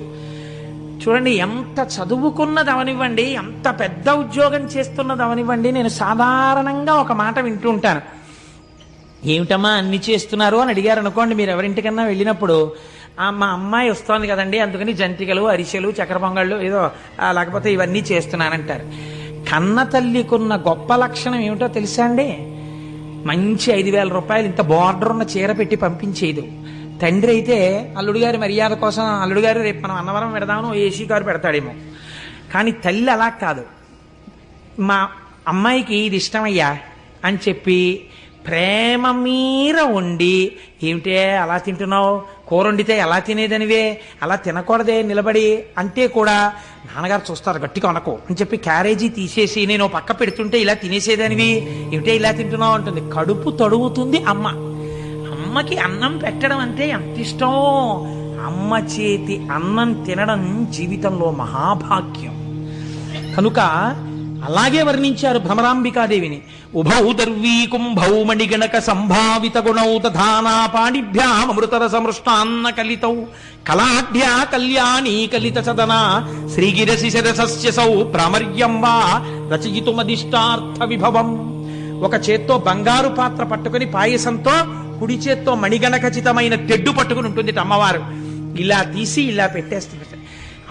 చూడండి, ఎంత చదువుకున్నది అవనివ్వండి, ఎంత పెద్ద ఉద్యోగం చేస్తున్నది అవనివ్వండి, నేను సాధారణంగా ఒక మాట వింటూ ఉంటాను. ఏమిటమ్మా అన్ని చేస్తున్నారు అని అడిగారు అనుకోండి, మీరు ఎవరింటికన్నా వెళ్ళినప్పుడు, మా అమ్మాయి వస్తోంది కదండి అందుకని జంతికలు, అరిసెలు, చక్కెర పొంగళ్ళు ఏదో లేకపోతే ఇవన్నీ చేస్తున్నానంటారు. కన్న తల్లికున్న గొప్ప లక్షణం ఏమిటో తెలుసా అండి? మంచి 5,000 రూపాయలు ఇంత బార్డర్ ఉన్న చీర పెట్టి పంపించేది. తండ్రి అయితే అల్లుడు గారి మర్యాద కోసం, అల్లుడు గారు రేపు మనం అన్నవరం పెడదామని ఏసీ కారు పెడతాడేమో. కానీ తల్లి అలా కాదు. మా అమ్మాయికి ఇది ఇష్టమయ్యా అని చెప్పి ప్రేమ మీర వండి, ఏమిటే అలా తింటున్నావు, కూర వండితే ఎలా తినేదనివే, అలా తినకూడదే నిలబడి అంటే కూడా నాన్నగారు చూస్తారు గట్టిగా అనకో అని చెప్పి క్యారేజీ తీసేసి నేను పక్క పెడుతుంటే ఇలా తినేసేదానివి, ఏమిటే ఇలా తింటున్నావు అంటుంది. కడుపు తడుగుతుంది అమ్మ. అమ్మకి అన్నం పెట్టడం అంటే ఎంత ఇష్టం. అమ్మ చేతి అన్నం తినడం జీవితంలో మహాభాగ్యం. కనుక అలాగే వర్ణించారు భ్రమరాంబికాదేవిని. ఉభౌ దర్వీ కుంభౌ మణిగణక సంభావిత గుణౌ తథానా పాణిభ్యామృతర సమృష్టాన్న కలితౌ కళాఢ్యా కళ్యాణీ కలిత సదనా శ్రీగిరశిశరసస్యసౌ ప్రామర్యం వా రచయితుమదిష్టార్థ విభవం. ఒక చేత్తో బంగారు పాత్ర పట్టుకుని పాయసంతో, కుడి చేత్తో మణిగణఖచితమైన తెడ్డు పట్టుకుని ఉంటుంది అమ్మవారు. ఇలా తీసి ఇలా పెట్టేస్తుంది.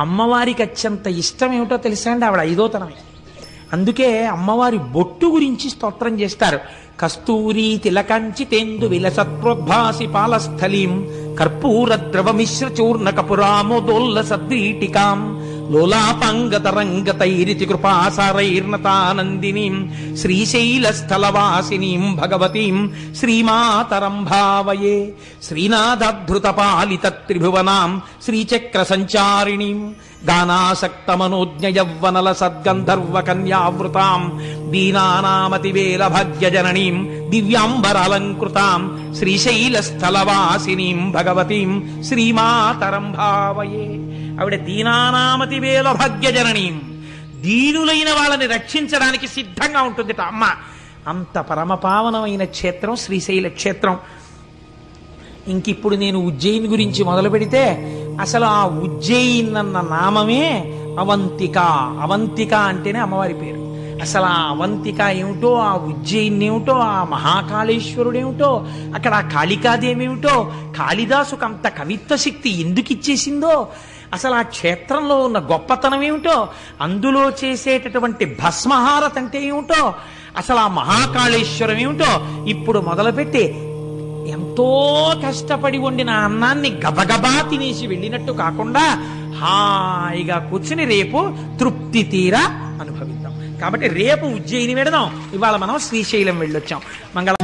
అమ్మవారికి అత్యంత ఇష్టం ఏమిటో తెలుసా అండి? ఆవిడ 5వ తనమే. అందుకే అమ్మవారి బొట్టు గురించి స్తోత్రం చేస్తారు. కస్తూరి తిలకంచితేందు విలసత్ప్రోద్భాసి పాలస్థలీం కర్పూర ద్రవమిశ్ర చూర్ణ కపురామోదోల్ల సద్వీటికాం లోలాపాంగతరంగతైరితి కృపాసారైర్నతానందినీం శ్రీశైలస్థలవాసినీం భగవతీం శ్రీమాతరం భావయే. శ్రీనాథధృత పాలిత త్రిభువనాం శ్రీచక్ర సంచారిణీం గానాసక్త మనోజ్ఞ యవ్వనల సద్గంధర్వ కన్యావృతాం దీనానామతివేల భాగ్యజననీం దివ్యాంబరాలంకృతాం శ్రీశైలస్థలవాసినీం భగవతీం శ్రీమాతరం భావయే. ఆవిడ దీనానామతివేల భాగ్యజననీం, దీనులైన వాళ్ళని రక్షించడానికి సిద్ధంగా ఉంటుంది అమ్మ. అంత పరమపావనమైన క్షేత్రం శ్రీశైల క్షేత్రం. ఇంకిప్పుడు నేను ఉజ్జయిని గురించి మొదలు పెడితే అసలు ఆ ఉజ్జయిన్ అన్న నామమే అవంతిక. అవంతిక అంటేనే అమ్మవారి పేరు. అసలు ఆ అవంతిక ఏమిటో, ఆ ఉజ్జయిని ఏమిటో, ఆ మహాకాళేశ్వరుడేమిటో, అక్కడ ఆ కాళికాదేవి ఏమిటో, కాళిదాసుకు అంత కవిత్వ శక్తి ఎందుకు ఇచ్చేసిందో, అసలు ఆ క్షేత్రంలో ఉన్న గొప్పతనం ఏమిటో, అందులో చేసేటటువంటి భస్మహారతి అంటే ఏమిటో, అసలు ఆ మహాకాళేశ్వరం ఏమిటో ఇప్పుడు మొదలుపెట్టి ఎంతో కష్టపడి వండిన అన్నాన్ని గబగబా తినేసి వెళ్ళినట్టు కాకుండా హాయిగా కూర్చుని రేపు తృప్తి తీరా అనుభవిద్దాం. కాబట్టి రేపు ఉజ్జయిని వెడదాం, ఇవాళ మనం శ్రీశైలం వెళ్ళొచ్చాం. మంగళ